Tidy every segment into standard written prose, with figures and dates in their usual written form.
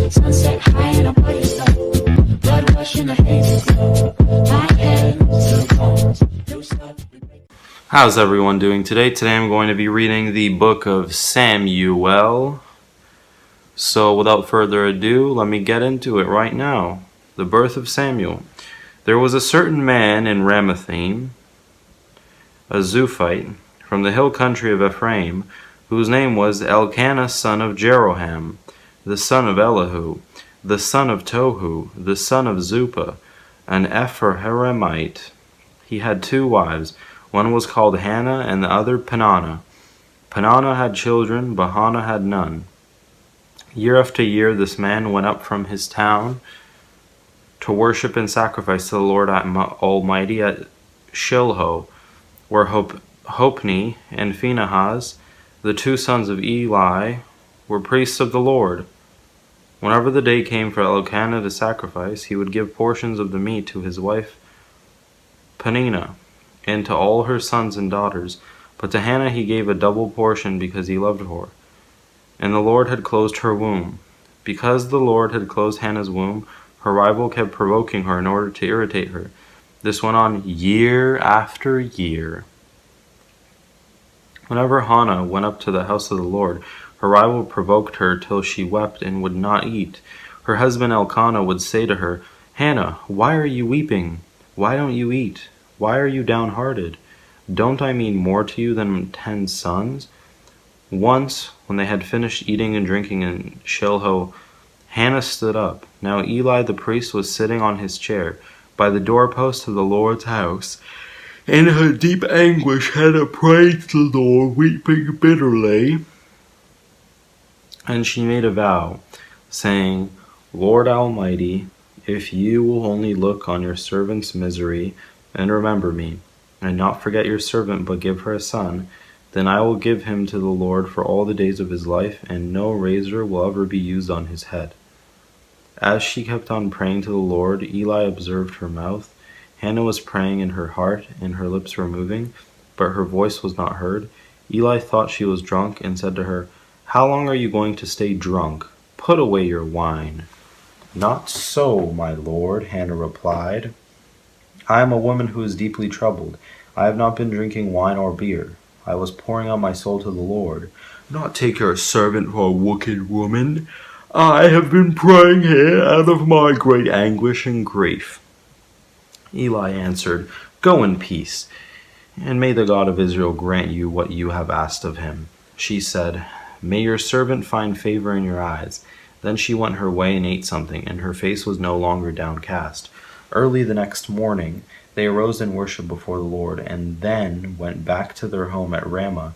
Sunset high and I'm by your side. Blood rush in a hazy glow. My hands to the bones. Loose up. How's everyone doing today? Today I'm going to be reading the book of Samuel. So without further ado, let me get into it right now. The birth of Samuel. There was a certain man in Ramathaim, a Zuphite, from the hill country of Ephraim, whose name was Elkanah son of Jeroham, the son of Elihu, the son of Tohu, the son of Zuppah, an Ephraimite. He had 2 wives. One was called Hannah, and the other Peninnah. Peninnah had children, but Hannah had none. Year after year this man went up from his town to worship and sacrifice to the Lord Almighty at Shiloh, where Hophni and Phinehas, the 2 sons of Eli, were priests of the Lord. Whenever the day came for Elkanah to sacrifice, he would give portions of the meat to his wife Peninnah, and to all her sons and daughters, but to Hannah he gave a double portion because he loved her. And the Lord had closed her womb. Because the Lord had closed Hannah's womb, her rival kept provoking her in order to irritate her. This went on year after year. Whenever Hannah went up to the house of the Lord, her rival provoked her till she wept and would not eat. Her husband Elkanah would say to her, "Hannah, why are you weeping? Why don't you eat? Why are you downhearted? Don't I mean more to you than 10 sons?" Once, when they had finished eating and drinking in Shiloh, Hannah stood up. Now Eli the priest was sitting on his chair by the doorpost of the Lord's house. In her deep anguish Hannah prayed to the Lord, weeping bitterly. And she made a vow, saying, "Lord Almighty, if you will only look on your servant's misery, and remember me, and not forget your servant, but give her a son, then I will give him to the Lord for all the days of his life, and no razor will ever be used on his head." As she kept on praying to the Lord, Eli observed her mouth. Hannah was praying in her heart, and her lips were moving, but her voice was not heard. Eli thought she was drunk, and said to her, "How long are you going to stay drunk? Put away your wine." "Not so, my lord," Hannah replied. "I am a woman who is deeply troubled. I have not been drinking wine or beer. I was pouring out my soul to the Lord. Not take your servant for a wicked woman. I have been praying here out of my great anguish and grief." Eli answered, "Go in peace, and may the God of Israel grant you what you have asked of him." She said, "May your servant find favor in your eyes." Then she went her way and ate something, and her face was no longer downcast. Early the next morning they arose and worshipped before the Lord, and then went back to their home at Ramah.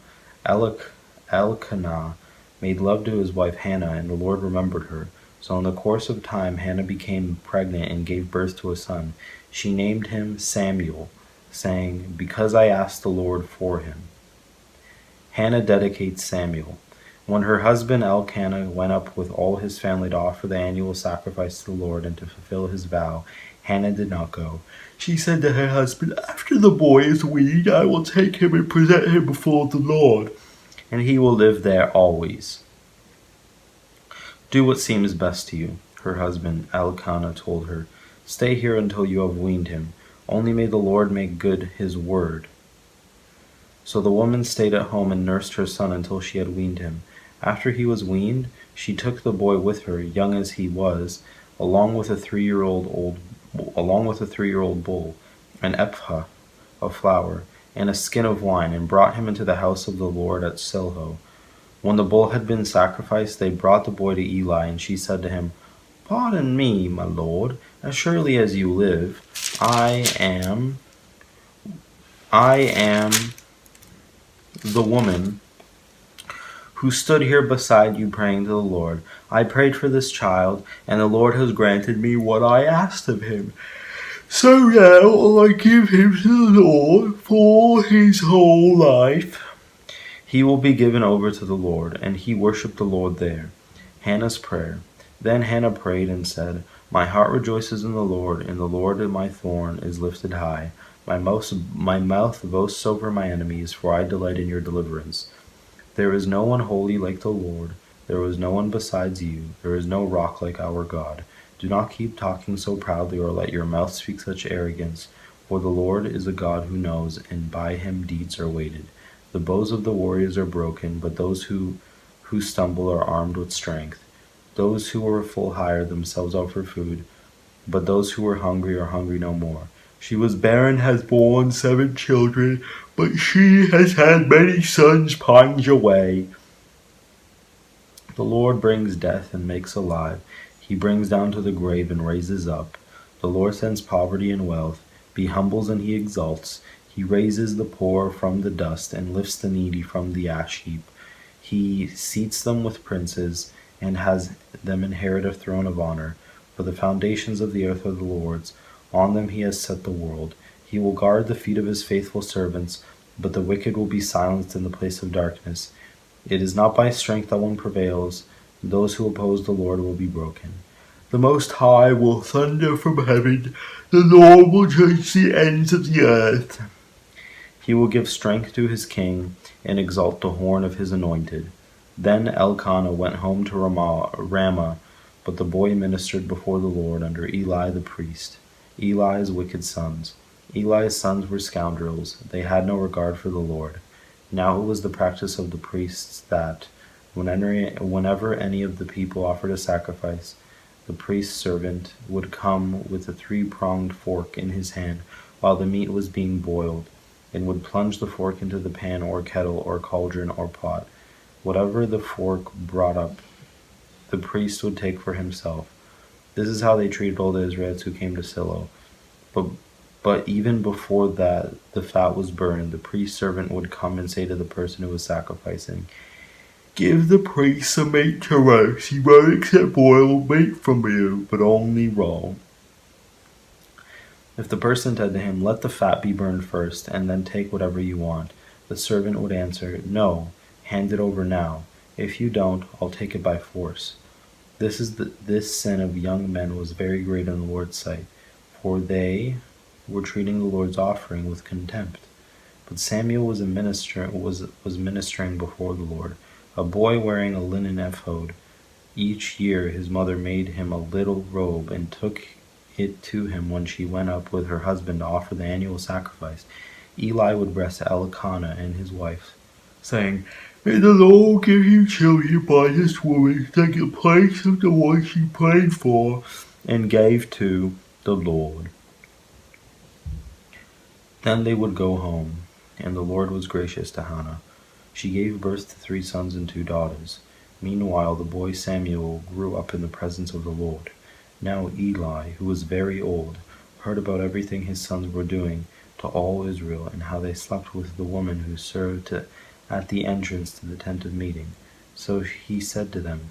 Elkanah made love to his wife Hannah, and the Lord remembered her. So in the course of time Hannah became pregnant and gave birth to a son. She named him Samuel, saying, "Because I asked the Lord for him." Hannah dedicates Samuel. When her husband Elkanah went up with all his family to offer the annual sacrifice to the Lord and to fulfill his vow, Hannah did not go. She said to her husband, "After the boy is weaned, I will take him and present him before the Lord, and he will live there always." "Do what seems best to you," her husband Elkanah told her. "Stay here until you have weaned him. Only may the Lord make good his word." So the woman stayed at home and nursed her son until she had weaned him. After he was weaned, she took the boy with her, young as he was, along with a 3-year-old bull, an ephah of flour, and a skin of wine, and brought him into the house of the Lord at Shiloh. When the bull had been sacrificed, they brought the boy to Eli, and she said to him, "Pardon me, my lord, as surely as you live, I am the woman who stood here beside you praying to the Lord. I prayed for this child, and the Lord has granted me what I asked of him. So now I give him to the Lord for his whole life." He will be given over to the Lord, and he worshipped the Lord there. Hannah's prayer. Then Hannah prayed and said, "My heart rejoices in the Lord my thorn is lifted high. My mouth boasts over my enemies, for I delight in your deliverance. There is no one holy like the Lord. There was no one besides you. There is no rock like our God. Do not keep talking so proudly, or let your mouth speak such arrogance. For the Lord is a God who knows, and by him deeds are weighted. The bows of the warriors are broken, but those who stumble are armed with strength. Those who are full hire themselves out for food, but those who are hungry no more. She was barren, has borne 7 children, but she has had many sons pined away. The Lord brings death and makes alive. He brings down to the grave and raises up. The Lord sends poverty and wealth. He humbles and he exalts. He raises the poor from the dust and lifts the needy from the ash heap. He seats them with princes and has them inherit a throne of honor. For the foundations of the earth are the Lord's. On them he has set the world. He will guard the feet of his faithful servants, but the wicked will be silenced in the place of darkness. It is not by strength that one prevails. Those who oppose the Lord will be broken. The Most High will thunder from heaven. The Lord will judge the ends of the earth. He will give strength to his king and exalt the horn of his anointed. Then Elkanah went home to Ramah, but the boy ministered before the Lord under Eli the priest. Eli's wicked sons. Eli's sons were scoundrels. They had no regard for the Lord. Now it was the practice of the priests that, whenever any of the people offered a sacrifice, the priest's servant would come with a 3-pronged fork in his hand while the meat was being boiled, and would plunge the fork into the pan or kettle or cauldron or pot. Whatever the fork brought up, the priest would take for himself. This is how they treated all the Israelites who came to Shiloh. But even before that, the fat was burned, the priest's servant would come and say to the person who was sacrificing, "Give the priest some meat to roast. He won't accept boiled meat from you, but only raw." If the person said to him, "Let the fat be burned first, and then take whatever you want," the servant would answer, "No, hand it over now. If you don't, I'll take it by force." This sin of young men was very great in the Lord's sight, for they were treating the Lord's offering with contempt. But Samuel was ministering before the Lord, a boy wearing a linen ephod. Each year his mother made him a little robe and took it to him when she went up with her husband to offer the annual sacrifice. Eli would bless Elkanah and his wife, saying, "May the Lord give you children by this woman, take the place of the one she prayed for and gave to the Lord." Then they would go home, and the Lord was gracious to Hannah. She gave birth to 3 sons and 2 daughters. Meanwhile the boy Samuel grew up in the presence of the Lord. Now Eli, who was very old, heard about everything his sons were doing to all Israel, and how they slept with the woman who served at the entrance to the tent of meeting. So he said to them,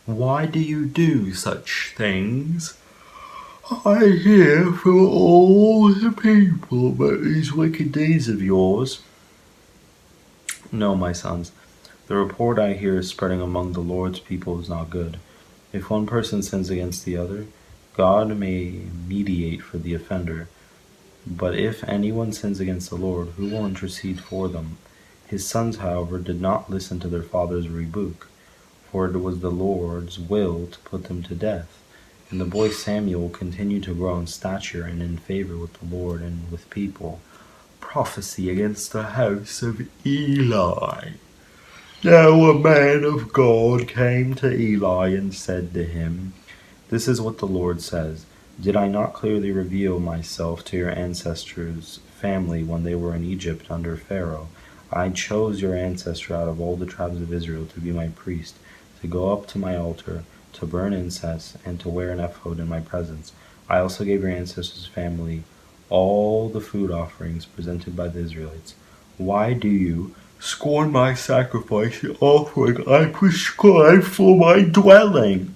"Why do you do such things? I hear from all the people about these wicked deeds of yours." "No, my sons. The report I hear spreading among the Lord's people is not good. If one person sins against the other, God may mediate for the offender. But if anyone sins against the Lord, who will intercede for them?" His sons, however, did not listen to their father's rebuke, for it was the Lord's will to put them to death. And the boy Samuel continued to grow in stature and in favor with the Lord and with people. Prophecy against the house of Eli. Now a man of God came to Eli and said to him, "This is what the Lord says. Did I not clearly reveal myself to your ancestors' family when they were in Egypt under Pharaoh? I chose your ancestor out of all the tribes of Israel to be my priest, to go up to my altar, to burn incense, and to wear an ephod in my presence. I also gave your ancestors' family all the food offerings presented by the Israelites. Why do you scorn my sacrifice and offering I prescribed for my dwelling?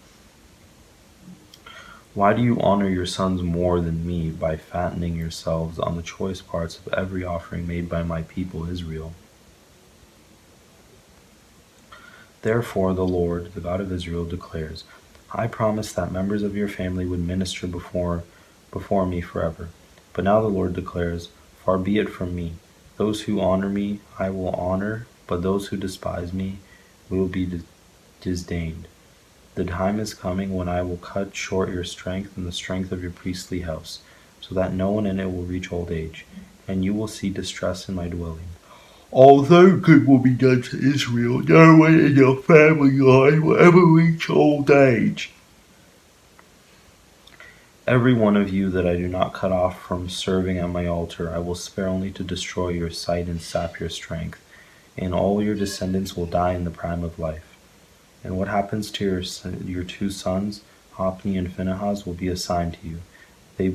Why do you honor your sons more than me by fattening yourselves on the choice parts of every offering made by my people Israel? Therefore the Lord, the God of Israel, declares, I promised that members of your family would minister before me forever. But now the Lord declares, far be it from me. Those who honor me I will honor, but those who despise me will be disdained. The time is coming when I will cut short your strength and the strength of your priestly house, so that no one in it will reach old age, and you will see distress in my dwelling. Although good will be done to Israel, no one in your family line will ever reach old age. Every one of you that I do not cut off from serving at my altar, I will spare only to destroy your sight and sap your strength, and all your descendants will die in the prime of life. And what happens to your two sons, Hophni and Phinehas, will be assigned to you. They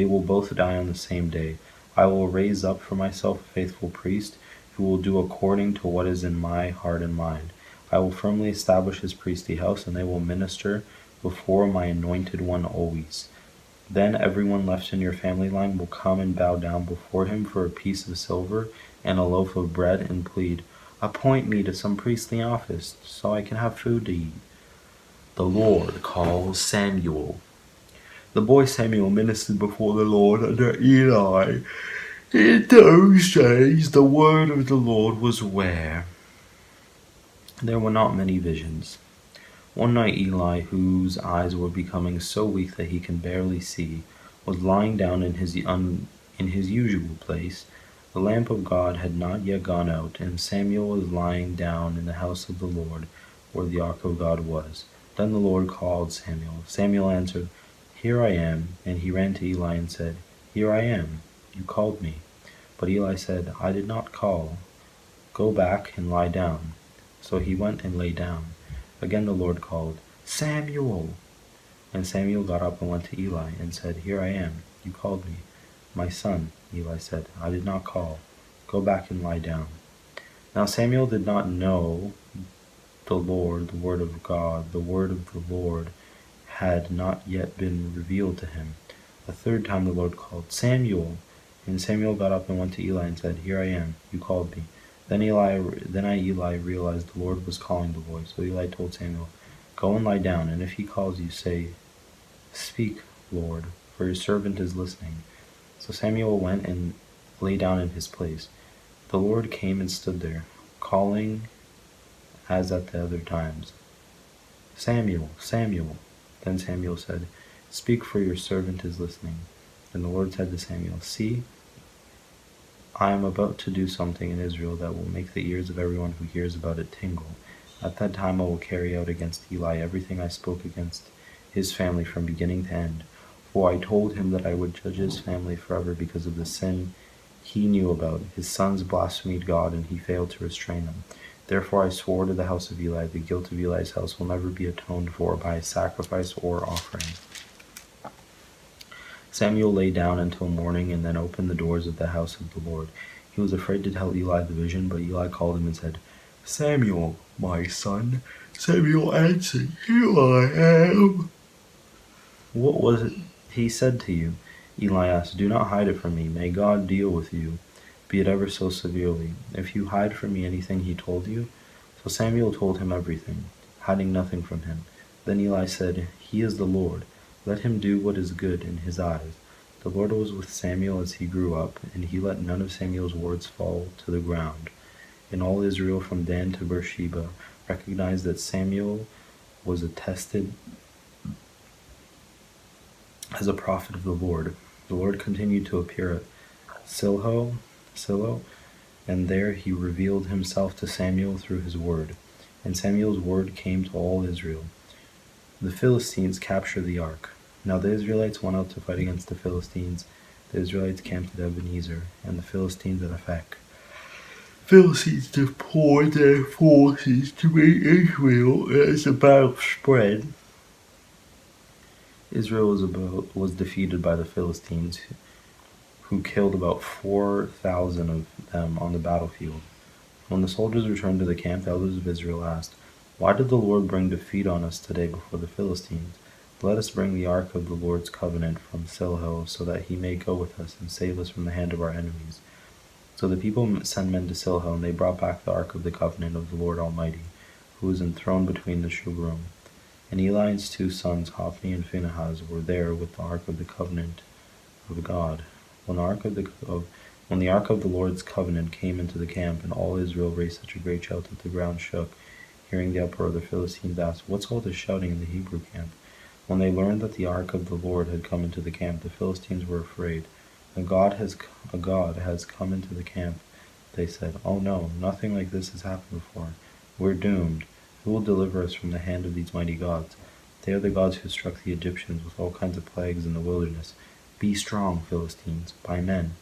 will both die on the same day. I will raise up for myself a faithful priest, who will do according to what is in my heart and mind. I will firmly establish his priestly house, and they will minister before my anointed one always. Then everyone left in your family line will come and bow down before him for a piece of silver and a loaf of bread and plead, "Appoint me to some priestly office, so I can have food to eat." The Lord calls Samuel. The boy Samuel ministered before the Lord under Eli. In those days the word of the Lord was rare. There were not many visions. One night Eli, whose eyes were becoming so weak that he can barely see, was lying down in his usual place. The lamp of God had not yet gone out, and Samuel was lying down in the house of the Lord, where the ark of God was. Then the Lord called Samuel. Samuel answered, "Here I am." And he ran to Eli and said, "Here I am. You called me." But Eli said, "I did not call. Go back and lie down." So he went and lay down. Again the Lord called, "Samuel." And Samuel got up and went to Eli and said, "Here I am. You called me." "My son," Eli said, "I did not call. Go back and lie down." Now Samuel did not know the Lord, the word of God. The word of the Lord had not yet been revealed to him. A third time the Lord called, "Samuel." And Samuel got up and went to Eli and said, "Here I am. You called me." Then Eli realized the Lord was calling the boy. So Eli told Samuel, "Go and lie down, and if he calls you, say, 'Speak, Lord, for your servant is listening.'" So Samuel went and lay down in his place. The Lord came and stood there, calling as at the other times, "Samuel, Samuel." Then Samuel said, "Speak, for your servant is listening." And the Lord said to Samuel, "See, I am about to do something in Israel that will make the ears of everyone who hears about it tingle. At that time I will carry out against Eli everything I spoke against his family from beginning to end. For I told him that I would judge his family forever because of the sin he knew about. His sons blasphemed God, and he failed to restrain them. Therefore I swore to the house of Eli, the guilt of Eli's house will never be atoned for by sacrifice or offering." Samuel lay down until morning and then opened the doors of the house of the Lord. He was afraid to tell Eli the vision, but Eli called him and said, "Samuel, my son." Samuel answered, "Here I am." "What was it he said to you?" Eli asked. "Do not hide it from me. May God deal with you, be it ever so severely, if you hide from me anything he told you." So Samuel told him everything, hiding nothing from him. Then Eli said, "He is the Lord. Let him do what is good in his eyes." The Lord was with Samuel as he grew up, and he let none of Samuel's words fall to the ground. And all Israel from Dan to Beersheba recognized that Samuel was attested as a prophet of the Lord. The Lord continued to appear at Silo, and there he revealed himself to Samuel through his word. And Samuel's word came to all Israel. The Philistines captured the ark. Now the Israelites went out to fight against the Philistines. The Israelites camped at Ebenezer, and the Philistines at Aphek. Philistines deployed their forces to meet Israel as the battle spread. Israel was defeated by the Philistines, who killed about 4,000 of them on the battlefield. When the soldiers returned to the camp, the elders of Israel asked, "Why did the Lord bring defeat on us today before the Philistines? Let us bring the ark of the Lord's covenant from Silo, so that he may go with us and save us from the hand of our enemies." So the people sent men to Silo, and they brought back the ark of the covenant of the Lord Almighty, who was enthroned between the Shubarim. And Eli's two sons, Hophni and Phinehas, were there with the ark of the covenant of God. When the ark of the Lord's covenant came into the camp, and all Israel raised such a great shout that the ground shook, Hearing the uproar, the Philistines asked, "What's all this shouting in the Hebrew camp?" When they learned that the ark of the Lord had come into the camp, the Philistines were afraid. A god has come into the camp, they said. "Oh no, nothing like this has happened before. We're doomed. Who will deliver us from the hand of these mighty gods? They are the gods who struck the Egyptians with all kinds of plagues in the wilderness. Be strong, Philistines, by men,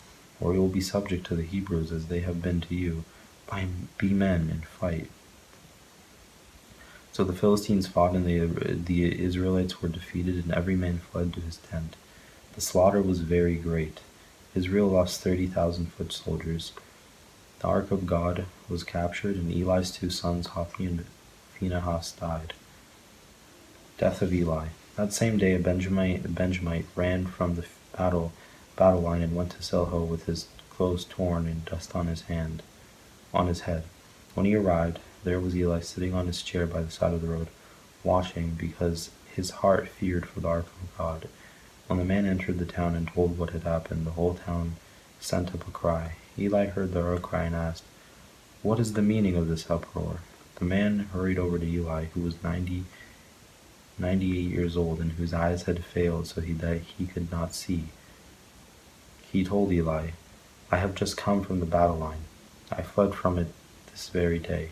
or you will be subject to the Hebrews as they have been to you. Be men and fight." So the Philistines fought, and the Israelites were defeated, and every man fled to his tent. The slaughter was very great. Israel lost 30,000 foot soldiers. The ark of God was captured, and Eli's two sons, Hophni and Phinehas, died. Death of Eli. That same day a Benjamite ran from the battle line and went to Silho with his clothes torn and dust on his head. When he arrived, there was Eli sitting on his chair by the side of the road, watching, because his heart feared for the ark of God. When the man entered the town and told what had happened, the whole town sent up a cry. Eli heard the outcry and asked, "What is the meaning of this uproar?" The man hurried over to Eli, who was 98 years old, and whose eyes had failed so that he could not see. He told Eli, "I have just come from the battle line. I fled from it this very day."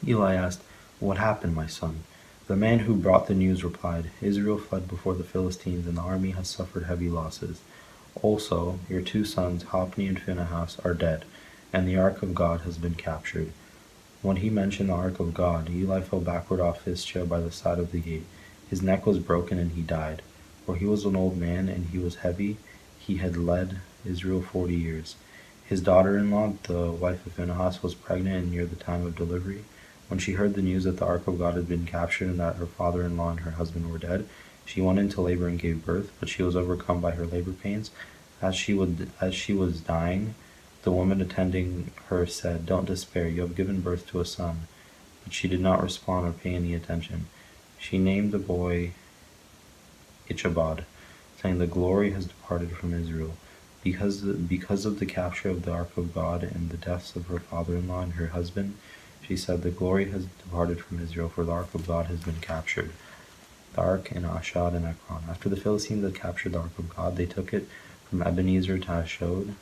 Eli asked, "What happened, my son?" The man who brought the news replied, "Israel fled before the Philistines, and the army has suffered heavy losses. Also, your two sons, Hophni and Phinehas, are dead, and the ark of God has been captured." When he mentioned the ark of God, Eli fell backward off his chair by the side of the gate. His neck was broken, and he died. For he was an old man, and he was heavy. He had led Israel 40 years. His daughter-in-law, the wife of Phinehas, was pregnant and near the time of delivery. When she heard the news that the ark of God had been captured and that her father-in-law and her husband were dead, she went into labor and gave birth, but she was overcome by her labor pains. As she was dying, the woman attending her said, "Don't despair, you have given birth to a son." But she did not respond or pay any attention. She named the boy Ichabod, saying, "The glory has departed from Israel." Because of the capture of the ark of God and the deaths of her father-in-law and her husband, she said, "The glory has departed from Israel, for the ark of God has been captured." The ark in Ashdod and Ekron. After the Philistines had captured the ark of God, they took it from Ebenezer to Ashdod.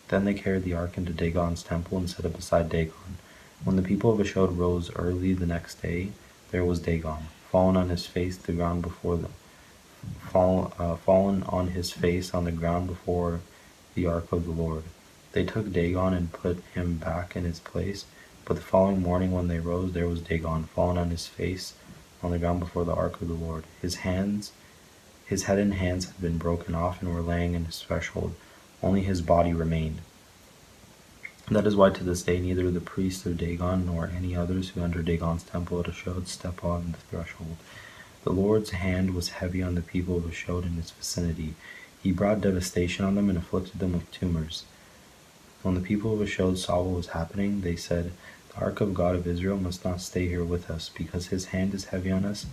Then they carried the ark into Dagon's temple and set it beside Dagon. When the people of Ashdod rose early the next day, there was Dagon, fallen on his face on the ground before the ark of the Lord. They took Dagon and put him back in his place. But the following morning when they rose, there was Dagon, fallen on his face on the ground before the ark of the Lord. His head and hands had been broken off and were laying in his threshold. Only his body remained. That is why to this day neither the priests of Dagon nor any others who enter Dagon's temple at Ashdod step on the threshold. The Lord's hand was heavy on the people of Ashdod and its vicinity. He brought devastation on them and afflicted them with tumors. When the people of Ashdod saw what was happening, they said, "The ark of God of Israel must not stay here with us, because his hand is heavy on us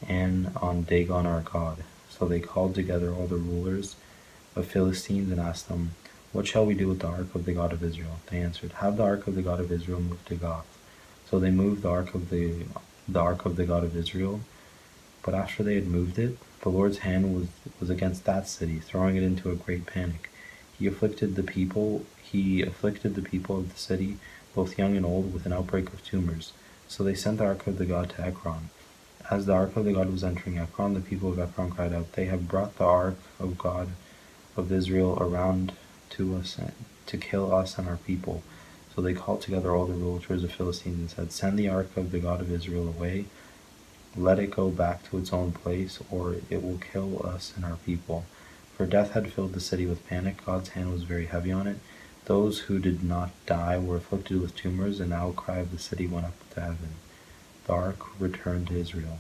and on Dagon our God." So they called together all the rulers of Philistines and asked them, "What shall we do with the ark of the God of Israel?" They answered, "Have the ark of the God of Israel moved to Gath." So they moved the ark of the God of Israel. But after they had moved it, the Lord's hand was against that city, throwing it into a great panic. He afflicted the people of the city, both young and old, with an outbreak of tumors. So they sent the ark of the God to Ekron. As the ark of the God was entering Ekron, the people of Ekron cried out, "They have brought the ark of God of Israel around to us to kill us and our people." So they called together all the rulers of Philistines and said, "Send the ark of the God of Israel away. Let it go back to its own place, or it will kill us and our people." For death had filled the city with panic. God's hand was very heavy on it. Those who did not die were afflicted with tumors, and the outcry of the city went up to heaven. The ark returned to Israel.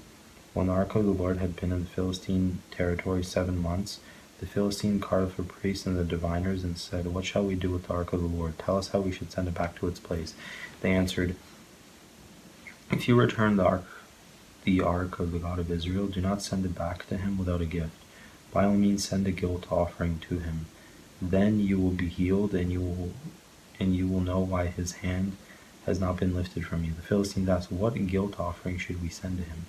When the ark of the Lord had been in the Philistine territory 7 months, the Philistine called for priests and the diviners and said, "What shall we do with the ark of the Lord? Tell us how we should send it back to its place." They answered, "If you return the ark of the God of Israel, do not send it back to him without a gift. By all means send a guilt offering to him. Then you will be healed, and you will know why his hand has not been lifted from you. The Philistines asked, what guilt offering should we send to him?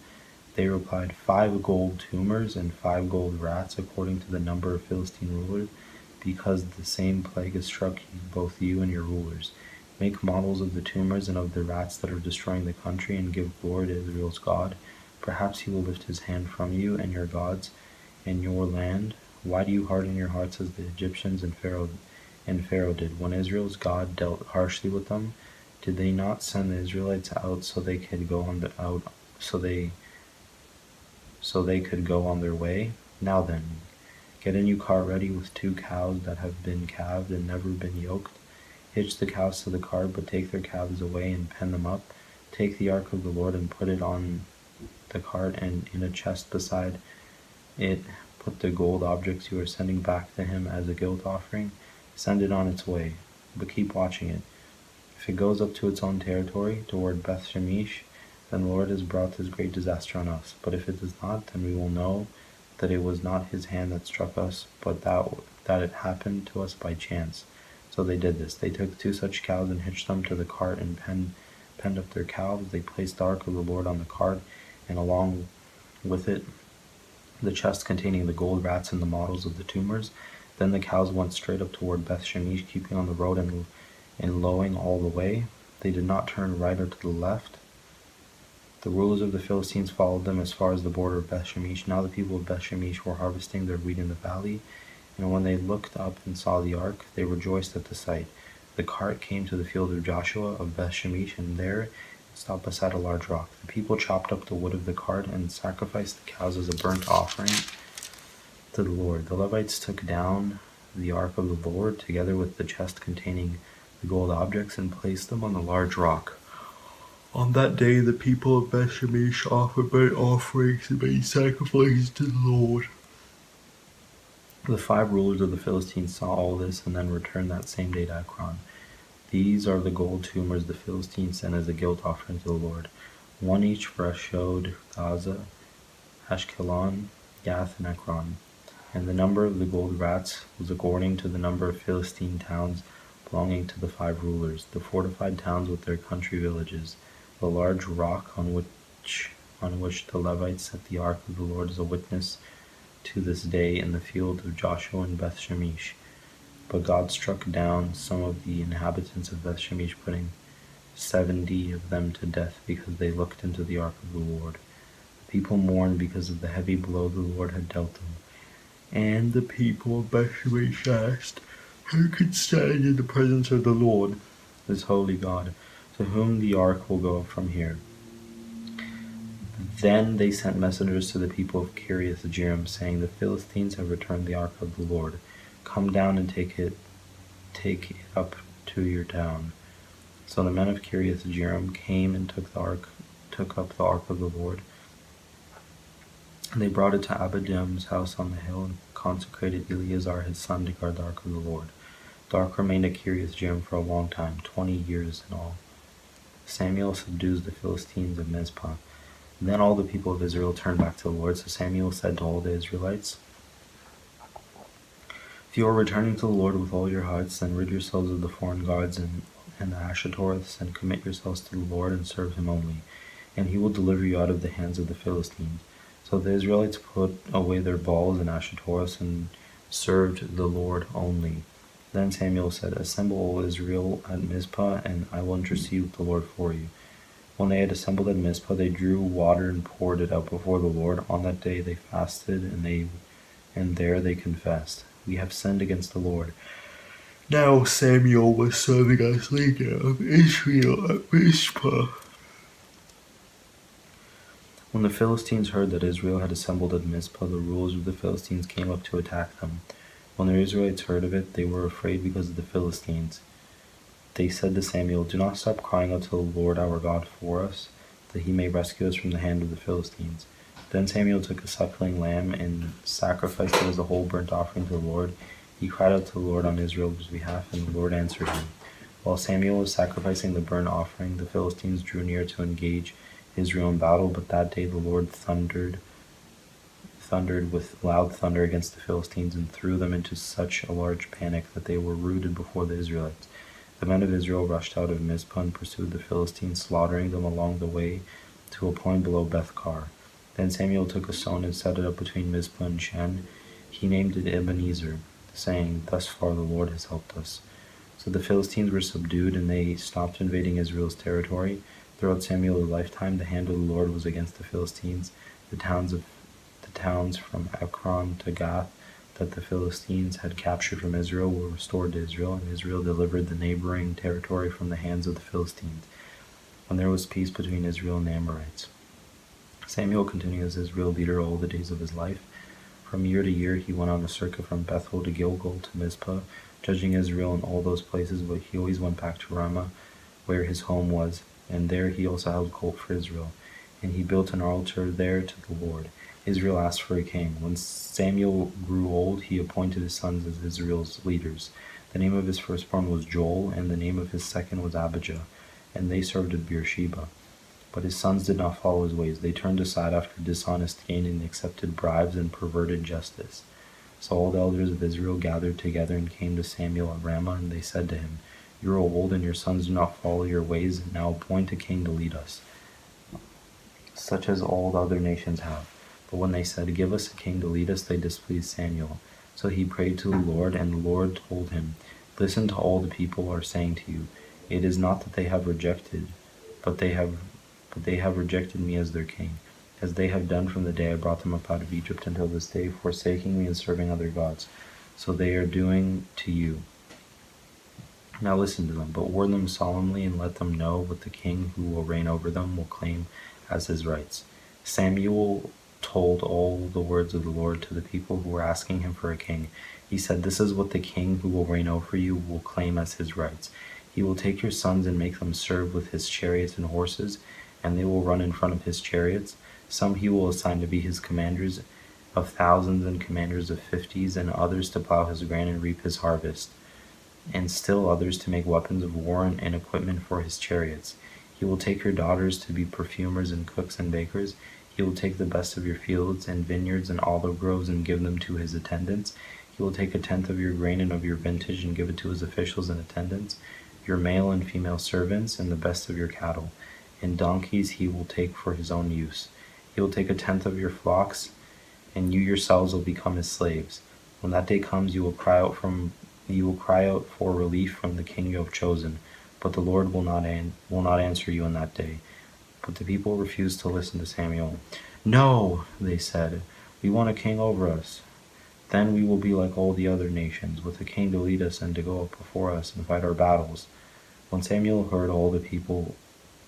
They replied, 5 gold tumors and 5 gold rats, according to the number of Philistine rulers, because the same plague has struck both you and your rulers. Make models of the tumors and of the rats that are destroying the country, and give glory to Israel's God. Perhaps he will lift his hand from you and your gods and your land. Why do you harden your hearts as the Egyptians and Pharaoh did? When Israel's God dealt harshly with them, did they not send the Israelites out so they could go on their way? Now then, get a new cart ready with 2 cows that have been calved and never been yoked. Hitch the cows to the cart, but take their calves away and pen them up. Take the ark of the Lord and put it on the cart, and in a chest beside it put the gold objects you are sending back to him as a guilt offering. Send it on its way, but keep watching it. If it goes up to its own territory, toward Beth Shemesh, then the Lord has brought this great disaster on us. But if it does not, then we will know that it was not his hand that struck us, but that it happened to us by chance. So they did this. They took 2 such cows and hitched them to the cart and penned up their calves. They placed the ark of the Lord on the cart, and along with it the chest containing the gold rats and the models of the tumors. Then the cows went straight up toward Beth Shemesh, keeping on the road and lowing all the way. They did not turn right or to the left. The rulers of the Philistines followed them as far as the border of Beth Shemesh. Now the people of Beth Shemesh were harvesting their wheat in the valley, and when they looked up and saw the ark, they rejoiced at the sight. The cart came to the field of Joshua of Beth Shemesh, and there it stopped beside a large rock. The people chopped up the wood of the cart and sacrificed the cows as a burnt offering to the Lord. The Levites took down the ark of the Lord, together with the chest containing the gold objects, and placed them on the large rock. On that day the people of Beth Shemesh offered burnt offerings and made sacrifices to the Lord. The 5 rulers of the Philistines saw all this, and then returned that same day to Ekron. These are the gold tumors the Philistines sent as a guilt offering to the Lord, 1 each for Ashdod, Gaza, Ashkelon, Gath, and Ekron. And the number of the gold rats was according to the number of Philistine towns belonging to the 5 rulers, the fortified towns with their country villages. The large rock on which the Levites set the ark of the Lord is a witness to this day in the field of Joshua and Beth Shemesh. But God struck down some of the inhabitants of Beth Shemesh, putting 70 of them to death because they looked into the ark of the Lord. The people mourned because of the heavy blow the Lord had dealt them. And the people of Beth Shemesh asked, who could stand in the presence of the Lord, this holy God, to whom the ark will go from here? Then they sent messengers to the people of Kiriath-Jearim, saying, the Philistines have returned the ark of the Lord. Come down and take it up to your town. So the men of Kiriath-Jearim came and took up the ark of the Lord. And they brought it to Abijam's house on the hill, and consecrated Eleazar his son to guard the ark of the Lord. The ark remained at Kiriath-Jearim for a long time, 20 years in all. Samuel subdues the Philistines at Mizpah. Then all the people of Israel turned back to the Lord. So Samuel said to all the Israelites, if you are returning to the Lord with all your hearts, then rid yourselves of the foreign gods and the Ashtoreths, and commit yourselves to the Lord and serve him only, and he will deliver you out of the hands of the Philistines. So the Israelites put away their Baals and Ashtoreths and served the Lord only. Then Samuel said, assemble all Israel at Mizpah, and I will intercede with the Lord for you. When they had assembled at Mizpah, they drew water and poured it out before the Lord. On that day they fasted, and there they confessed, we have sinned against the Lord. Now Samuel was serving as leader of Israel at Mizpah. When the Philistines heard that Israel had assembled at Mizpah, the rulers of the Philistines came up to attack them. When the Israelites heard of it, they were afraid because of the Philistines. They said to Samuel, do not stop crying out to the Lord our God for us, that he may rescue us from the hand of the Philistines. Then Samuel took a suckling lamb and sacrificed it as a whole burnt offering to the Lord. He cried out to the Lord on Israel's behalf, and the Lord answered him. While Samuel was sacrificing the burnt offering, the Philistines drew near to engage Israel in battle, but that day the Lord thundered with loud thunder against the Philistines and threw them into such a large panic that they were routed before the Israelites. The men of Israel rushed out of Mizpah and pursued the Philistines, slaughtering them along the way to a point below Beth-kar. Then Samuel took a stone and set it up between Mizpah and Shen. He named it Ebenezer, saying, "Thus far the Lord has helped us." So the Philistines were subdued, and they stopped invading Israel's territory. Throughout Samuel's lifetime, the hand of the Lord was against the Philistines. The towns from Ekron to Gath that the Philistines had captured from Israel were restored to Israel, and Israel delivered the neighboring territory from the hands of the Philistines, when there was peace between Israel and the Amorites. Samuel continued as Israel's leader all the days of his life. From year to year he went on a circuit from Bethel to Gilgal to Mizpah, judging Israel in all those places, but he always went back to Ramah, where his home was, and there he also held court for Israel. And he built an altar there to the Lord. Israel asked for a king. When Samuel grew old, he appointed his sons as Israel's leaders. The name of his firstborn was Joel, and the name of his second was Abijah, and they served at Beersheba. But his sons did not follow his ways. They turned aside after dishonest gain and accepted bribes and perverted justice. So all the elders of Israel gathered together and came to Samuel at Ramah, and they said to him, "You are old, and your sons do not follow your ways. Now appoint a king to lead us, such as all the other nations have." But when they said, "Give us a king to lead us," they displeased Samuel. So he prayed to the Lord, and the Lord told him, "Listen to all the people are saying to you. It is not that they have rejected, but they have rejected me as their king, as they have done from the day I brought them up out of Egypt until this day, forsaking me and serving other gods. So they are doing to you. Now listen to them, but warn them solemnly and let them know what the king who will reign over them will claim as his rights." Samuel told all the words of the Lord to the people who were asking him for a king. He said, "This is what the king who will reign over you will claim as his rights. He will take your sons and make them serve with his chariots and horses, and they will run in front of his chariots. Some he will assign to be his commanders of thousands and commanders of 50s, and others to plow his grain and reap his harvest, and still others to make weapons of war and equipment for his chariots. He will take your daughters to be perfumers and cooks and bakers. He will take the best of your fields and vineyards and olive groves and give them to his attendants. He will take a tenth of your grain and of your vintage and give it to his officials and attendants, your male and female servants, and the best of your cattle. And donkeys he will take for his own use. He will take a tenth of your flocks, and you yourselves will become his slaves. When that day comes, you will cry out for relief from the king you have chosen, but the Lord will not answer you in that day." But the people refused to listen to Samuel. "No," they said, "we want a king over us. Then we will be like all the other nations, with a king to lead us and to go up before us and fight our battles." When Samuel heard all the people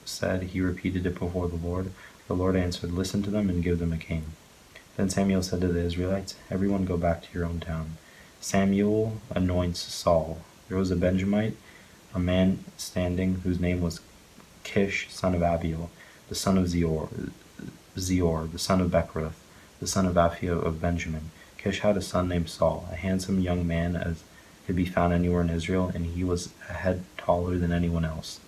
said, he repeated it before the Lord. The Lord answered, "Listen to them and give them a king." Then Samuel said to the Israelites, "Everyone go back to your own town." Samuel anoints Saul. There was a Benjamite, a man standing, whose name was Kish, son of Abiel, the son of Zior, the son of Bechorath, the son of Aphiah of Benjamin. Kish had a son named Saul, a handsome young man as could be found anywhere in Israel, and he was a head taller than anyone else.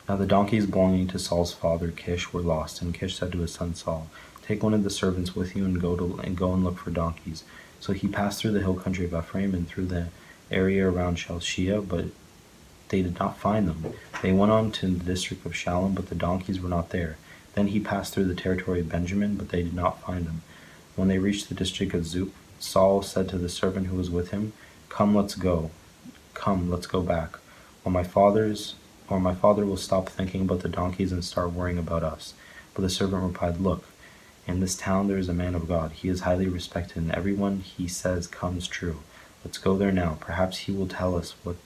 Now the donkeys belonging to Saul's father Kish were lost, and Kish said to his son Saul, "Take one of the servants with you and go and look for donkeys." So he passed through the hill country of Ephraim and through the area around Shalishiah, but they did not find them. They went on to the district of Shalom, but the donkeys were not there. Then he passed through the territory of Benjamin, but they did not find them. When they reached the district of Zuph, Saul said to the servant who was with him, Come, let's go back, or my father will stop thinking about the donkeys and start worrying about us." But the servant replied, "Look, in this town there is a man of God. He is highly respected, and everyone he says comes true. Let's go there now. Perhaps he will tell us what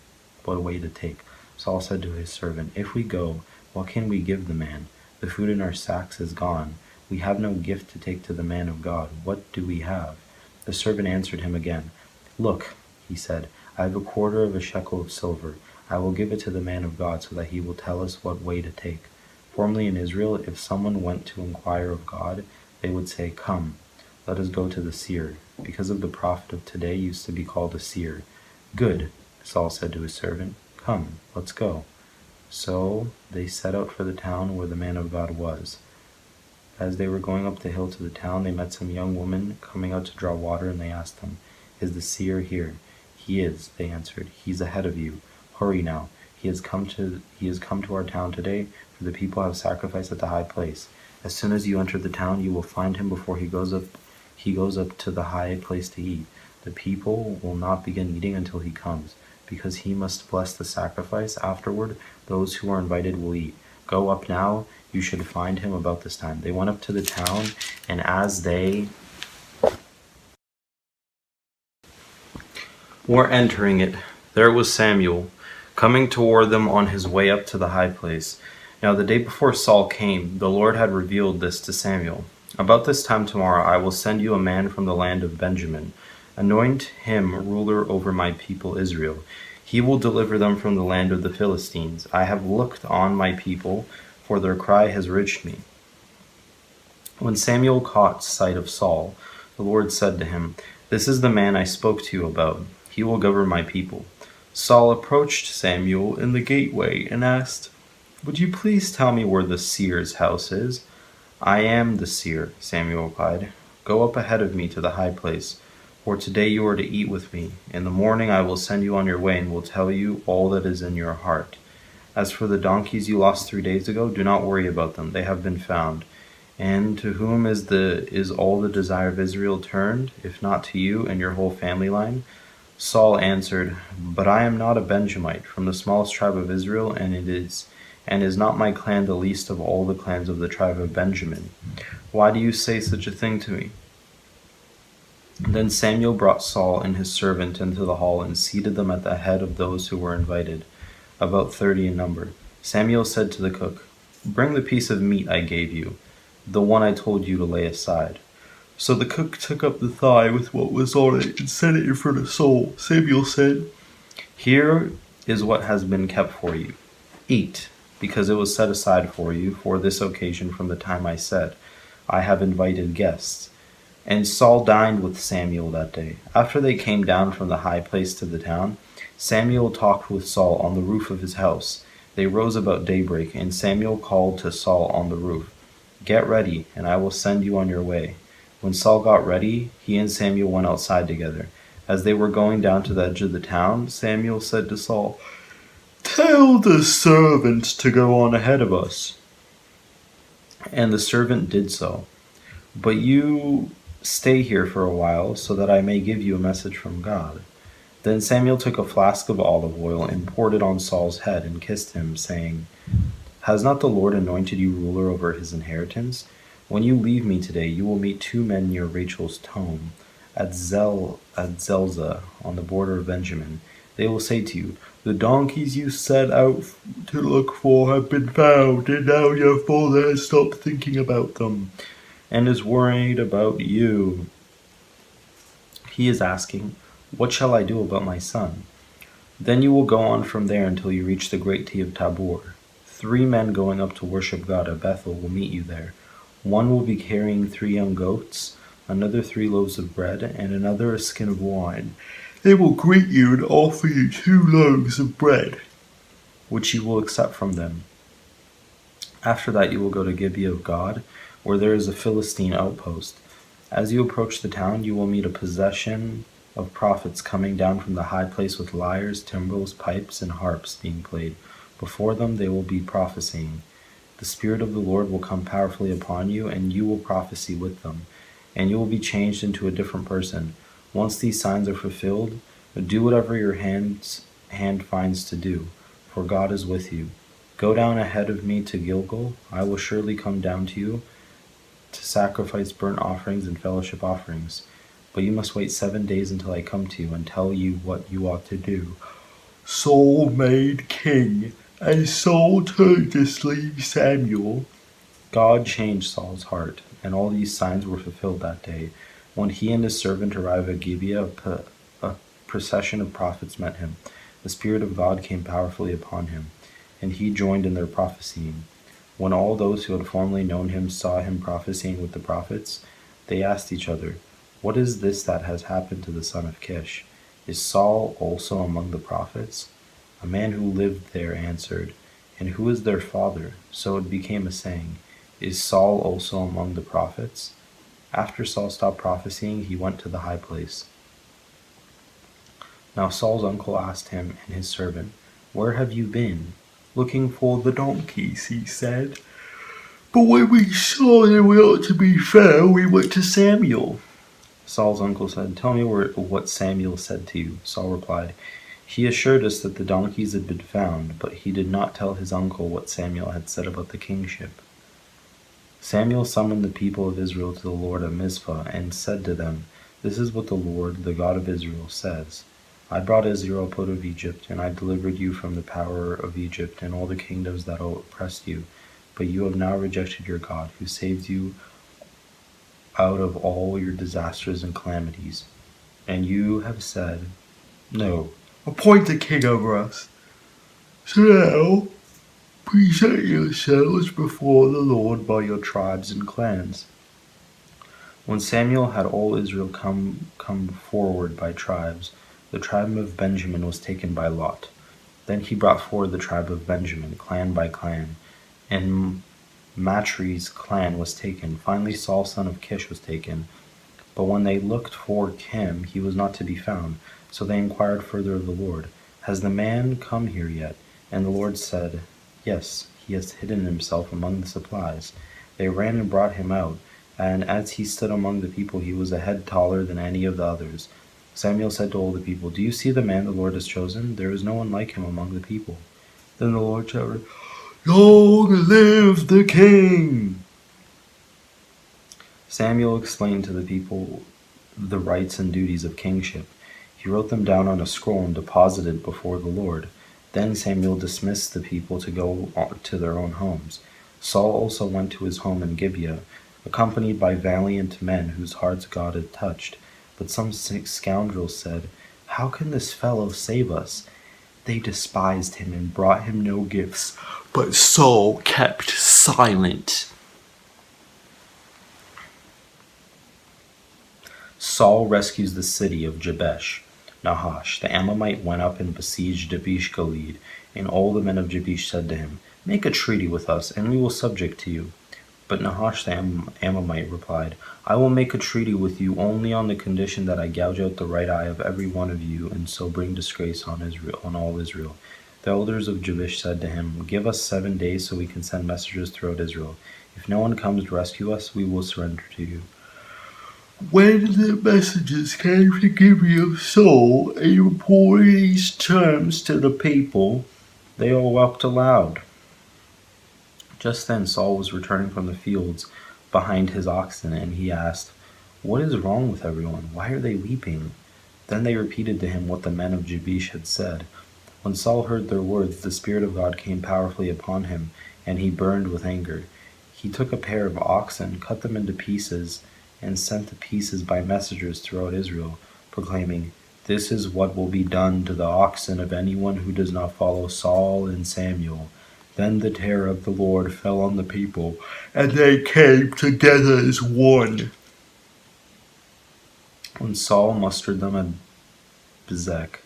way to take." Saul said to his servant, "If we go, what can we give the man? The food in our sacks is gone. We have no gift to take to the man of God. What do we have?" The servant answered him again. "Look," he said, "I have a quarter of a shekel of silver. I will give it to the man of God so that he will tell us what way to take." Formerly in Israel, if someone went to inquire of God, they would say, "Come, let us go to the seer," because of the prophet of today used to be called a seer. "Good," Saul said to his servant, "Come, let's go." So they set out for the town where the man of God was. As they were going up the hill to the town, they met some young women coming out to draw water, and they asked them, "Is the seer here?" "He is," they answered. "He's ahead of you. Hurry now. He has come to our town today, for the people have sacrificed at the high place. As soon as you enter the town, you will find him before he goes up to the high place to eat. The people will not begin eating until he comes, because he must bless the sacrifice. Afterward, those who are invited will eat. Go up now. You should find him about this time." They went up to the town, and as they were entering it, there was Samuel, coming toward them on his way up to the high place. Now the day before Saul came, the Lord had revealed this to Samuel. "About this time tomorrow I will send you a man from the land of Benjamin. Anoint him ruler over my people Israel. He will deliver them from the land of the Philistines. I have looked on my people, for their cry has reached me." When Samuel caught sight of Saul, the Lord said to him, "This is the man I spoke to you about. He will govern my people." Saul approached Samuel in the gateway and asked, "Would you please tell me where the seer's house is?" "I am the seer," Samuel replied. "Go up ahead of me to the high place, for today you are to eat with me. In the morning I will send you on your way and will tell you all that is in your heart. As for the donkeys you lost 3 days ago, do not worry about them. They have been found. And to whom is all the desire of Israel turned, if not to you and your whole family line?" Saul answered, "But I am not a Benjamite, from the smallest tribe of Israel, and is not my clan the least of all the clans of the tribe of Benjamin? Why do you say such a thing to me?" Then Samuel brought Saul and his servant into the hall and seated them at the head of those who were invited, about 30 in number. Samuel said to the cook, "Bring the piece of meat I gave you, the one I told you to lay aside." So the cook took up the thigh with what was on it and set it in front of Saul. Samuel said, "Here is what has been kept for you. Eat, because it was set aside for you for this occasion from the time I said, 'I have invited guests.'" And Saul dined with Samuel that day. After they came down from the high place to the town, Samuel talked with Saul on the roof of his house. They rose about daybreak, and Samuel called to Saul on the roof, "Get ready, and I will send you on your way." When Saul got ready, he and Samuel went outside together. As they were going down to the edge of the town, Samuel said to Saul, "Tell the servant to go on ahead of us." And the servant did so. "But you stay here for a while, so that I may give you a message from God." Then Samuel took a flask of olive oil and poured it on Saul's head and kissed him, saying, "Has not the Lord anointed you ruler over his inheritance? When you leave me today, you will meet 2 men near Rachel's tomb at Zelzah on the border of Benjamin. They will say to you, 'The donkeys you set out to look for have been found, and now your father has stopped thinking about them and is worried about you. He is asking, "What shall I do about my son?" Then you will go on from there until you reach the great T of Tabor. 3 men going up to worship God at Bethel will meet you there. One will be carrying 3 young goats, another 3 loaves of bread, and another a skin of wine. They will greet you and offer you 2 loaves of bread, which you will accept from them. After that you will go to Gibeah of God, where there is a Philistine outpost. As you approach the town, you will meet a procession of prophets coming down from the high place with lyres, timbrels, pipes, and harps being played. Before them they will be prophesying. The Spirit of the Lord will come powerfully upon you, and you will prophesy with them, and you will be changed into a different person. Once these signs are fulfilled, do whatever your hand finds to do, for God is with you. Go down ahead of me to Gilgal. I will surely come down to you to sacrifice burnt offerings and fellowship offerings. But you must wait 7 days until I come to you and tell you what you ought to do." Saul made king, and Saul turned to slave Samuel. God changed Saul's heart, and all these signs were fulfilled that day. When he and his servant arrived at Gibeah, a procession of prophets met him. The Spirit of God came powerfully upon him, and he joined in their prophesying. When all those who had formerly known him saw him prophesying with the prophets, they asked each other, "What is this that has happened to the son of Kish? Is Saul also among the prophets?" A man who lived there answered, "And who is their father?" So it became a saying, "Is Saul also among the prophets?" After Saul stopped prophesying, he went to the high place. Now Saul's uncle asked him and his servant, Where have you been?" "Looking for the donkeys," he said. "But when we saw that we ought to be fair, we went to Samuel." Saul's uncle said, "Tell me what Samuel said to you." Saul replied, "He assured us that the donkeys had been found," but he did not tell his uncle what Samuel had said about the kingship. Samuel summoned the people of Israel to the Lord at Mizpah and said to them, "This is what the Lord, the God of Israel, says. I brought Israel up out of Egypt, and I delivered you from the power of Egypt and all the kingdoms that oppressed you. But you have now rejected your God, who saved you out of all your disasters and calamities. And you have said, 'No, Appoint a king over us. So now, present yourselves before the Lord by your tribes and clans." When Samuel had all Israel come forward by tribes, the tribe of Benjamin was taken by lot. Then he brought forward the tribe of Benjamin, clan by clan, and Matri's clan was taken. Finally Saul son of Kish was taken. But when they looked for him, he was not to be found. So they inquired further of the Lord, "Has the man come here yet?" And the Lord said, "Yes, he has hidden himself among the supplies." They ran and brought him out, and as he stood among the people, he was a head taller than any of the others. Samuel said to all the people, "Do you see the man the Lord has chosen? There is no one like him among the people." Then the Lord shouted, "Long live the king!" Samuel explained to the people the rights and duties of kingship. He wrote them down on a scroll and deposited it before the Lord. Then Samuel dismissed the people to go to their own homes. Saul also went to his home in Gibeah, accompanied by valiant men whose hearts God had touched. But some scoundrels said, "How can this fellow save us?" They despised him and brought him no gifts, but Saul kept silent. Saul rescues the city of Jabesh. Nahash, the Ammonite, went up and besieged Jabesh-Gilead, and all the men of Jabesh said to him, "Make a treaty with us, and we will subject to you." But Nahash the Ammonite replied, "I will make a treaty with you only on the condition that I gouge out the right eye of every one of you, and so bring disgrace on all Israel." The elders of Jabesh said to him, "Give us 7 days so we can send messengers throughout Israel. If no one comes to rescue us, we will surrender to you." When the messengers came to Gibeah of Saul and reported these terms to the people, they all wept aloud. Just then Saul was returning from the fields behind his oxen, and he asked, "What is wrong with everyone? Why are they weeping?" Then they repeated to him what the men of Jabesh had said. When Saul heard their words, the Spirit of God came powerfully upon him, and he burned with anger. He took a pair of oxen, cut them into pieces, and sent the pieces by messengers throughout Israel, proclaiming, "This is what will be done to the oxen of anyone who does not follow Saul and Samuel." Then the terror of the Lord fell on the people, and they came together as one. When Saul mustered them at Bezek,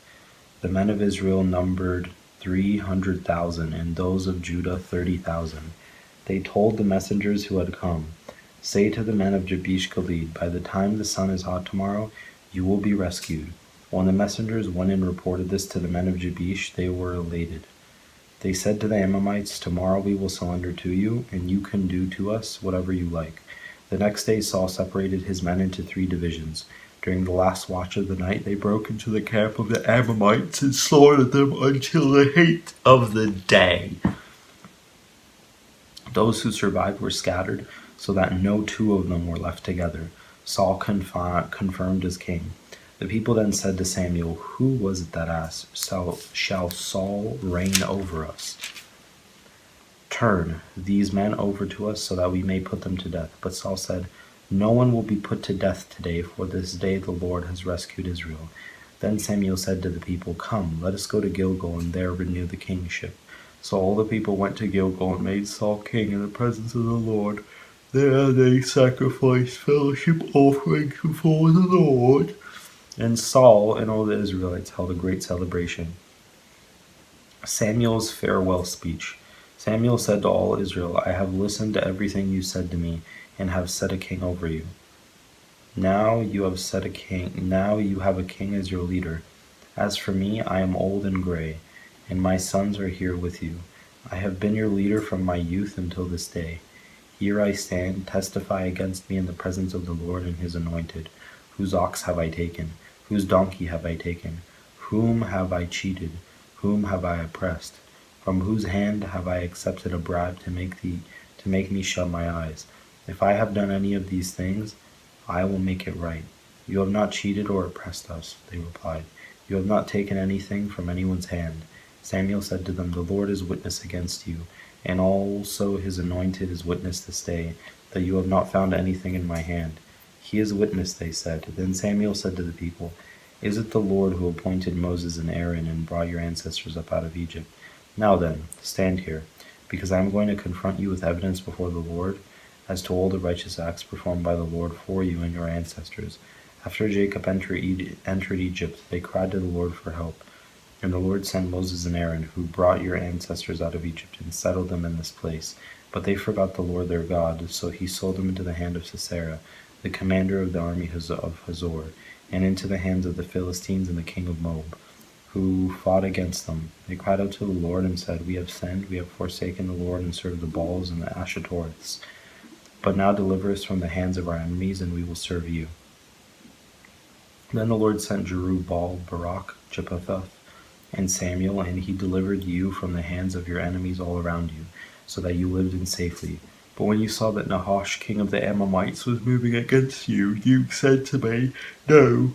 the men of Israel numbered 300,000, and those of Judah 30,000. They told the messengers who had come, "Say to the men of Jabesh-Gilead, by the time the sun is hot tomorrow, you will be rescued." When the messengers went and reported this to the men of Jabesh, they were elated. They said to the Ammonites, "Tomorrow we will surrender to you, and you can do to us whatever you like." The next day Saul separated his men into 3 divisions. During the last watch of the night, they broke into the camp of the Ammonites and slaughtered them until the heat of the day. Those who survived were scattered, so that no 2 of them were left together. Saul confirmed as king. The people then said to Samuel, "Who was it that asked, 'Shall Saul reign over us?' Turn these men over to us so that we may put them to death." But Saul said, "No one will be put to death today, for this day the Lord has rescued Israel." Then Samuel said to the people, "Come, let us go to Gilgal and there renew the kingship." So all the people went to Gilgal and made Saul king in the presence of the Lord. There they sacrificed fellowship offerings before the Lord. And Saul and all the Israelites held a great celebration. Samuel's farewell speech. Samuel said to all Israel, "I have listened to everything you said to me, and have set a king over you. Now you have a king as your leader. As for me, I am old and gray, and my sons are here with you. I have been your leader from my youth until this day. Here I stand, testify against me in the presence of the Lord and his anointed. Whose ox have I taken? Whose donkey have I taken? Whom have I cheated? Whom have I oppressed? From whose hand have I accepted a bribe to make me shut my eyes? If I have done any of these things, I will make it right. You have not cheated or oppressed us, they replied. You have not taken anything from anyone's hand. Samuel said to them, The Lord is witness against you, and also his anointed is witness this day, that you have not found anything in my hand. He is witness, they said. Then Samuel said to the people, Is it the Lord who appointed Moses and Aaron and brought your ancestors up out of Egypt? Now then, stand here, because I am going to confront you with evidence before the Lord as to all the righteous acts performed by the Lord for you and your ancestors. After Jacob entered Egypt, they cried to the Lord for help. And the Lord sent Moses and Aaron, who brought your ancestors out of Egypt and settled them in this place. But they forgot the Lord their God, so he sold them into the hand of Sisera, the commander of the army of Hazor, and into the hands of the Philistines and the king of Moab, who fought against them. They cried out to the Lord and said, We have sinned, we have forsaken the Lord and served the Baals and the Ashtoreths. But now deliver us from the hands of our enemies, and we will serve you. Then the Lord sent Jerubbaal, Barak, Jephthah, and Samuel, and he delivered you from the hands of your enemies all around you, so that you lived in safety. But when you saw that Nahash, king of the Ammonites, was moving against you, you said to me, No,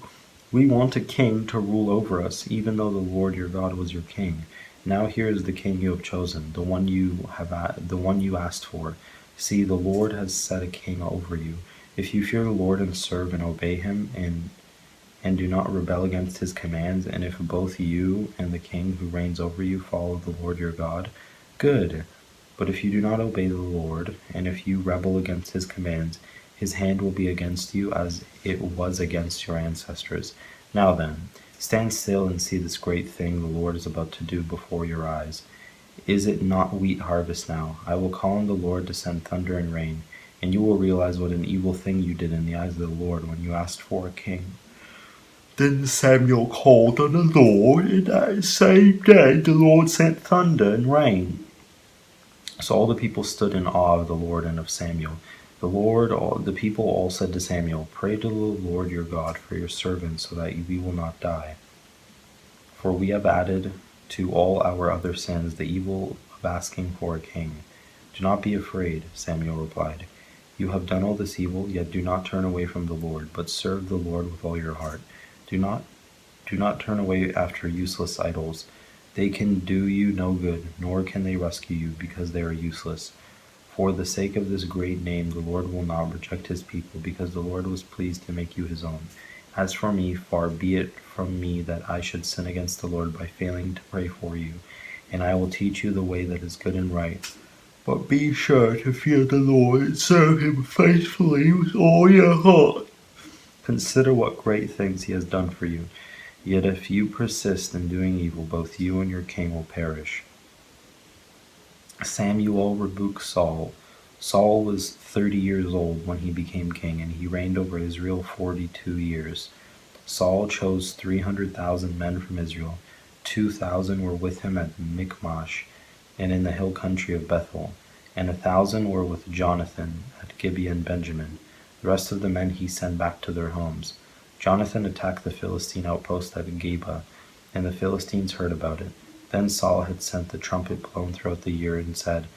we want a king to rule over us, even though the Lord your God was your king. Now here is the king you have chosen, the one you asked for. See, the Lord has set a king over you. If you fear the Lord and serve and obey him, and do not rebel against his commands, and if both you and the king who reigns over you follow the Lord your God, good. But if you do not obey the Lord, and if you rebel against his commands, his hand will be against you as it was against your ancestors. Now then, stand still and see this great thing the Lord is about to do before your eyes. Is it not wheat harvest now? I will call on the Lord to send thunder and rain, and you will realize what an evil thing you did in the eyes of the Lord when you asked for a king. Then Samuel called on the Lord, and that same day the Lord sent thunder and rain. So all the people stood in awe of the Lord and of Samuel. The people all said to Samuel, Pray to the Lord your God for your servants, so that we will not die. For we have added to all our other sins the evil of asking for a king. Do not be afraid, Samuel replied. You have done all this evil, yet do not turn away from the Lord, but serve the Lord with all your heart. Do not turn away after useless idols. They can do you no good, nor can they rescue you, because they are useless. For the sake of this great name, the Lord will not reject his people, because the Lord was pleased to make you his own. As for me, far be it from me that I should sin against the Lord by failing to pray for you, and I will teach you the way that is good and right. But be sure to fear the Lord and serve him faithfully with all your heart. Consider what great things he has done for you. Yet if you persist in doing evil, both you and your king will perish. Samuel rebuked Saul. Saul was 30 years old when he became king, and he reigned over Israel 42 years. Saul chose 300,000 men from Israel. 2,000 were with him at Michmash and in the hill country of Bethel, and 1,000 were with Jonathan at Gibeon Benjamin. The rest of the men he sent back to their homes. Jonathan attacked the Philistine outpost at Geba, and the Philistines heard about it. Then Saul had sent the trumpet blown throughout the year and said,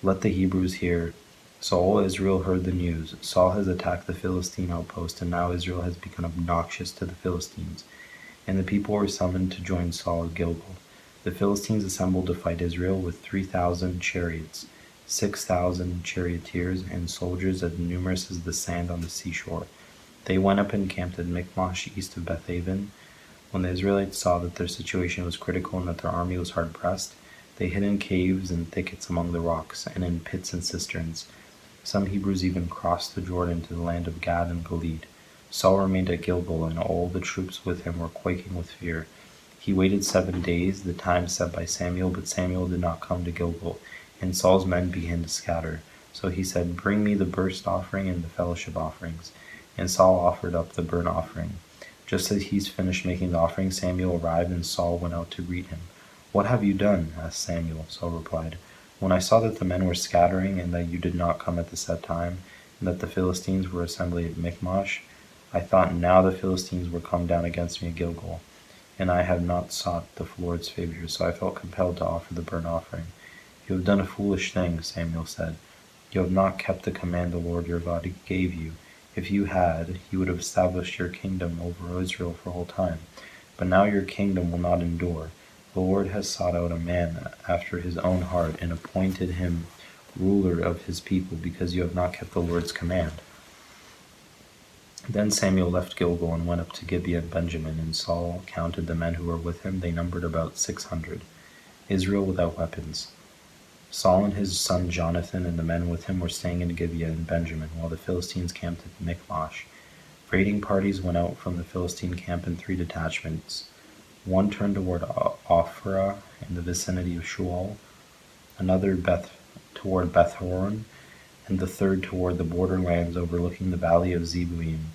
Let the Hebrews hear. So all Israel heard the news. Saul has attacked the Philistine outpost, and now Israel has become obnoxious to the Philistines. And the people were summoned to join Saul at Gilgal. The Philistines assembled to fight Israel with 3,000 chariots, 6,000 charioteers, and soldiers as numerous as the sand on the seashore. They went up and camped at Michmash east of Bethaven. When the Israelites saw that their situation was critical and that their army was hard-pressed, they hid in caves and thickets among the rocks, and in pits and cisterns. Some Hebrews even crossed the Jordan to the land of Gad and Gilead. Saul remained at Gilgal, and all the troops with him were quaking with fear. He waited 7 days, the time set by Samuel, but Samuel did not come to Gilgal, and Saul's men began to scatter. So he said, Bring me the burnt offering and the fellowship offerings. And Saul offered up the burnt offering. Just as he finished making the offering, Samuel arrived, and Saul went out to greet him. What have you done? Asked Samuel. Saul replied, When I saw that the men were scattering, and that you did not come at the set time, and that the Philistines were assembling at Michmash, I thought, now the Philistines were come down against me at Gilgal, and I have not sought the Lord's favor, so I felt compelled to offer the burnt offering. You have done a foolish thing, Samuel said. You have not kept the command the Lord your God gave you. If you had, you would have established your kingdom over Israel for all time. But now your kingdom will not endure. The Lord has sought out a man after his own heart, and appointed him ruler of his people, because you have not kept the Lord's command. Then Samuel left Gilgal and went up to Gibeah and Benjamin, and Saul counted the men who were with him. They numbered about 600. Israel without weapons. Saul and his son Jonathan and the men with him were staying in Gibeah and Benjamin, while the Philistines camped at Michmash. Raiding parties went out from the Philistine camp in 3 detachments. One turned toward Ophrah in the vicinity of Shual, another toward Beth-horon, and the third toward the borderlands overlooking the valley of Zeboim,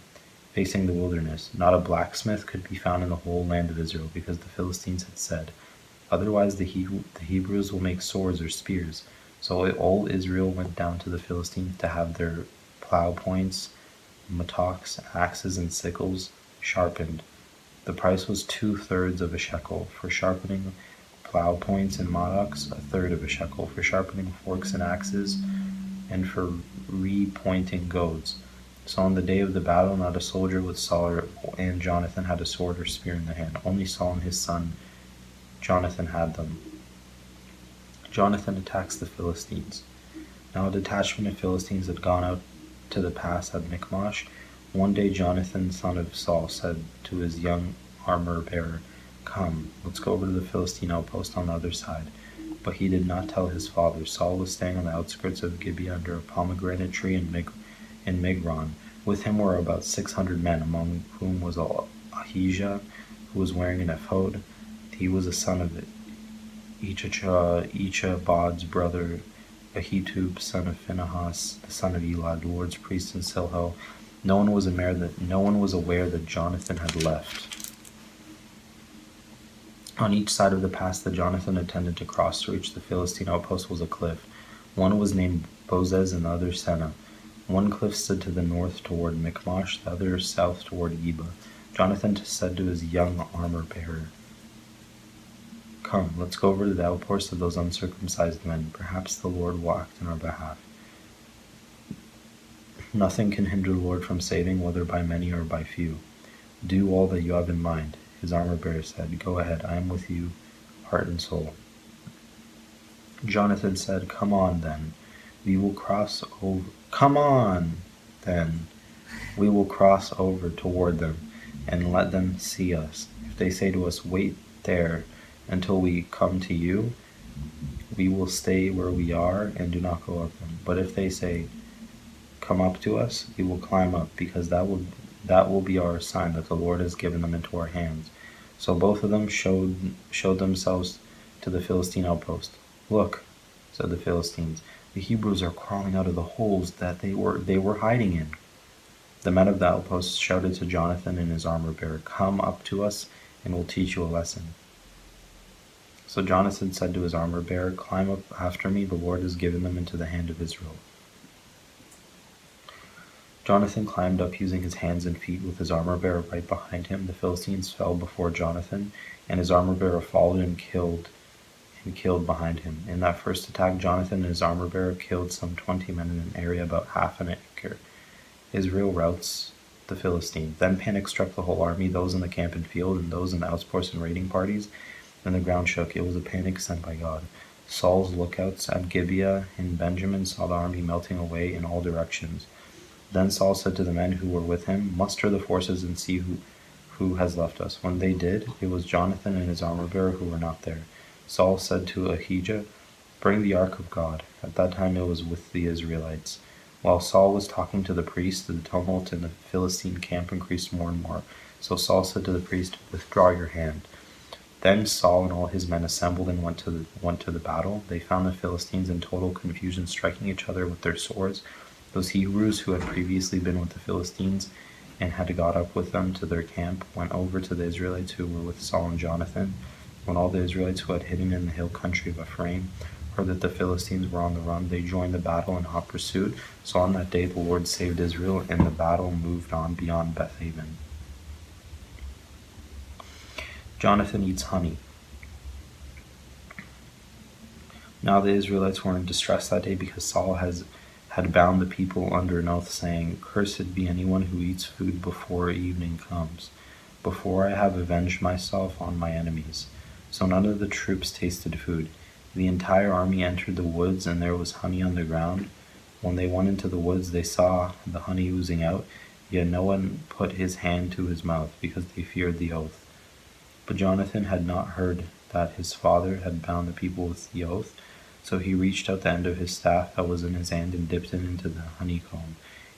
facing the wilderness. Not a blacksmith could be found in the whole land of Israel, because the Philistines had said, Otherwise the Hebrews will make swords or spears. So all Israel went down to the Philistines to have their plow points, mattocks, axes, and sickles sharpened. The price was 2/3 of a shekel for sharpening plow points and mattocks, 1/3 of a shekel for sharpening forks and axes, and for repointing goads. So on the day of the battle, not a soldier with Saul and Jonathan had a sword or spear in their hand. Only Saul and his son Jonathan had them. Jonathan attacks the Philistines. Now a detachment of Philistines had gone out to the pass at Michmash. One day Jonathan, son of Saul, said to his young armor-bearer, Come, let's go over to the Philistine outpost on the other side. But he did not tell his father. Saul was staying on the outskirts of Gibeah under a pomegranate tree in Migron. With him were about 600 men, among whom was Ahijah, who was wearing an ephod. He was a son of Ichabod's brother, Ahitub, son of Phinehas, the son of Eli, the Lord's priest in Silho. No one was aware that Jonathan had left. On each side of the pass that Jonathan intended to cross to reach the Philistine outpost was a cliff. One was named Bozez and the other Seneh. One cliff stood to the north toward Michmash, the other south toward Geba. Jonathan said to his young armor-bearer, Come, let's go over to the outpost of those uncircumcised men. Perhaps the Lord will act in our behalf. Nothing can hinder the Lord from saving, whether by many or by few. Do all that you have in mind. His armor-bearer said, Go ahead, I am with you, heart and soul. Jonathan said, Come on, then. We will cross over toward them, and let them see us. If they say to us, Wait there until we come to you, we will stay where we are and do not go up them. But if they say, Come up to us, we will climb up, because that will be our sign that the Lord has given them into our hands. So both of them showed themselves to the Philistine outpost. Look, said the Philistines, the Hebrews are crawling out of the holes that they were hiding in. The men of the outpost shouted to Jonathan and his armor-bearer, Come up to us, and we'll teach you a lesson. So Jonathan said to his armor-bearer, Climb up after me, the Lord has given them into the hand of Israel. Jonathan climbed up using his hands and feet with his armor-bearer right behind him. The Philistines fell before Jonathan, and his armor-bearer followed and killed behind him. In that first attack, Jonathan and his armor-bearer killed some 20 men in an area about half an acre. Israel routs the Philistines. Then panic struck the whole army, those in the camp and field, and those in the outposts and raiding parties, and the ground shook. It was a panic sent by God. Saul's lookouts at Gibeah and Benjamin saw the army melting away in all directions. Then Saul said to the men who were with him, Muster the forces and see who has left us. When they did, it was Jonathan and his armor-bearer who were not there. Saul said to Ahijah, Bring the ark of God. At that time it was with the Israelites. While Saul was talking to the priest, the tumult in the Philistine camp increased more and more. So Saul said to the priest, Withdraw your hand. Then Saul and all his men assembled and went to the battle. They found the Philistines in total confusion, striking each other with their swords. Those Hebrews who had previously been with the Philistines and had got up with them to their camp went over to the Israelites who were with Saul and Jonathan. When all the Israelites who had hidden in the hill country of Ephraim heard that the Philistines were on the run, they joined the battle in hot pursuit. So on that day the Lord saved Israel, and the battle moved on beyond Bethaven. Jonathan eats honey. Now the Israelites were in distress that day because Saul had bound the people under an oath, saying, "Cursed be anyone who eats food before evening comes, before I have avenged myself on my enemies." So none of the troops tasted food. The entire army entered the woods, and there was honey on the ground. When they went into the woods, they saw the honey oozing out, yet no one put his hand to his mouth, because they feared the oath. But Jonathan had not heard that his father had bound the people with the oath, so he reached out the end of his staff that was in his hand and dipped it into the honeycomb.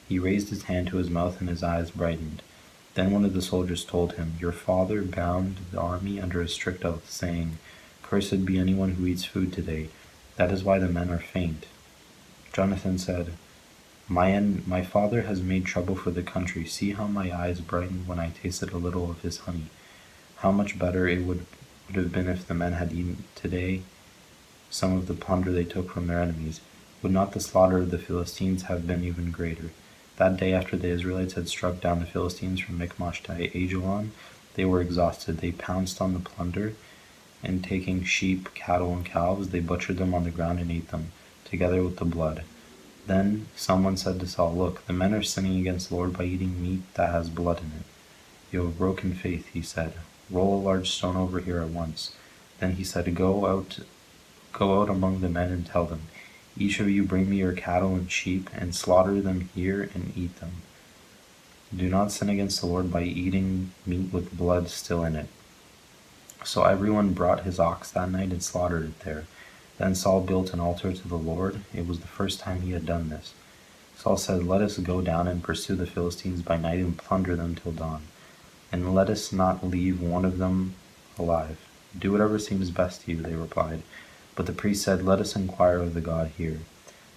He raised his hand to his mouth, and his eyes brightened. Then one of the soldiers told him, "Your father bound the army under a strict oath, saying, 'Cursed be anyone who eats food today.' That is why the men are faint." Jonathan said, My father has made trouble for the country. See how my eyes brightened when I tasted a little of his honey. How much better it would have been if the men had eaten today some of the plunder they took from their enemies. Would not the slaughter of the Philistines have been even greater? That day after the Israelites had struck down the Philistines from Michmash to Aijalon, they were exhausted. They pounced on the plunder, and taking sheep, cattle, and calves, they butchered them on the ground and ate them, together with the blood. Then someone said to Saul, "Look, the men are sinning against the Lord by eating meat that has blood in it." "You have broken faith," he said. "Roll a large stone over here at once." Then he said, Go out among the men and tell them, "Each of you bring me your cattle and sheep, and slaughter them here and eat them. Do not sin against the Lord by eating meat with blood still in it." So everyone brought his ox that night and slaughtered it there. Then Saul built an altar to the Lord. It was the first time he had done this. Saul said, "Let us go down and pursue the Philistines by night and plunder them till dawn. And let us not leave one of them alive." "Do whatever seems best to you," they replied. But the priest said, "Let us inquire of the God here."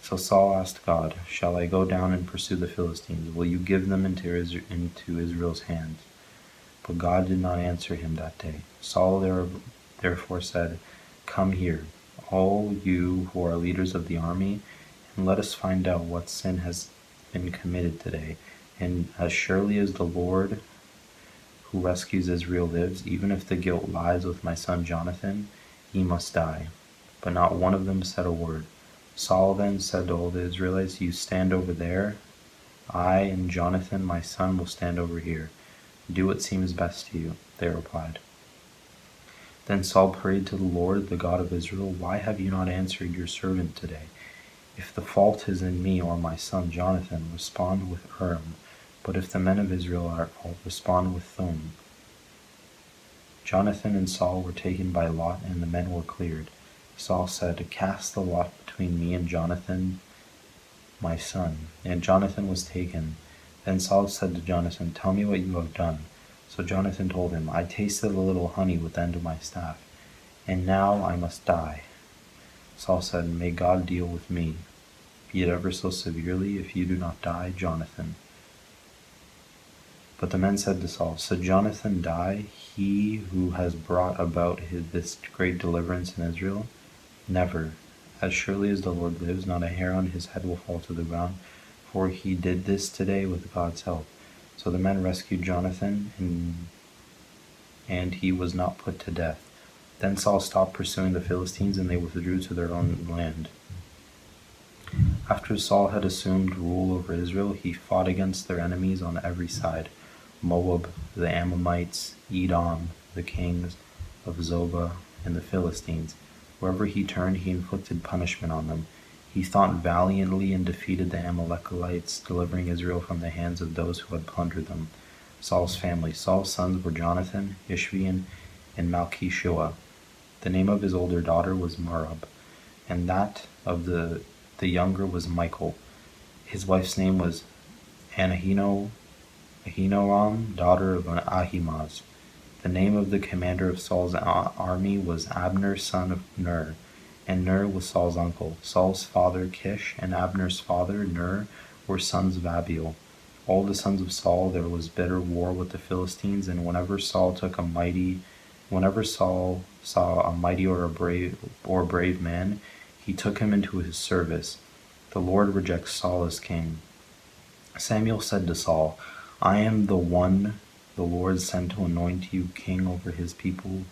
So Saul asked God, "Shall I go down and pursue the Philistines? Will you give them into Israel's hands?" But God did not answer him that day. Saul therefore said, "Come here, all you who are leaders of the army, and let us find out what sin has been committed today. And as surely as the Lord who rescues Israel lives, even if the guilt lies with my son Jonathan, he must die." But not one of them said a word. Saul then said to all the Israelites, "You stand over there. I and Jonathan my son will stand over here. Do what seems best to you," they replied. Then Saul prayed to the Lord, the God of Israel, "Why have you not answered your servant today? If the fault is in me or my son Jonathan, respond with Urim. But if the men of Israel are at fault, respond with Thummim." Jonathan and Saul were taken by lot, and the men were cleared. Saul said, "Cast the lot between me and Jonathan, my son." And Jonathan was taken. Then Saul said to Jonathan, "Tell me what you have done." So Jonathan told him, "I tasted a little honey with the end of my staff, and now I must die." Saul said, "May God deal with me, be it ever so severely, if you do not die, Jonathan." But the men said to Saul, "Should Jonathan die, he who has brought about this great deliverance in Israel? Never. As surely as the Lord lives, not a hair on his head will fall to the ground, for he did this today with God's help." So the men rescued Jonathan, and he was not put to death. Then Saul stopped pursuing the Philistines, and they withdrew to their own land. After Saul had assumed rule over Israel, he fought against their enemies on every side: Moab, the Ammonites, Edom, the kings of Zobah, and the Philistines. Wherever he turned, he inflicted punishment on them. He fought valiantly and defeated the Amalekites, delivering Israel from the hands of those who had plundered them. Saul's family. Saul's sons were Jonathan, Ishvi, and Malchishua. The name of his older daughter was Merab, and that of the younger was Michal. His wife's name was Ahinoam, daughter of Ahimaaz. The name of the commander of Saul's army was Abner, son of Ner, and Ner was Saul's uncle. Saul's father Kish and Abner's father Ner were sons of Abiel. All the sons of Saul, there was bitter war with the Philistines, and whenever Saul took a mighty Whenever Saul saw a mighty or a brave man, he took him into his service. The Lord rejects Saul as king. Samuel said to Saul, I am the one the Lord sent to anoint you king over his people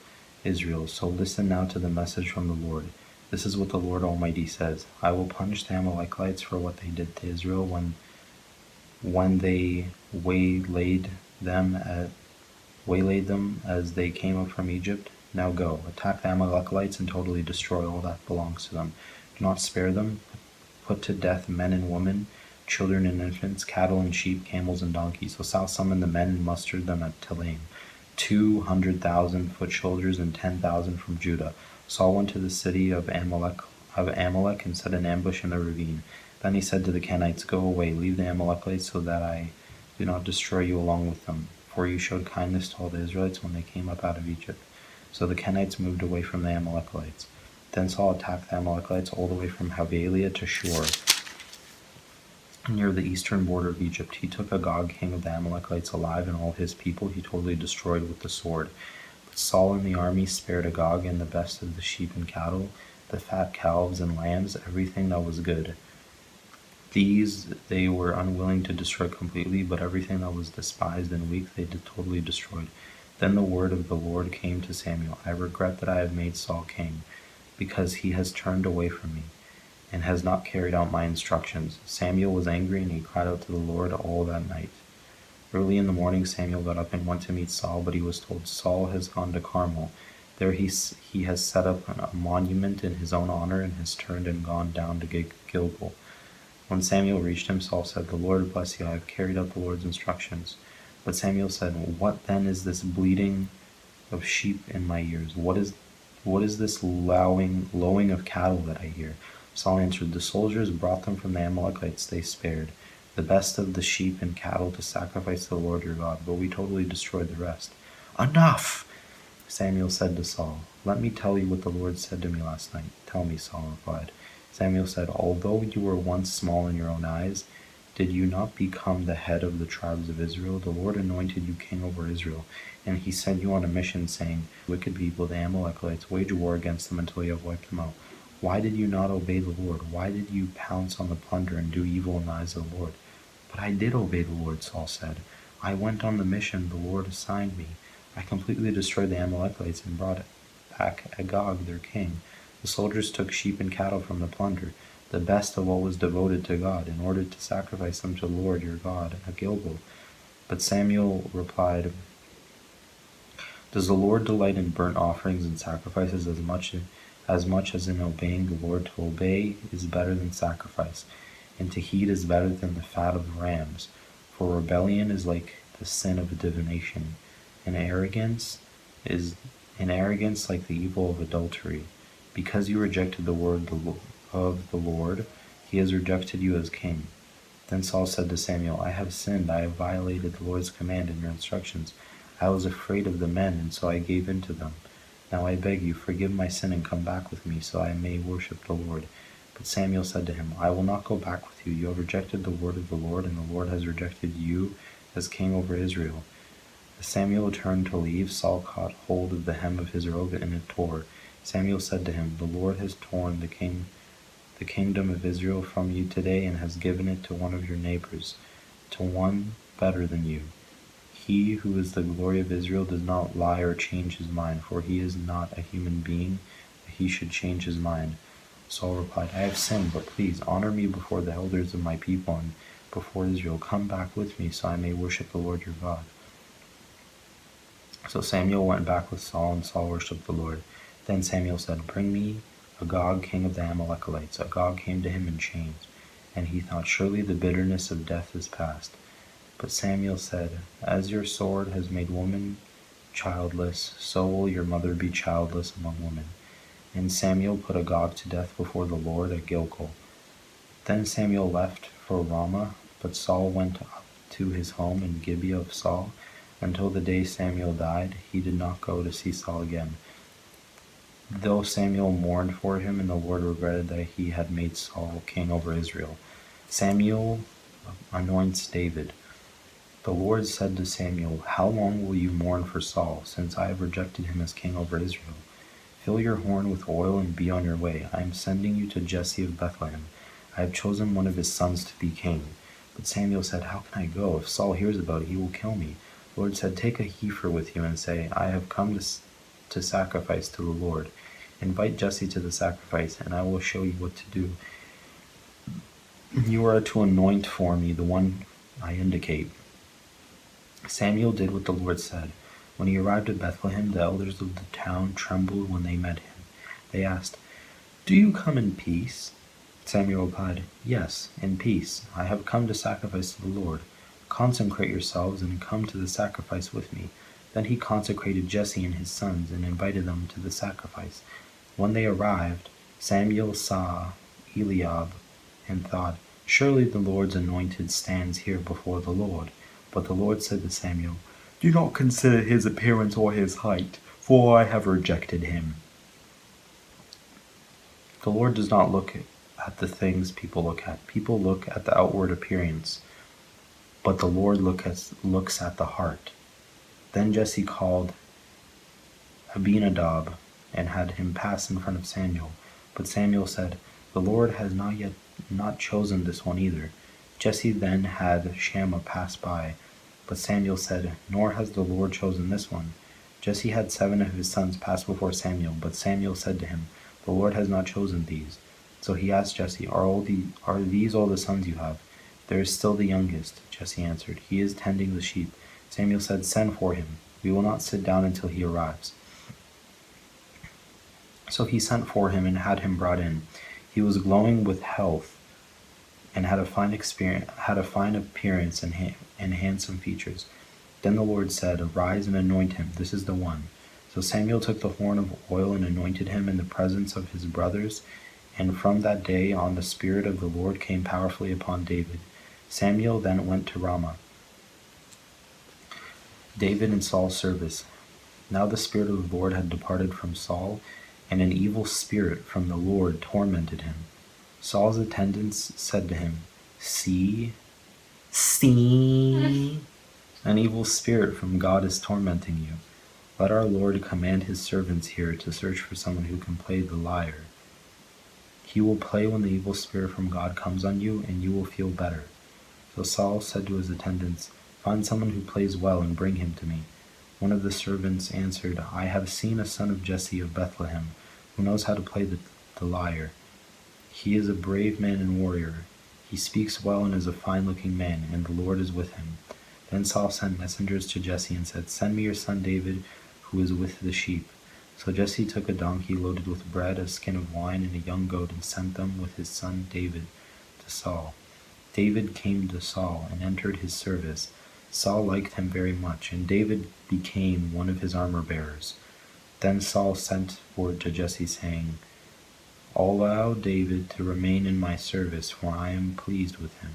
Israel. So listen now to the message from the Lord. This is what the Lord Almighty says. I will punish the Amalekites for what they did to Israel when they waylaid them as they came up from Egypt. Now go, attack the Amalekites and totally destroy all that belongs to them. Do not spare them. Put to death men and women, children and infants, cattle and sheep, camels and donkeys. So Saul summoned the men and mustered them at Telaim, 200,000 foot soldiers and 10,000 from Judah. Saul went to the city of Amalek and set an ambush in the ravine. Then he said to the Kenites, Go away, leave the Amalekites, so that I do not destroy you along with them. For you showed kindness to all the Israelites when they came up out of Egypt. So the Kenites moved away from the Amalekites. Then Saul attacked the Amalekites all the way from Havilah to Shur, near the eastern border of Egypt. He took Agag, king of the Amalekites, alive, and all his people he totally destroyed with the sword. But Saul and the army spared Agag and the best of the sheep and cattle, the fat calves and lambs, everything that was good. These they were unwilling to destroy completely, but everything that was despised and weak they totally destroyed. Then the word of the Lord came to Samuel, I regret that I have made Saul king, because he has turned away from me, and has not carried out my instructions. Samuel was angry, and he cried out to the Lord all that night. Early in the morning Samuel got up and went to meet Saul, but he was told, Saul has gone to Carmel. There he has set up a monument in his own honor, and has turned and gone down to Gilgal. When Samuel reached him, Saul said, The Lord bless you, I have carried out the Lord's instructions. But Samuel said, What then is this bleating of sheep in my ears? What is this lowing of cattle that I hear? Saul answered, The soldiers brought them from the Amalekites they spared, the best of the sheep and cattle to sacrifice to the Lord your God, but we totally destroyed the rest. Enough! Samuel said to Saul, Let me tell you what the Lord said to me last night. Tell me, Saul replied. Samuel said, Although you were once small in your own eyes, did you not become the head of the tribes of Israel? The Lord anointed you king over Israel, and he sent you on a mission, saying, Wicked people, the Amalekites, wage war against them until you have wiped them out. Why did you not obey the Lord? Why did you pounce on the plunder and do evil in the eyes of the Lord? But I did obey the Lord, Saul said. I went on the mission the Lord assigned me. I completely destroyed the Amalekites and brought back Agag, their king. The soldiers took sheep and cattle from the plunder, the best of what was devoted to God, in order to sacrifice them to the Lord your God at Gilgal. But Samuel replied, Does the Lord delight in burnt offerings and sacrifices as much as in obeying the Lord? To obey is better than sacrifice, and to heed is better than the fat of rams. For rebellion is like the sin of divination, and arrogance like the evil of adultery. Because you rejected the word of the Lord, he has rejected you as king. Then Saul said to Samuel, I have sinned, I have violated the Lord's command and your instructions. I was afraid of the men, and so I gave in to them. Now I beg you, forgive my sin and come back with me, so I may worship the Lord. But Samuel said to him, I will not go back with you. You have rejected the word of the Lord, and the Lord has rejected you as king over Israel. As Samuel turned to leave, Saul caught hold of the hem of his robe, and it tore. Samuel said to him, The Lord has torn the kingdom of Israel from you today, and has given it to one of your neighbors, to one better than you. He who is the glory of Israel does not lie or change his mind, for he is not a human being, that he should change his mind. Saul replied, I have sinned, but please honor me before the elders of my people and before Israel. Come back with me, so I may worship the Lord your God. So Samuel went back with Saul, and Saul worshipped the Lord. Then Samuel said, Bring me Agag, king of the Amalekites. Agag came to him in chains, and he thought, Surely the bitterness of death is past. But Samuel said, As your sword has made woman childless, so will your mother be childless among women. And Samuel put Agag to death before the Lord at Gilgal. Then Samuel left for Ramah, but Saul went up to his home in Gibeah of Saul. Until the day Samuel died, he did not go to see Saul again. Though Samuel mourned for him, and the Lord regretted that he had made Saul king over Israel. Samuel anoints David. The Lord said to Samuel, "How long will you mourn for Saul, since I have rejected him as king over Israel? Fill your horn with oil and be on your way. I am sending you to Jesse of Bethlehem. I have chosen one of his sons to be king." But Samuel said, "How can I go? If Saul hears about it, he will kill me." The Lord said, "Take a heifer with you and say, I have come to sacrifice to the Lord. Invite Jesse to the sacrifice, and I will show you what to do. You are to anoint for me the one I indicate." Samuel did what the Lord said. When he arrived at Bethlehem, the elders of the town trembled when they met him. They asked, "Do you come in peace?" Samuel replied, "Yes, in peace. I have come to sacrifice to the Lord. Consecrate yourselves and come to the sacrifice with me." Then he consecrated Jesse and his sons and invited them to the sacrifice. When they arrived, Samuel saw Eliab and thought, "Surely the Lord's anointed stands here before the Lord." But the Lord said to Samuel, "Do not consider his appearance or his height, for I have rejected him." The Lord does not look at the things people look at. People look at the outward appearance, but the Lord looks at the heart. Then Jesse called Abinadab and had him pass in front of Samuel. But Samuel said, "The Lord has not chosen this one either." Jesse then had Shammah pass by. But Samuel said, "Nor has the Lord chosen this one." Jesse had 7 of his sons pass before Samuel, but Samuel said to him, "The Lord has not chosen these." So he asked Jesse, Are these all the sons you have?" "There is still the youngest," Jesse answered. "He is tending the sheep." Samuel said, "Send for him. We will not sit down until he arrives." So he sent for him and had him brought in. He was glowing with health and had a fine appearance and handsome features. Then the Lord said, "Arise and anoint him. This is the one." So Samuel took the horn of oil and anointed him in the presence of his brothers. And from that day on the Spirit of the Lord came powerfully upon David. Samuel then went to Ramah. David in Saul's service. Now the Spirit of the Lord had departed from Saul, and an evil spirit from the Lord tormented him. Saul's attendants said to him, See, an evil spirit from God is tormenting you. Let our Lord command his servants here to search for someone who can play the lyre. He will play when the evil spirit from God comes on you, and you will feel better." So Saul said to his attendants, "Find someone who plays well and bring him to me." One of the servants answered, "I have seen a son of Jesse of Bethlehem, who knows how to play the lyre. He is a brave man and warrior. He speaks well and is a fine-looking man, and the Lord is with him." Then Saul sent messengers to Jesse and said, "Send me your son David, who is with the sheep." So Jesse took a donkey loaded with bread, a skin of wine, and a young goat, and sent them with his son David to Saul. David came to Saul and entered his service. Saul liked him very much, and David became one of his armor-bearers. Then Saul sent word to Jesse, saying, "Allow David to remain in my service, for I am pleased with him."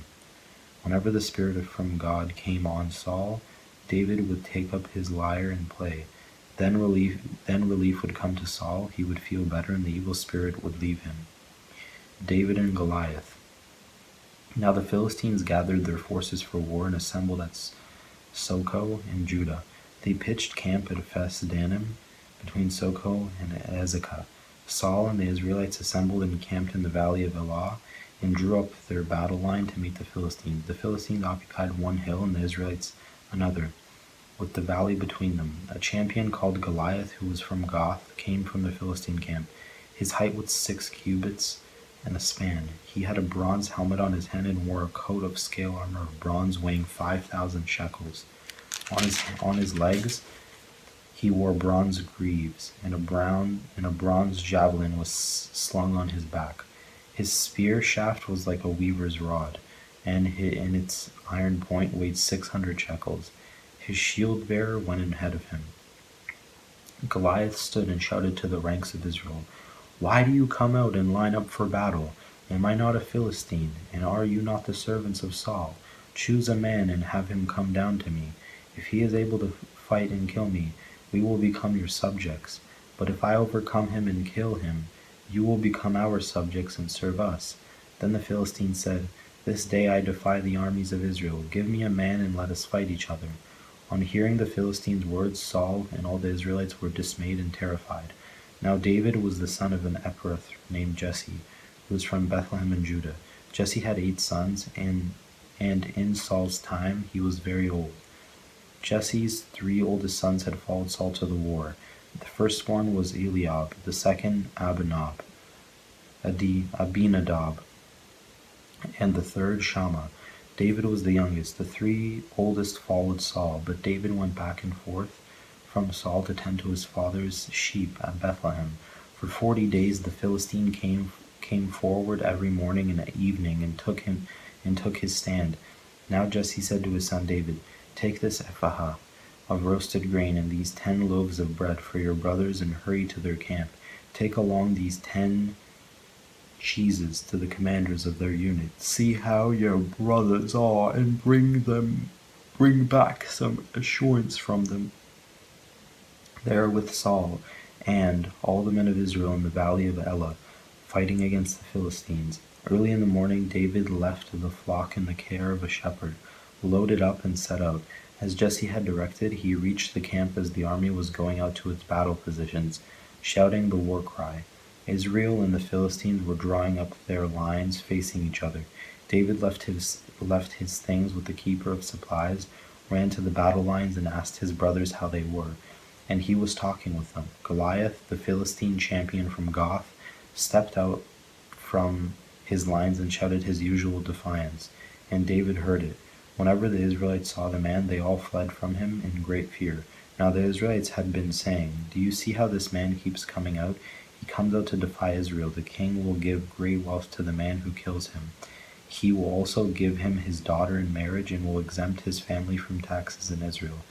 Whenever the Spirit from God came on Saul, David would take up his lyre and play. Then relief would come to Saul, he would feel better, and the evil spirit would leave him. David and Goliath. Now the Philistines gathered their forces for war and assembled at Soko in Judah. They pitched camp at Ephes-dammim, between Soko and Azekah. Saul and the Israelites assembled and camped in the valley of Elah, and drew up their battle line to meet the Philistines. The Philistines occupied one hill, and the Israelites another, with the valley between them. A champion called Goliath, who was from Gath, came from the Philistine camp. His height was 6 cubits and a span. He had a bronze helmet on his head and wore a coat of scale armor of bronze weighing 5,000 shekels. On his legs he wore bronze greaves, and a bronze javelin was slung on his back. His spear shaft was like a weaver's rod, and its iron point weighed 600 shekels. His shield-bearer went ahead of him. Goliath stood and shouted to the ranks of Israel, "Why do you come out and line up for battle? Am I not a Philistine, and are you not the servants of Saul? Choose a man and have him come down to me. If he is able to fight and kill me, we will become your subjects. But if I overcome him and kill him, you will become our subjects and serve us." Then the Philistines said, This day I defy the armies of Israel. Give me a man and let us fight each other." On hearing the Philistines' words, Saul and all the Israelites were dismayed and terrified. Now David was the son of an Ephrath named Jesse, who was from Bethlehem in Judah. Jesse had 8 sons, and in Saul's time he was very old. Jesse's 3 oldest sons had followed Saul to the war. The firstborn was Eliab, the second Abinadab, and the third Shammah. David was the youngest. The 3 oldest followed Saul, but David went back and forth from Saul to tend to his father's sheep at Bethlehem. For 40 days the Philistine came forward every morning and evening and took his stand. Now Jesse said to his son David, "Take this ephah of roasted grain and these 10 loaves of bread for your brothers and hurry to their camp. Take along these 10 cheeses to the commanders of their units. See how your brothers are and bring back some assurance from them." There with Saul and all the men of Israel in the valley of Elah, fighting against the Philistines. Early in the morning David left the flock in the care of a shepherd, loaded up and set out. As Jesse had directed, he reached the camp as the army was going out to its battle positions, shouting the war cry. Israel and the Philistines were drawing up their lines facing each other. David left his things with the keeper of supplies, ran to the battle lines and asked his brothers how they were, and he was talking with them. Goliath, the Philistine champion from Gath, stepped out from his lines and shouted his usual defiance, and David heard it. Whenever the Israelites saw the man, they all fled from him in great fear. Now the Israelites had been saying, "Do you see how this man keeps coming out? He comes out to defy Israel. The king will give great wealth to the man who kills him. He will also give him his daughter in marriage and will exempt his family from taxes in Israel."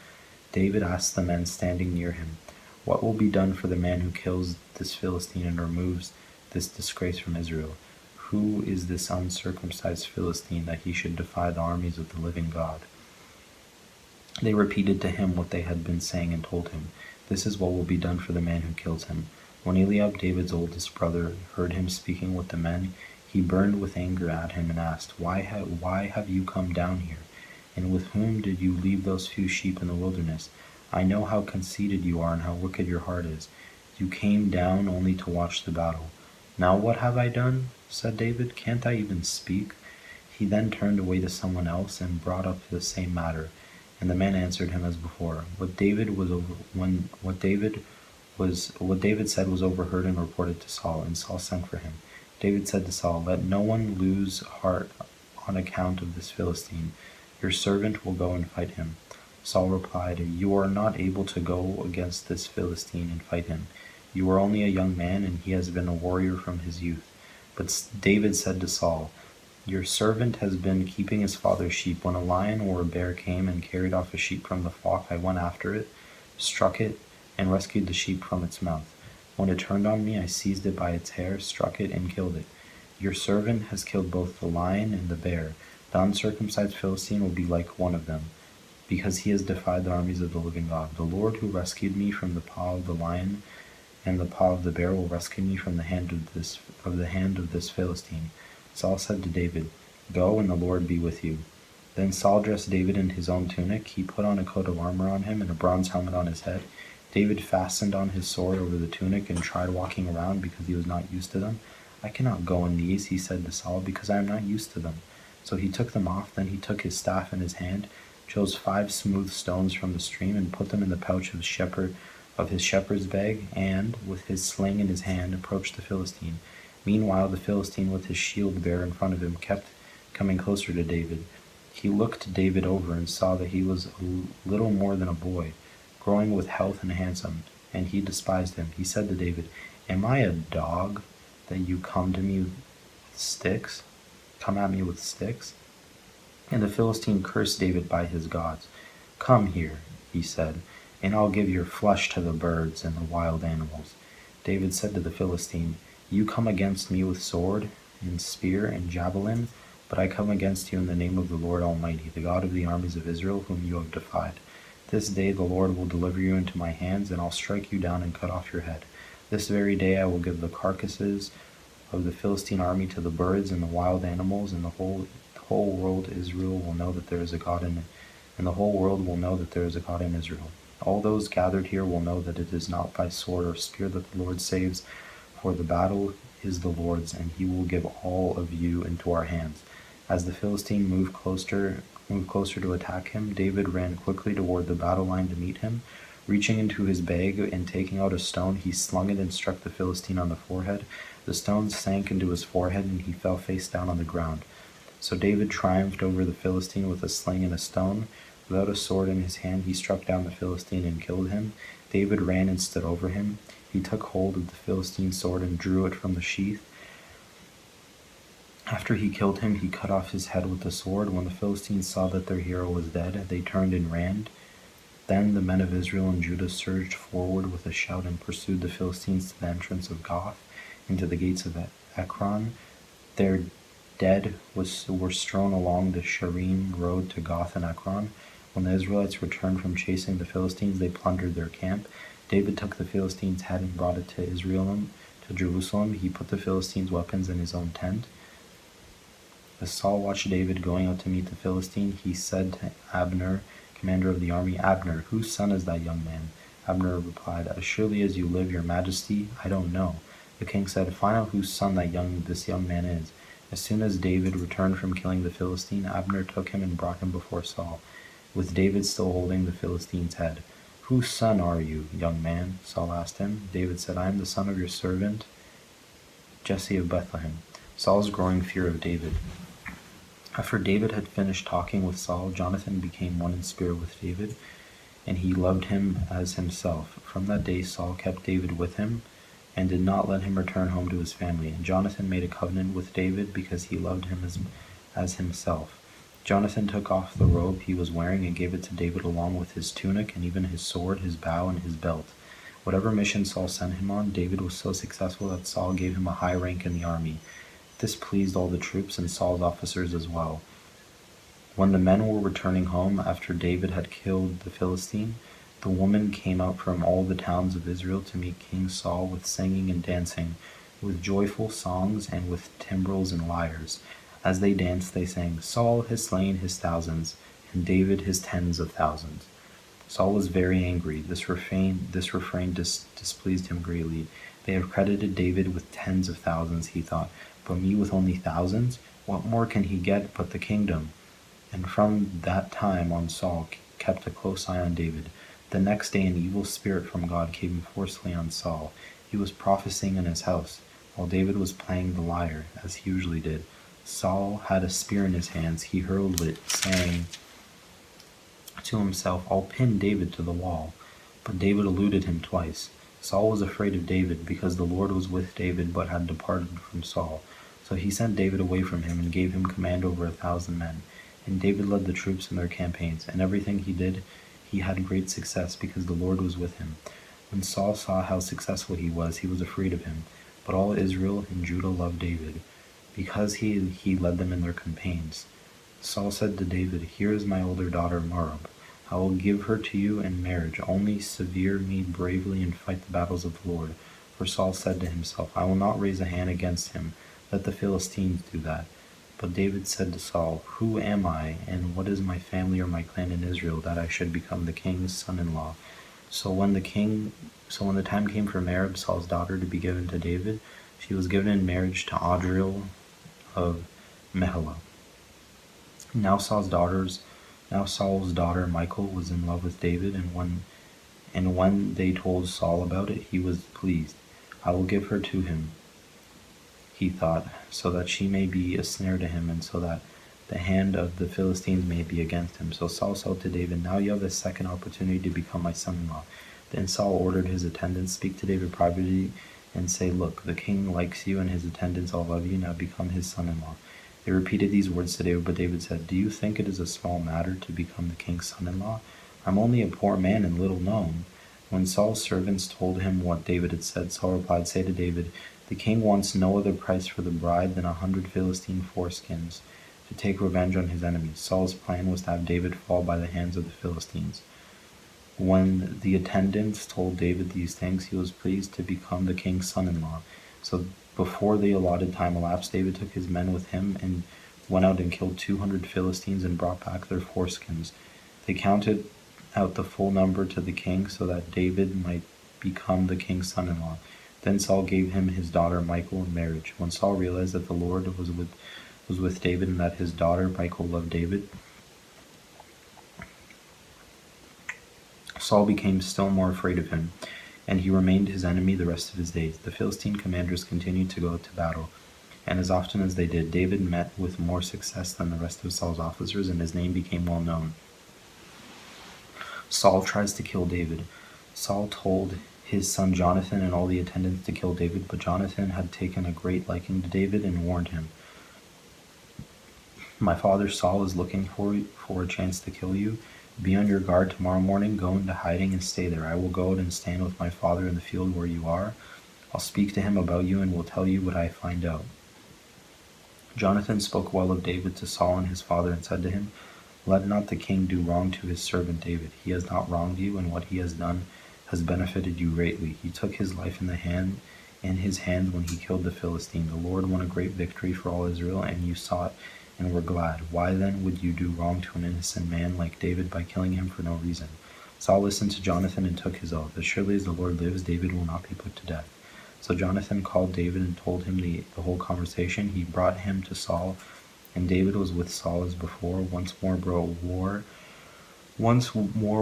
David asked the men standing near him, "What will be done for the man who kills this Philistine and removes this disgrace from Israel? Who is this uncircumcised Philistine that he should defy the armies of the living God?" They repeated to him what they had been saying and told him, "This is what will be done for the man who kills him." When Eliab, David's oldest brother, heard him speaking with the men, he burned with anger at him and asked, Why have you come down here? And with whom did you leave those few sheep in the wilderness? I know how conceited you are and how wicked your heart is. You came down only to watch the battle. "Now what have I done?" said David. "Can't I even speak?" He then turned away to someone else and brought up the same matter, and the men answered him as before. What David said was overheard and reported to Saul, and Saul sent for him. David said to Saul, "Let no one lose heart on account of this Philistine. Your servant will go and fight him." Saul replied, "You are not able to go against this Philistine and fight him. You are only a young man, and he has been a warrior from his youth." But David said to Saul, "Your servant has been keeping his father's sheep. When a lion or a bear came and carried off a sheep from the flock, I went after it, struck it, and rescued the sheep from its mouth. When it turned on me, I seized it by its hair, struck it, and killed it. Your servant has killed both the lion and the bear. The uncircumcised Philistine will be like one of them, because he has defied the armies of the living God. The Lord who rescued me from the paw of the lion and the paw of the bear will rescue me from the hand of this Philistine." Saul said to David, "Go, and the Lord be with you." Then Saul dressed David in his own tunic. He put on a coat of armor on him and a bronze helmet on his head. David fastened on his sword over the tunic and tried walking around because he was not used to them. "I cannot go in these," he said to Saul, "because I am not used to them." So he took them off. Then he took his staff in his hand, chose 5 smooth stones from the stream, and put them in the pouch of his shepherd's bag, and, with his sling in his hand, approached the Philistine. Meanwhile the Philistine, with his shield bearer in front of him, kept coming closer to David. He looked David over and saw that he was a little more than a boy, growing with health and handsome, and he despised him. He said to David, "Am I a dog that you come at me with sticks?" And the Philistine cursed David by his gods. "Come here," he said, "and I'll give your flesh to the birds and the wild animals." David said to the Philistine, "You come against me with sword and spear and javelin, but I come against you in the name of the Lord Almighty, the God of the armies of Israel, whom you have defied. This day the Lord will deliver you into my hands, and I'll strike you down and cut off your head. This very day I will give the carcasses of the Philistine army to the birds and the wild animals, and the whole world Israel will know that there is a God in it, and the whole world will know that there is a God in Israel. All those gathered here will know that it is not by sword or spear that the Lord saves, for the battle is the Lord's, and he will give all of you into our hands." As the Philistine moved closer to attack him, David ran quickly toward the battle line to meet him. Reaching into his bag and taking out a stone, he slung it and struck the Philistine on the forehead. The stone sank into his forehead, and he fell face down on the ground. So David triumphed over the Philistine with a sling and a stone. Without a sword in his hand, he struck down the Philistine and killed him. David ran and stood over him. He took hold of the Philistine's sword and drew it from the sheath. After he killed him, he cut off his head with the sword. When the Philistines saw that their hero was dead, they turned and ran. Then the men of Israel and Judah surged forward with a shout and pursued the Philistines to the entrance of Gath, into the gates of Ekron. Their dead were strewn along the Sharim road to Gath and Ekron. When the Israelites returned from chasing the Philistines, they plundered their camp. David took the Philistines' head and brought it to Jerusalem. He put the Philistines' weapons in his own tent. As Saul watched David going out to meet the Philistine, he said to Abner, commander of the army, "Abner, whose son is that young man?" Abner replied, "As surely as you live, your majesty, I don't know." The king said, "Find out whose son this young man is." As soon as David returned from killing the Philistine, Abner took him and brought him before Saul, with David still holding the Philistine's head. "Whose son are you, young man?" Saul asked him. David said, "I am the son of your servant Jesse of Bethlehem." Saul's growing fear of David. After David had finished talking with Saul, Jonathan became one in spirit with David, and he loved him as himself. From that day Saul kept David with him, and did not let him return home to his family. And Jonathan made a covenant with David because he loved him as himself. Jonathan took off the robe he was wearing and gave it to David along with his tunic and even his sword, his bow, and his belt. Whatever mission Saul sent him on, David was so successful that Saul gave him a high rank in the army. This pleased all the troops and Saul's officers as well. When the men were returning home after David had killed the Philistine, the women came out from all the towns of Israel to meet King Saul with singing and dancing, with joyful songs and with timbrels and lyres. As they danced, they sang, "Saul has slain his thousands, and David his tens of thousands." Saul was very angry. This refrain displeased him greatly. "They have credited David with tens of thousands," he thought, "but me with only thousands? What more can he get but the kingdom?" And from that time on Saul kept a close eye on David. The next day an evil spirit from God came forcefully on Saul. He was prophesying in his house, while David was playing the lyre, as he usually did. Saul had a spear in his hands. He hurled it, saying to himself, "I'll pin David to the wall." But David eluded him twice. Saul was afraid of David, because the Lord was with David but had departed from Saul. So he sent David away from him and gave him command over 1,000 men. And David led the troops in their campaigns, and everything he did, he had great success, because the Lord was with him. When Saul saw how successful he was afraid of him. But all Israel and Judah loved David, because he led them in their campaigns. Saul said to David, "Here is my older daughter Merab. I will give her to you in marriage. Only sever me bravely and fight the battles of the Lord." For Saul said to himself, "I will not raise a hand against him. Let the Philistines do that." But David said to Saul, "Who am I, and what is my family or my clan in Israel, that I should become the king's son-in-law?" So when the time came for Merab, Saul's daughter, to be given to David, she was given in marriage to Adriel of Meholah. Now Saul's daughter Michal was in love with David, and when they told Saul about it, he was pleased. "I will give her to him," he thought, "so that she may be a snare to him, and so that the hand of the Philistines may be against him." So Saul said to David, "Now you have a second opportunity to become my son-in-law." Then Saul ordered his attendants, "Speak to David privately and say, 'Look, the king likes you, and his attendants all love you. Now become his son-in-law.'" They repeated these words to David, but David said, "Do you think it is a small matter to become the king's son-in-law? I'm only a poor man and little known." When Saul's servants told him what David had said, Saul replied, "Say to David, the king wants no other price for the bride than 100 Philistine foreskins, to take revenge on his enemies." Saul's plan was to have David fall by the hands of the Philistines. When the attendants told David these things, he was pleased to become the king's son-in-law. So before the allotted time elapsed, David took his men with him and went out and killed 200 Philistines and brought back their foreskins. They counted out the full number to the king so that David might become the king's son-in-law. Then Saul gave him his daughter Michal in marriage. When Saul realized that the Lord was with David and that his daughter Michal loved David, Saul became still more afraid of him, and he remained his enemy the rest of his days. The Philistine commanders continued to go to battle, and as often as they did, David met with more success than the rest of Saul's officers, and his name became well known. Saul tries to kill David. Saul told his son Jonathan and all the attendants to kill David, but Jonathan had taken a great liking to David and warned him, "My father Saul is looking for a chance to kill you. Be on your guard tomorrow morning. Go into hiding and stay there. I will go out and stand with my father in the field where you are. I'll speak to him about you and will tell you what I find out." Jonathan spoke well of David to Saul and his father and said to him, "Let not the king do wrong to his servant David. He has not wronged you, and what he has done has benefited you greatly. He took his life in his hand when he killed the Philistine. The Lord won a great victory for all Israel, and you saw it and were glad. Why then would you do wrong to an innocent man like David by killing him for no reason?" Saul listened to Jonathan and took his oath. "As surely as the Lord lives, David will not be put to death." So Jonathan called David and told him the whole conversation. He brought him to Saul, and David was with Saul as before. Once more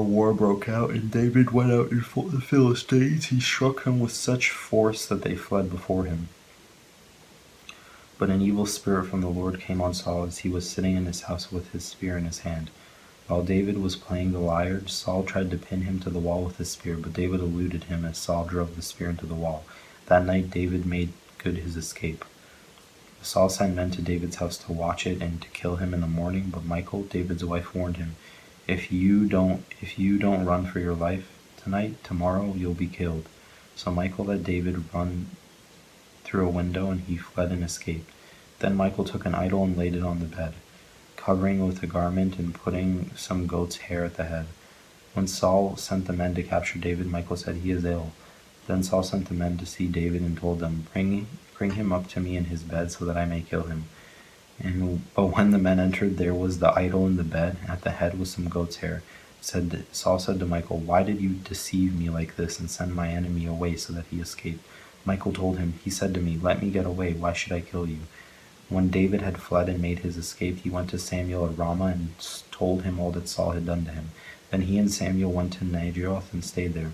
war broke out, and David went out and fought the Philistines. He struck them with such force that they fled before him. But an evil spirit from the Lord came on Saul as he was sitting in his house with his spear in his hand. While David was playing the lyre, Saul tried to pin him to the wall with his spear, but David eluded him as Saul drove the spear into the wall. That night David made good his escape. Saul sent men to David's house to watch it and to kill him in the morning, but Michal, David's wife, warned him, If you don't run for your life tonight, tomorrow you'll be killed." So Michal let David run through a window, and he fled and escaped. Then Michal took an idol and laid it on the bed, covering it with a garment and putting some goat's hair at the head. When Saul sent the men to capture David, Michal said, "He is ill." Then Saul sent the men to see David and told them, Bring him up to me in his bed so that I may kill him." But when the men entered, there was the idol in the bed. At the head was some goat's hair. Saul said to Michal, "Why did you deceive me like this and send my enemy away so that he escaped?" Michal told him, "He said to me, 'Let me get away. Why should I kill you?'" When David had fled and made his escape, he went to Samuel at Ramah and told him all that Saul had done to him. Then he and Samuel went to Najoth and stayed there.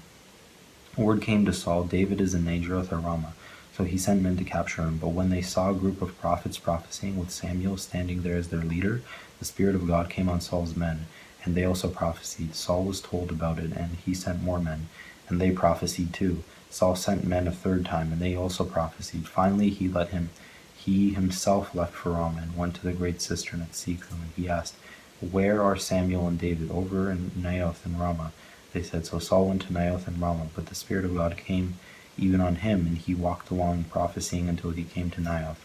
Word came to Saul, "David is in Najoth at Ramah." So he sent men to capture him. But when they saw a group of prophets prophesying with Samuel standing there as their leader, the Spirit of God came on Saul's men, and they also prophesied. Saul was told about it, and he sent more men, and they prophesied too. Saul sent men a third time, and they also prophesied. Finally he himself left for Ramah and went to the great cistern at Sikkim, and he asked, "Where are Samuel and David?" "Over in Naioth and Ramah," they said. So Saul went to Naioth and Ramah, but the Spirit of God came even on him, and he walked along prophesying until he came to Naioth.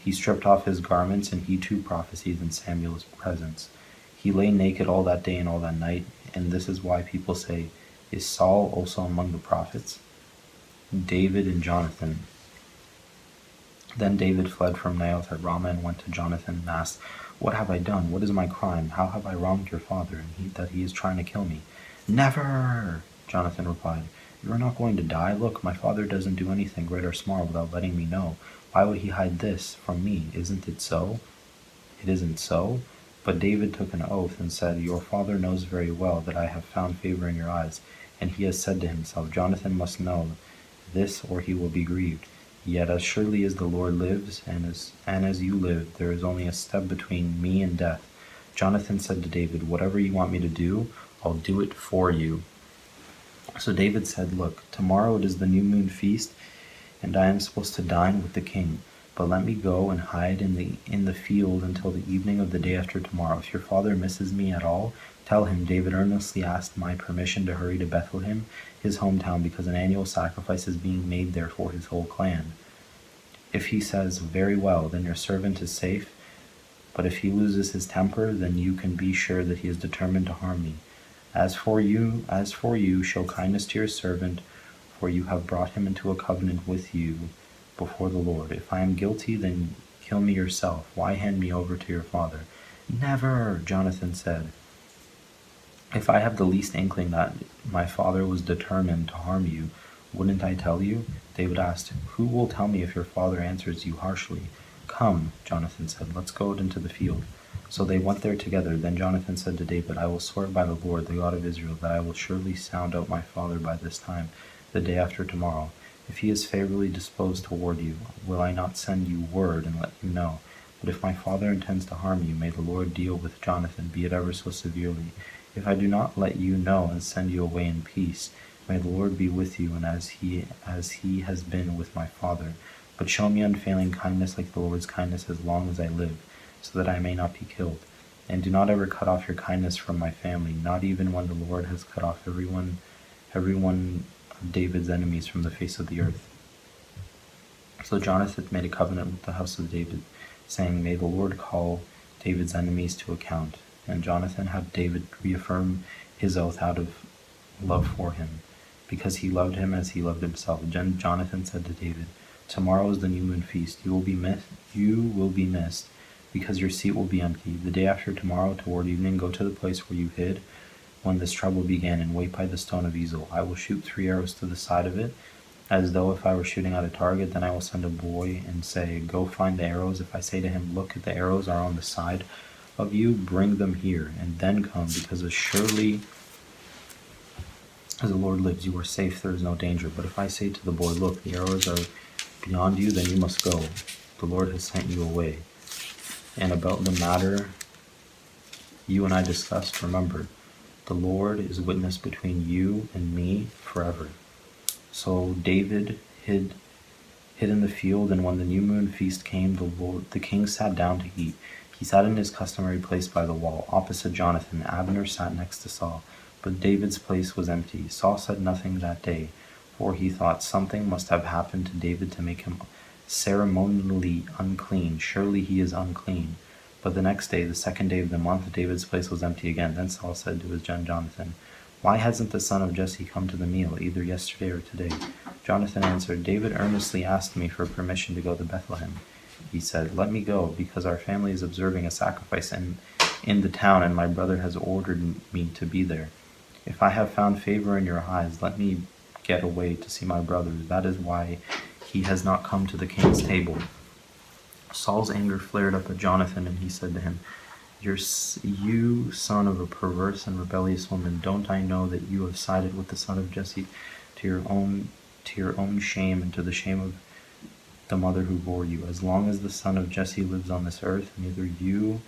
He stripped off his garments, and he too prophesied in Samuel's presence. He lay naked all that day and all that night, and this is why people say, "Is Saul also among the prophets?" David and Jonathan. Then David fled from Naioth at Ramah and went to Jonathan and asked, "What have I done? What is my crime? How have I wronged your father, that he is trying to kill me?" "Never!" Jonathan replied. "You are not going to die. Look, my father doesn't do anything great or small without letting me know. Why would he hide this from me? Isn't it so?" "It isn't so." But David took an oath and said, "Your father knows very well that I have found favor in your eyes, and he has said to himself, 'Jonathan must know this or he will be grieved.' Yet as surely as the Lord lives, and as you live, there is only a step between me and death." Jonathan said to David, "Whatever you want me to do, I'll do it for you." So David said, "Look, tomorrow it is the new moon feast, and I am supposed to dine with the king. But let me go and hide in the field until the evening of the day after tomorrow. If your father misses me at all, tell him David earnestly asked my permission to hurry to Bethlehem, his hometown, because an annual sacrifice is being made there for his whole clan. If he says, 'Very well,' then your servant is safe. But if he loses his temper, then you can be sure that he is determined to harm me. As for you, show kindness to your servant, for you have brought him into a covenant with you before the Lord. If I am guilty, then Kill me yourself. Why hand me over to your father?" "Never," Jonathan said. "If I have the least inkling that my father was determined to harm you, wouldn't I tell you?" David asked. "Who will tell me if your father answers you harshly?" "Come," Jonathan said, "let's go out into the field." So they went there together. Then Jonathan said to David, "I will swear by the Lord, the God of Israel, that I will surely sound out my father by this time, the day after tomorrow. If he is favorably disposed toward you, will I not send you word and let you know? But if my father intends to harm you, may the Lord deal with Jonathan, be it ever so severely. If I do not let you know and send you away in peace, may the Lord be with you, and as he has been with my father. But show me unfailing kindness like the Lord's kindness as long as I live, so that I may not be killed. And do not ever cut off your kindness from my family, not even when the Lord has cut off every one of David's enemies from the face of the earth." So Jonathan made a covenant with the house of David, saying, "May the Lord call David's enemies to account." And Jonathan had David reaffirm his oath out of love for him, because he loved him as he loved himself. Jonathan said to David, "Tomorrow is the new moon feast. You will be missed, because your seat will be empty. The day after tomorrow, toward evening, go to the place where you hid when this trouble began, and wait by the stone of Ezel. I will shoot 3 arrows to the side of it, as though if I were shooting at a target. Then I will send a boy and say, 'Go find the arrows.' If I say to him, 'Look, the arrows are on the side of you, bring them here, and then come, because as surely as the Lord lives, you are safe, there is no danger.' But if I say to the boy, 'Look, the arrows are beyond you,' then you must go. The Lord has sent you away. And about the matter you and I discussed, remember, the Lord is witness between you and me forever." So David hid in the field, and when the new moon feast came, the king sat down to eat. He sat in his customary place by the wall, opposite Jonathan. Abner sat next to Saul, but David's place was empty. Saul said nothing that day, for he thought, "Something must have happened to David to make him ceremonially unclean. Surely he is unclean." But the next day, the second day of the month, David's place was empty again. Then Saul said to his son Jonathan, "Why hasn't the son of Jesse come to the meal, either yesterday or today?" Jonathan answered, "David earnestly asked me for permission to go to Bethlehem." He said, "Let me go, because our family is observing a sacrifice in the town, and my brother has ordered me to be there. If I have found favor in your eyes, let me get away to see my brother. That is why he has not come to the king's table." Saul's anger flared up at Jonathan, and he said to him, "You son of a perverse and rebellious woman, don't I know that you have sided with the son of Jesse to your own shame and to the shame of the mother who bore you? As long as the son of Jesse lives on this earth, neither you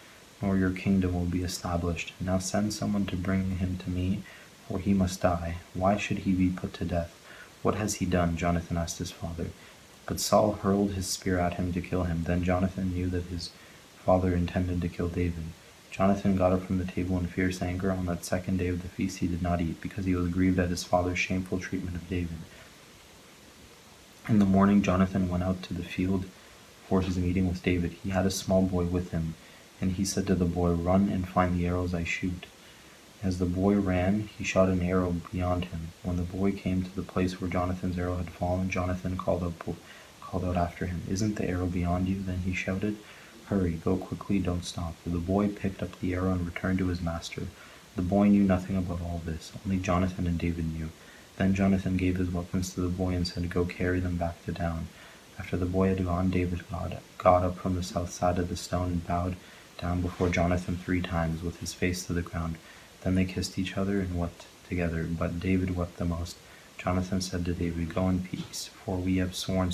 nor your kingdom will be established. Now send someone to bring him to me, for he must die. Why should he be put to death? What has he done?" Jonathan asked his father. But Saul hurled his spear at him to kill him. Then Jonathan knew that his father intended to kill David. Jonathan got up from the table in fierce anger. On that second day of the feast he did not eat, because he was grieved at his father's shameful treatment of David. In the morning Jonathan went out to the field for his meeting with David. He had a small boy with him, and he said to the boy, "Run and find the arrows I shoot." As the boy ran, he shot an arrow beyond him. When the boy came to the place where Jonathan's arrow had fallen, Jonathan called out after him, "Isn't the arrow beyond you?" Then he shouted, "Hurry, go quickly, don't stop." The boy picked up the arrow and returned to his master. The boy knew nothing about all this. Only Jonathan and David knew. Then Jonathan gave his weapons to the boy and said, "Go carry them back to town." After the boy had gone, David got up from the south side of the stone and bowed down before Jonathan 3 times, with his face to the ground. Then they kissed each other and wept together, but David wept the most. Jonathan said to David, "Go in peace, for we have sworn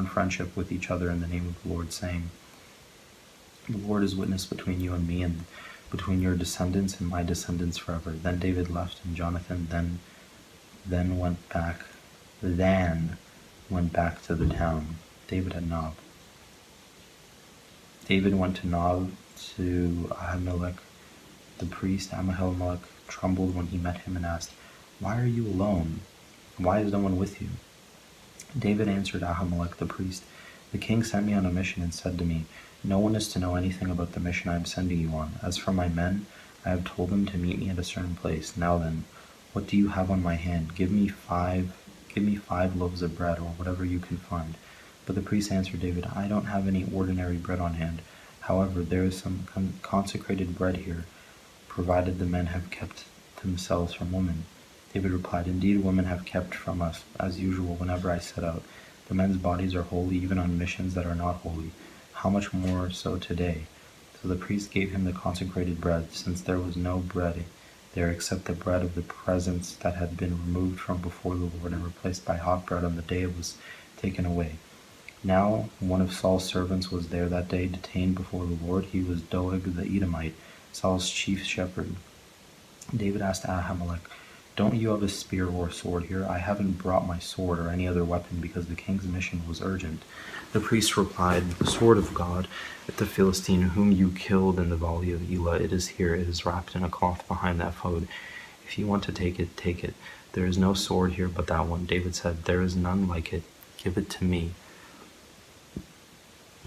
friendship with each other in the name of the Lord, saying, 'The Lord is witness between you and me, and between your descendants and my descendants forever.'" Then David left, and Jonathan then went back to the town. David at Nob. David went to Nob to Ahimelech the priest. Ahimelech trembled when he met him and asked, "Why are you alone? Why is no one with you?" David answered Ahimelech the priest, "The king sent me on a mission and said to me, 'No one is to know anything about the mission I am sending you on. As for my men, I have told them to meet me at a certain place. Now then, what do you have on my hand? Give me five loaves of bread, or whatever you can find.' But the priest answered David, I don't have any ordinary bread on hand. However, there is some consecrated bread here, provided the men have kept themselves from women. David replied, Indeed, women have kept from us, as usual, whenever I set out. The men's bodies are holy, even on missions that are not holy. How much more so today? So the priest gave him the consecrated bread, since there was no bread there except the bread of the presence that had been removed from before the Lord and replaced by hot bread on the day it was taken away. Now one of Saul's servants was there that day, detained before the Lord. He was Doeg the Edomite, Saul's chief shepherd. David asked Ahimelech, Don't you have a spear or a sword here? I haven't brought my sword or any other weapon because the king's mission was urgent. The priest replied, The sword of God, the Philistine whom you killed in the valley of Elah, it is here. It is wrapped in a cloth behind that ephod. If you want to take it, take it. There is no sword here but that one. David said, There is none like it. Give it to me.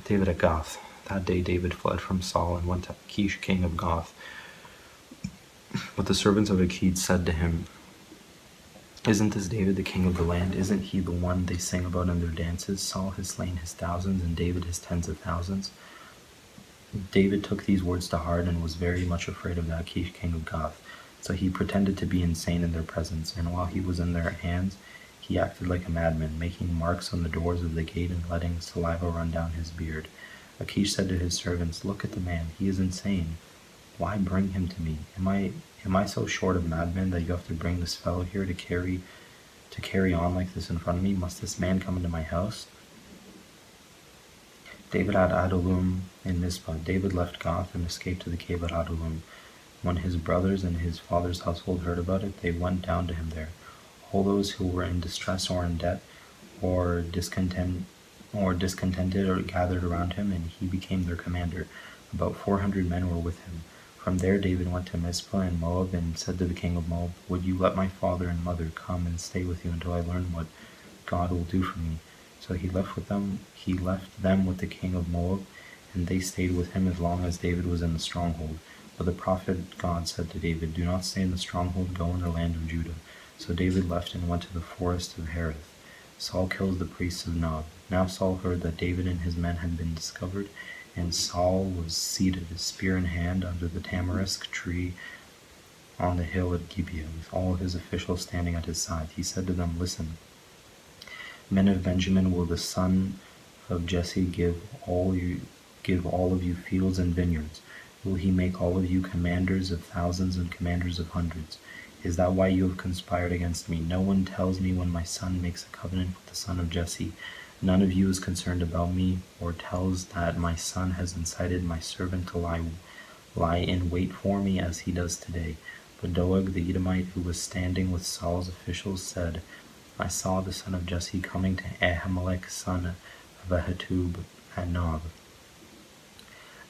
David at Gath. That day David fled from Saul and went to Achish, king of Gath. But the servants of Achish said to him, Isn't this David the king of the land? Isn't he the one they sing about in their dances? Saul has slain his thousands, and David his tens of thousands. David took these words to heart and was very much afraid of Achish, king of Gath. So he pretended to be insane in their presence, and while he was in their hands, he acted like a madman, making marks on the doors of the gate and letting saliva run down his beard. Achish said to his servants, Look at the man, he is insane. Why bring him to me? Am I so short of madmen that you have to bring this fellow here to carry on like this in front of me? Must this man come into my house? David at Adullam in Mizpah. David left Gath and escaped to the cave at Adullam. When his brothers and his father's household heard about it, they went down to him there. All those who were in distress or in debt or discontented or gathered around him, and he became their commander. About 400 men were with him. From there David went to Mizpah in Moab and said to the king of Moab, Would you let my father and mother come and stay with you until I learn what God will do for me? So he left them with the king of Moab, and they stayed with him as long as David was in the stronghold. But the prophet God said to David, Do not stay in the stronghold, go in the land of Judah. So David left and went to the forest of Hereth. Saul kills the priests of Nob. Now Saul heard that David and his men had been discovered, and Saul was seated, his spear in hand, under the tamarisk tree on the hill at Gibeah, with all his officials standing at his side. He said to them, Listen, men of Benjamin, will the son of Jesse give all of you fields and vineyards? Will he make all of you commanders of thousands and commanders of hundreds? Is that why you have conspired against me? No one tells me when my son makes a covenant with the son of Jesse. None of you is concerned about me, or tells that my son has incited my servant to lie in wait for me as he does today. But Doeg the Edomite, who was standing with Saul's officials, said, I saw the son of Jesse coming to Ahimelech, son of Ahitub, at Nob.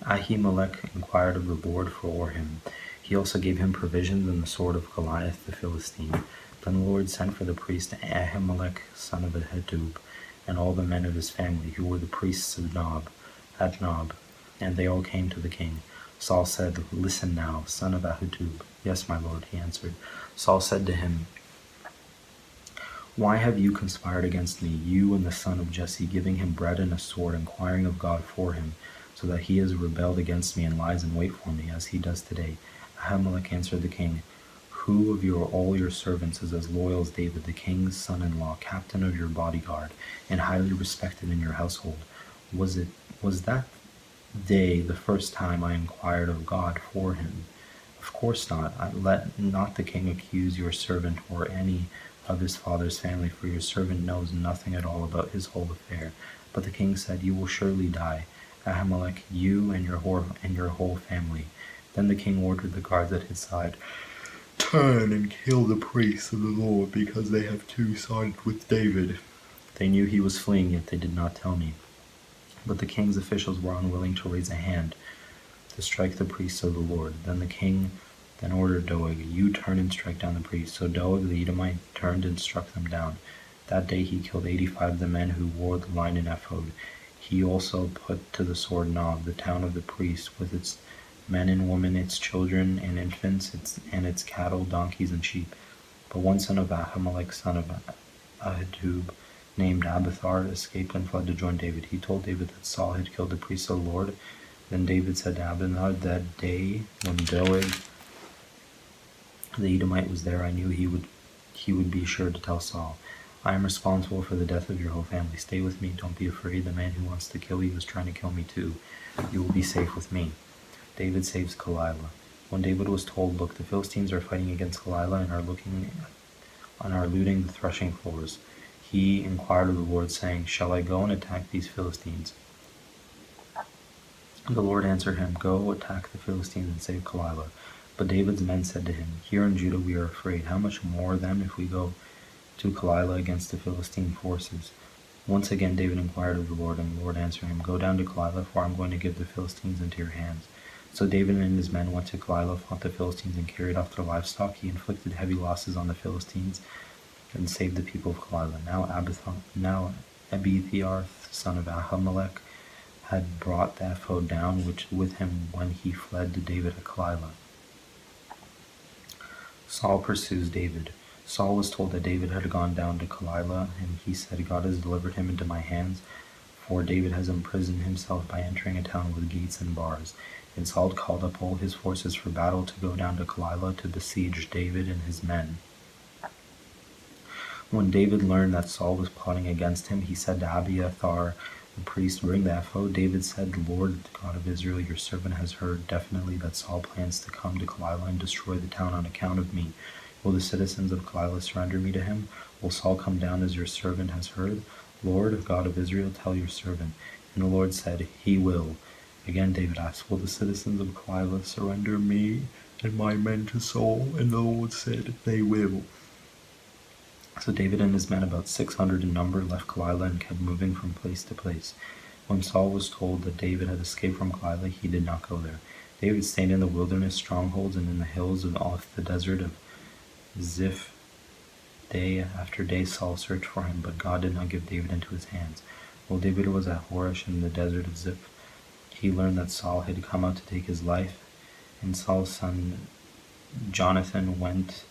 Ahimelech inquired of the Lord for him. He also gave him provisions and the sword of Goliath the Philistine. Then the Lord sent for the priest Ahimelech, son of Ahitub, and all the men of his family, who were the priests of Nob, and they all came to the king. Saul said, Listen now, son of Ahitub. Yes, my lord, he answered. Saul said to him, Why have you conspired against me, you and the son of Jesse, giving him bread and a sword, inquiring of God for him, so that he has rebelled against me and lies in wait for me, as he does today? Ahimelech answered the king, Who of all your servants is as loyal as David, the king's son-in-law, captain of your bodyguard, and highly respected in your household? Was that day the first time I inquired of God for him? Of course not. Let not the king accuse your servant or any of his father's family, for your servant knows nothing at all about his whole affair. But the king said, You will surely die, Ahimelech, you and your whole family. Then the king ordered the guards at his side, Turn and kill the priests of the Lord, because they have too sided with David. They knew he was fleeing, yet they did not tell me. But the king's officials were unwilling to raise a hand to strike the priests of the Lord. Then the king ordered Doeg, You turn and strike down the priests. So Doeg the Edomite turned and struck them down. That day he killed 85 of the men who wore the linen ephod. He also put to the sword Nob, the town of the priests, with its men and women, its children and infants, and its cattle, donkeys, and sheep. But one son of Ahimelech, son of Ahitub, named Abiathar, escaped and fled to join David. He told David that Saul had killed the priest of the Lord. Then David said to Abiathar, that day when Doeg the Edomite was there, I knew he would be sure to tell Saul, I am responsible for the death of your whole family. Stay with me. Don't be afraid. The man who wants to kill you is trying to kill me too. You will be safe with me. David saves Keilah. When David was told, look, the Philistines are fighting against Keilah and are looting the threshing floors, he inquired of the Lord, saying, shall I go and attack these Philistines? The Lord answered him, go attack the Philistines and save Keilah. But David's men said to him, here in Judah we are afraid. How much more then if we go to Keilah against the Philistine forces? Once again David inquired of the Lord, and the Lord answered him, go down to Keilah, for I am going to give the Philistines into your hands. So David and his men went to Keilah, fought the Philistines, and carried off their livestock. He inflicted heavy losses on the Philistines and saved the people of Keilah. Now Abiathar, son of Ahimelech, had brought the ephod down, which with him when he fled to David at Keilah. Saul pursues David. Saul was told that David had gone down to Keilah, and he said, God has delivered him into my hands, for David has imprisoned himself by entering a town with gates and bars. And Saul called up all his forces for battle to go down to Keilah to besiege David and his men. When David learned that Saul was plotting against him, he said to Abiathar the priest, bring the ephod. David said, the Lord, the God of Israel, your servant has heard definitely that Saul plans to come to Keilah and destroy the town on account of me. Will the citizens of Keilah surrender me to him? Will Saul come down as your servant has heard? Lord, God of Israel, tell your servant. And the Lord said, he will. Again David asked, will the citizens of Keilah surrender me and my men to Saul? And the Lord said, they will. So David and his men, about 600 in number, left Keilah and kept moving from place to place. When Saul was told that David had escaped from Keilah, he did not go there. David stayed in the wilderness strongholds and in the hills and off the desert of Ziph. Day after day Saul searched for him, but God did not give David into his hands. While David was at Horesh in the desert of Ziph, he learned that Saul had come out to take his life, and Saul's son Jonathan went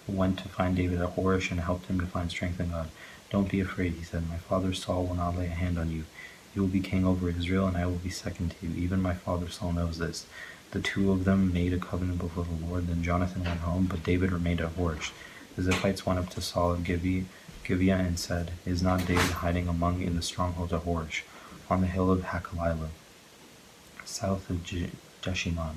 to find David at Horesh and helped him to find strength in God. Don't be afraid, he said. My father Saul will not lay a hand on you. You will be king over Israel, and I will be second to you. Even my father Saul knows this. The two of them made a covenant before the Lord. Then Jonathan went home, but David remained at Horesh. The Ziphites went up to Saul of Gibeah and said, is not David hiding among in the stronghold at Horesh, on the hill of Hakalilah, south of Jeshimon?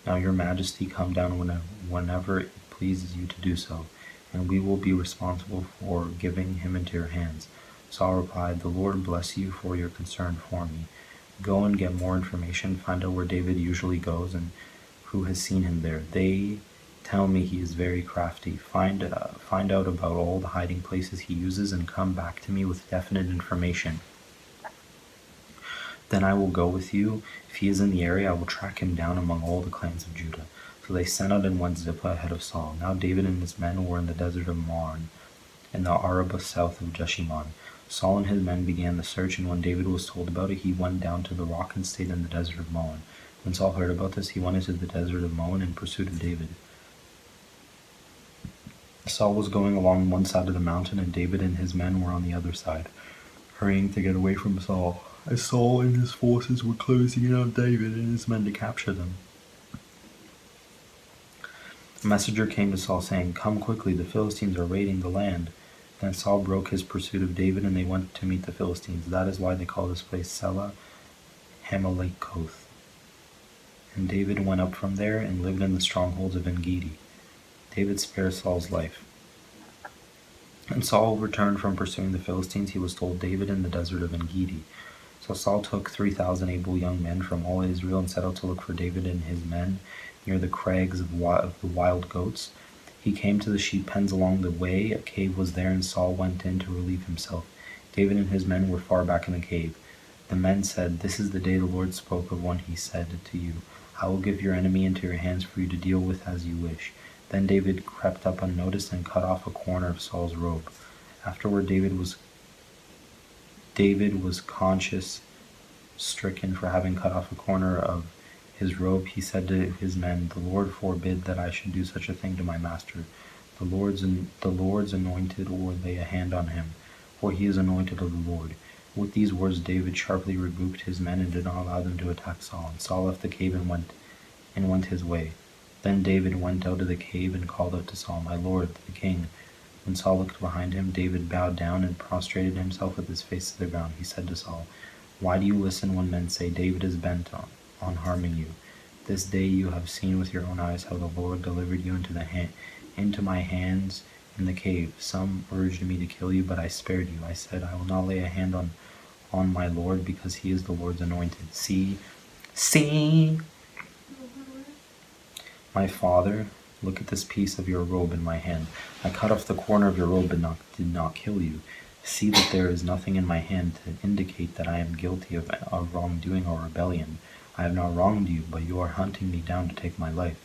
Now your majesty, come down whenever it pleases you to do so, and we will be responsible for giving him into your hands. Saul replied, the Lord bless you for your concern for me. Go and get more information, find out where David usually goes and who has seen him there. They tell me he is very crafty. Find out about all the hiding places he uses and come back to me with definite information. Then I will go with you. If he is in the area, I will track him down among all the clans of Judah. So they sent out and went Zipporah ahead of Saul. Now David and his men were in the desert of Maon, in the Arabah south of Jeshimon. Saul and his men began the search, and when David was told about it, he went down to the rock and stayed in the desert of Maon. When Saul heard about this, he went into the desert of Maon in pursuit of David. Saul was going along one side of the mountain, and David and his men were on the other side, hurrying to get away from Saul, as Saul and his forces were closing in on David and his men to capture them. A messenger came to Saul saying, come quickly, the Philistines are raiding the land. Then Saul broke his pursuit of David, and they went to meet the Philistines. That is why they call this place Selah Hamalekoth. And David went up from there and lived in the strongholds of En-gedi. David spared Saul's life. And Saul returned from pursuing the Philistines. He was told, David in the desert of En-gedi. So Saul took 3,000 able young men from all Israel and set out to look for David and his men near the crags of the wild goats. He came to the sheep pens along the way. A cave was there, and Saul went in to relieve himself. David and his men were far back in the cave. The men said, this is the day the Lord spoke of when he said to you, I will give your enemy into your hands for you to deal with as you wish. Then David crept up unnoticed and cut off a corner of Saul's robe. Afterward, David was conscience stricken for having cut off a corner of his robe. He said to his men, the Lord forbid that I should do such a thing to my master. The Lord's anointed will lay a hand on him, for he is anointed of the Lord." With these words David sharply rebuked his men and did not allow them to attack Saul. And Saul left the cave and went his way. Then David went out of the cave and called out to Saul, "My lord, the king." When Saul looked behind him, David bowed down and prostrated himself with his face to the ground. He said to Saul, "Why do you listen when men say, 'David is bent on harming you'? This day you have seen with your own eyes how the Lord delivered you into my hands in the cave. Some urged me to kill you, but I spared you. I said, 'I will not lay a hand on my Lord, because he is the Lord's anointed.' See, my father, look at this piece of your robe in my hand. I cut off the corner of your robe but did not kill you. See that there is nothing in my hand to indicate that I am guilty of wrongdoing or rebellion. I have not wronged you, but you are hunting me down to take my life.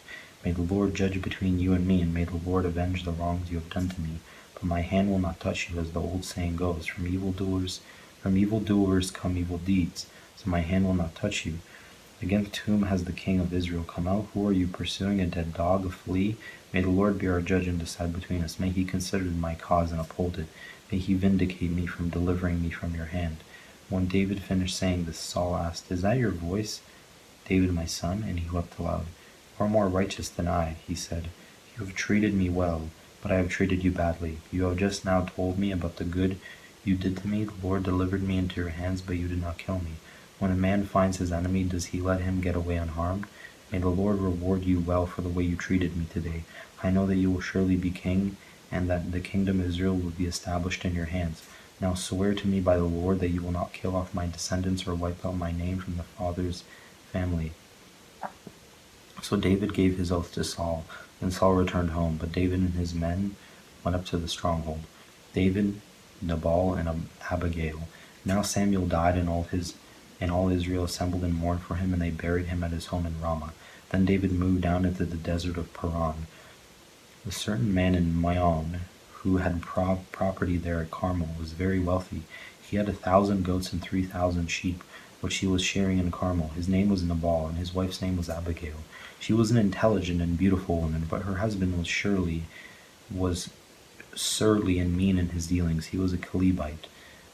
May the Lord judge between you and me, and may the Lord avenge the wrongs you have done to me. But my hand will not touch you, as the old saying goes, from evildoers come evil deeds. So my hand will not touch you. Against whom has the king of Israel come out? Who are you pursuing? A dead dog, a flea? May the Lord be our judge and decide between us. May he consider my cause and uphold it. May he vindicate me from delivering me from your hand." When David finished saying this, Saul asked, "Is that your voice, David, my son?" And he wept aloud. "You are more righteous than I," he said. "You have treated me well, but I have treated you badly. You have just now told me about the good you did to me. The Lord delivered me into your hands, but you did not kill me. When a man finds his enemy, does he let him get away unharmed? May the Lord reward you well for the way you treated me today. I know that you will surely be king, and that the kingdom of Israel will be established in your hands. Now swear to me by the Lord that you will not kill off my descendants or wipe out my name from the father's family." So David gave his oath to Saul. Then Saul returned home, but David and his men went up to the stronghold. David, Nabal, and Abigail. Now Samuel died, and all Israel assembled and mourned for him, and they buried him at his home in Ramah. Then David moved down into the desert of Paran. A certain man in Maon, who had property there at Carmel, was very wealthy. He had 1,000 goats and 3,000 sheep, which he was shearing in Carmel. His name was Nabal, and his wife's name was Abigail. She was an intelligent and beautiful woman, but her husband was surly and mean in his dealings. He was a Calebite.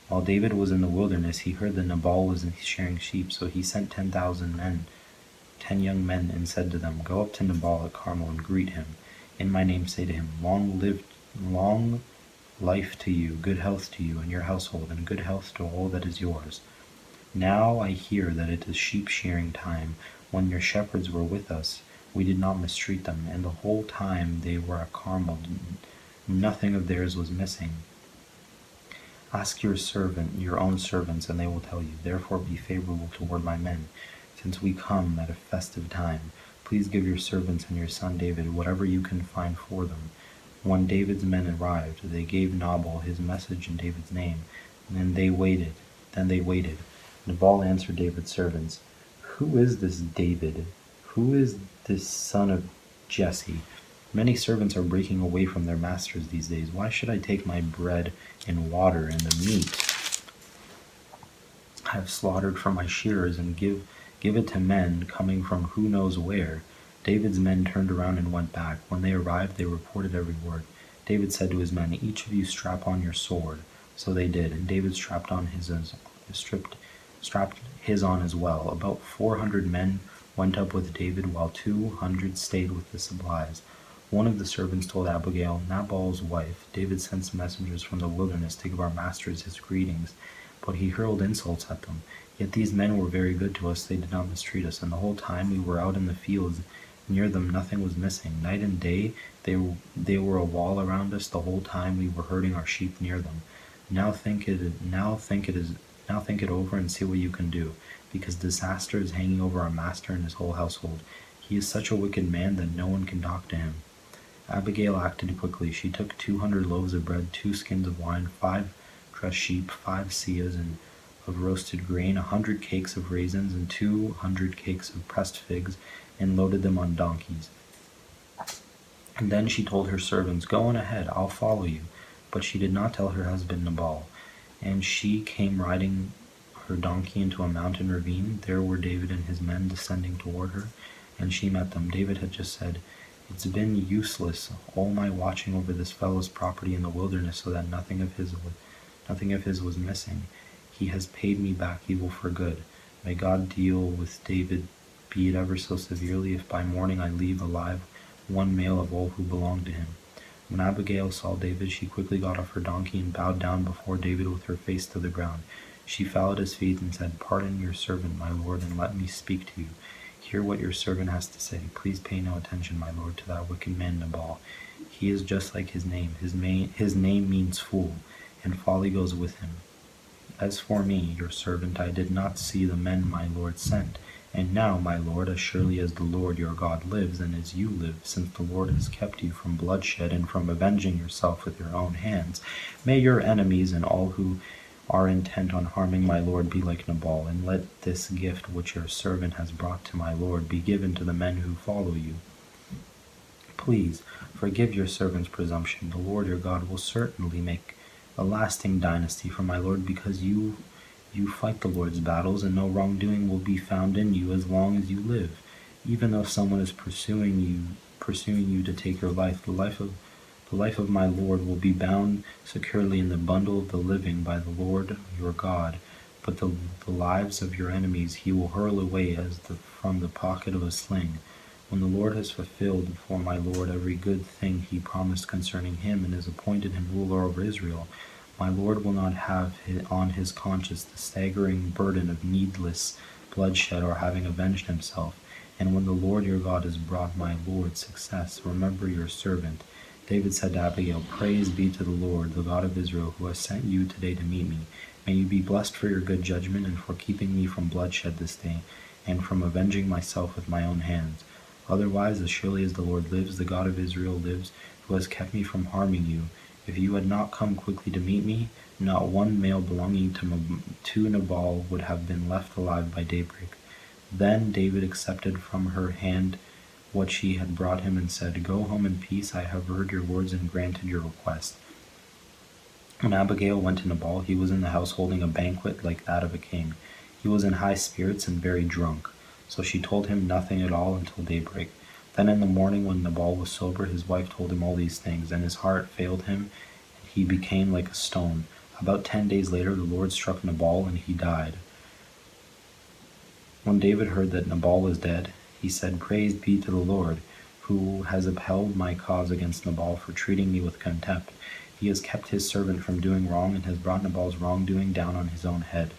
While David was in the wilderness, he heard that Nabal was shearing sheep, so he sent 10 young men, and said to them, "Go up to Nabal at Carmel and greet him. In my name say to him, long life to you, good health to you and your household, and good health to all that is yours. Now I hear that it is sheep shearing time. When your shepherds were with us, we did not mistreat them, and the whole time they were at Carmel, nothing of theirs was missing. Ask your own servants, and they will tell you. Therefore be favorable toward my men, since we come at a festive time. Please give your servants and your son David whatever you can find for them." When David's men arrived, they gave Nabal his message in David's name, and then they waited. Nabal answered David's servants, "Who is this David? Who is this son of Jesse? Many servants are breaking away from their masters these days. Why should I take my bread and water and the meat I have slaughtered from my shearers and give it to men coming from who knows where?" David's men turned around and went back. When they arrived, they reported every word. David said to his men, "Each of you strap on your sword." So they did, and David strapped his on as well. About 400 men went up with David, while 200 stayed with the supplies. One of the servants told Abigail, Nabal's wife, "David sends messengers from the wilderness to give our masters his greetings, but he hurled insults at them. Yet these men were very good to us. They did not mistreat us, and the whole time we were out in the fields near them nothing was missing. Night and day they were a wall around us the whole time we were herding our sheep near them. Now think it over and see what you can do, because disaster is hanging over our master and his whole household. He is such a wicked man that no one can talk to him." Abigail acted quickly. She took 200 loaves of bread, 2 skins of wine, 5 dressed sheep, 5 seahs of roasted grain, 100 cakes of raisins, and 200 cakes of pressed figs, and loaded them on donkeys. And then she told her servants, "Go on ahead, I'll follow you." But she did not tell her husband Nabal. And she came riding her donkey into a mountain ravine. There were David and his men descending toward her, and she met them. David had just said, It's been useless, all my watching over this fellow's property in the wilderness, so that nothing of his was missing. He has paid me back evil for good. May God deal with David, be it ever so severely, if by morning I leave alive one male of all who belong to him." When Abigail saw David, she quickly got off her donkey and bowed down before David with her face to the ground. She fell at his feet and said, "Pardon your servant, my lord, and let me speak to you. Hear what your servant has to say. Please pay no attention, my lord, to that wicked man Nabal. He is just like his name. His name means fool, and folly goes with him. As for me, your servant, I did not see the men my lord sent. And now, my lord, as surely as the Lord your God lives, and as you live, since the Lord has kept you from bloodshed and from avenging yourself with your own hands, may your enemies and all who are intent on harming my lord be like Nabal, and let this gift which your servant has brought to my lord be given to the men who follow you. Please forgive your servant's presumption. The Lord your God will certainly make a lasting dynasty for my lord, because you fight the Lord's battles, and no wrongdoing will be found in you as long as you live. Even though someone is pursuing you to take your life, the life of my Lord will be bound securely in the bundle of the living by the Lord your God, but the lives of your enemies he will hurl away from the pocket of a sling. When the Lord has fulfilled for my Lord every good thing he promised concerning him, and has appointed him ruler over Israel, my Lord will not have on his conscience the staggering burden of needless bloodshed or having avenged himself. And when the Lord your God has brought my Lord success, remember your servant." David said to Abigail, "Praise be to the Lord, the God of Israel, who has sent you today to meet me. May you be blessed for your good judgment and for keeping me from bloodshed this day, and from avenging myself with my own hands. Otherwise, as surely as the Lord lives, the God of Israel lives, who has kept me from harming you, if you had not come quickly to meet me, not one male belonging to Nabal would have been left alive by daybreak." Then David accepted from her hand what she had brought him and said, "Go home in peace. I have heard your words and granted your request." When Abigail went to Nabal, he was in the house holding a banquet like that of a king. He was in high spirits and very drunk, so she told him nothing at all until daybreak. Then in the morning, when Nabal was sober, his wife told him all these things, and his heart failed him, and he became like a stone. About 10 days later, the Lord struck Nabal, and he died. When David heard that Nabal was dead, he said, "Praise be to the Lord, who has upheld my cause against Nabal for treating me with contempt. He has kept his servant from doing wrong, and has brought Nabal's wrongdoing down on his own head."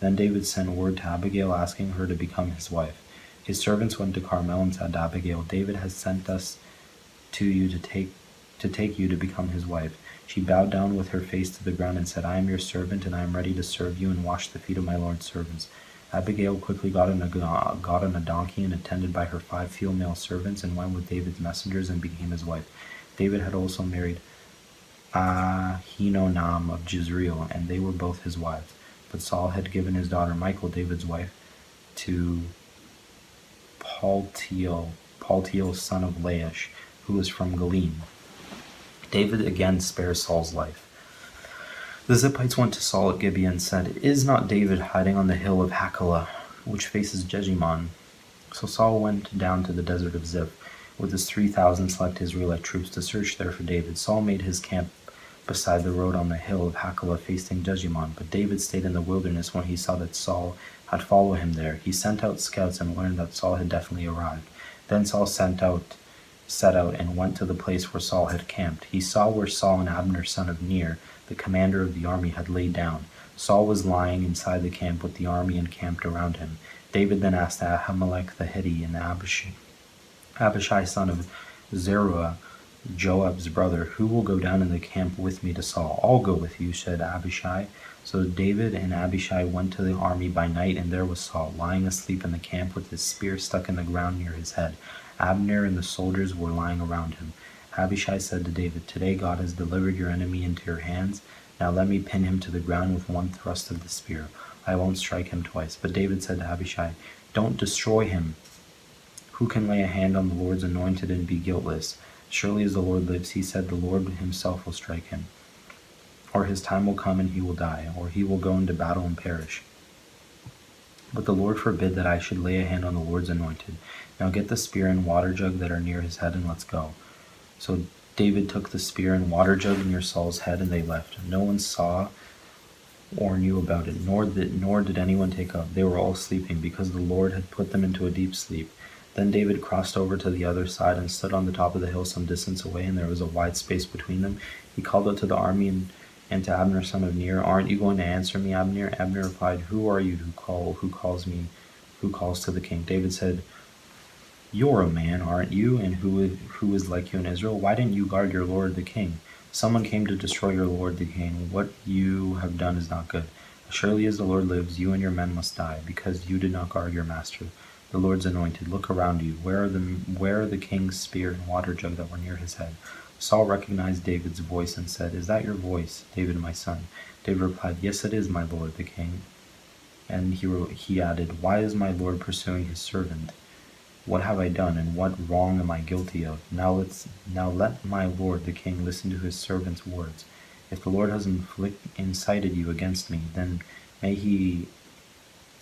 Then David sent word to Abigail, asking her to become his wife. His servants went to Carmel and said to Abigail, "David has sent us to you to take you to become his wife." She bowed down with her face to the ground and said, "I am your servant, and I am ready to serve you and wash the feet of my Lord's servants." Abigail quickly got on a donkey, and attended by her 5 female servants, and went with David's messengers and became his wife. David had also married Ahinoam of Jezreel, and they were both his wives. But Saul had given his daughter Michal, David's wife, to Paltiel, son of Laish, who was from Galim. David again spares Saul's life. The Ziphites went to Saul at Gibeah and said, "Is not David hiding on the hill of Hachilah, which faces Jeshimon?" So Saul went down to the desert of Ziph with his 3,000 select Israelite troops to search there for David. Saul made his camp beside the road on the hill of Hachilah facing Jeshimon, but David stayed in the wilderness when he saw that Saul had followed him there. He sent out scouts and learned that Saul had definitely arrived. Then Saul set out and went to the place where Saul had camped. He saw where Saul and Abner, son of Ner, the commander of the army, had laid down. Saul was lying inside the camp with the army encamped around him. David then asked Ahimelech the Hittite and Abishai, son of Zeruiah, Joab's brother, "Who will go down in the camp with me to Saul?" "I'll go with you," said Abishai. So David and Abishai went to the army by night, and there was Saul, lying asleep in the camp with his spear stuck in the ground near his head. Abner and the soldiers were lying around him. Abishai said to David, "Today God has delivered your enemy into your hands. Now let me pin him to the ground with one thrust of the spear. I won't strike him twice." But David said to Abishai, "Don't destroy him. Who can lay a hand on the Lord's anointed and be guiltless? Surely as the Lord lives, he said, the Lord himself will strike him. Or his time will come and he will die, or he will go into battle and perish." But the Lord forbid that I should lay a hand on the Lord's anointed. Now get the spear and water jug that are near his head, and let's go." So David took the spear and water jug near Saul's head, and they left. No one saw or knew about it, nor did anyone take up. They were all sleeping, because the Lord had put them into a deep sleep. Then David crossed over to the other side and stood on the top of the hill some distance away, and there was a wide space between them. He called out to the army and to Abner son of Ner, "Aren't you going to answer me, Abner?" Abner replied, "Who are you who calls to the king?" David said, "You're a man, aren't you? And who is like you in Israel? Why didn't you guard your lord the king? Someone came to destroy your lord the king. What you have done is not good. As surely as the Lord lives, you and your men must die, because you did not guard your master, the Lord's anointed. Look around you. Where are the king's spear and water jug that were near his head?" Saul recognized David's voice and said, "Is that your voice, David, my son?" David replied, "Yes, it is, my lord the king." And he added, "Why is my lord pursuing his servant? What have I done, and what wrong am I guilty of? Now let my lord the king listen to his servant's words. If the Lord has incited you against me, then may he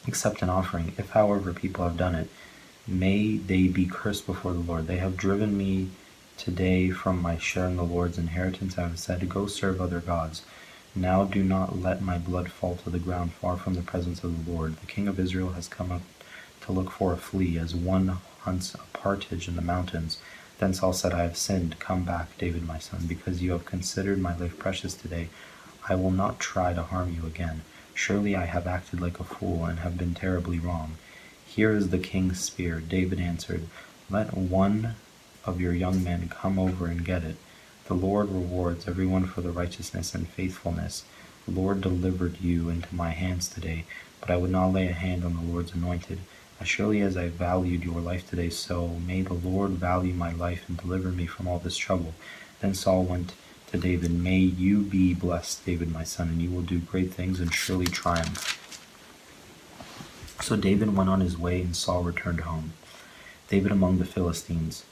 accept an offering. If, however, people have done it, may they be cursed before the Lord. They have driven me today from my share in the Lord's inheritance. I have said, 'Go serve other gods.' Now do not let my blood fall to the ground far from the presence of the Lord. The king of Israel has come up to look for a flea, as one hunts a partridge in the mountains." Then Saul said, "I have sinned. Come back, David my son, because you have considered my life precious today. I will not try to harm you again. Surely I have acted like a fool and have been terribly wrong. Here is the king's spear." David answered, "Let one of your young men come over and get it. The Lord rewards everyone for the righteousness and faithfulness. The Lord delivered you into my hands today, but I would not lay a hand on the Lord's anointed. As surely as I valued your life today, so may the Lord value my life and deliver me from all this trouble." Then Saul went to David, "May you be blessed, David my son, and you will do great things and surely triumph." So David went on his way, and Saul returned home. David among the Philistines.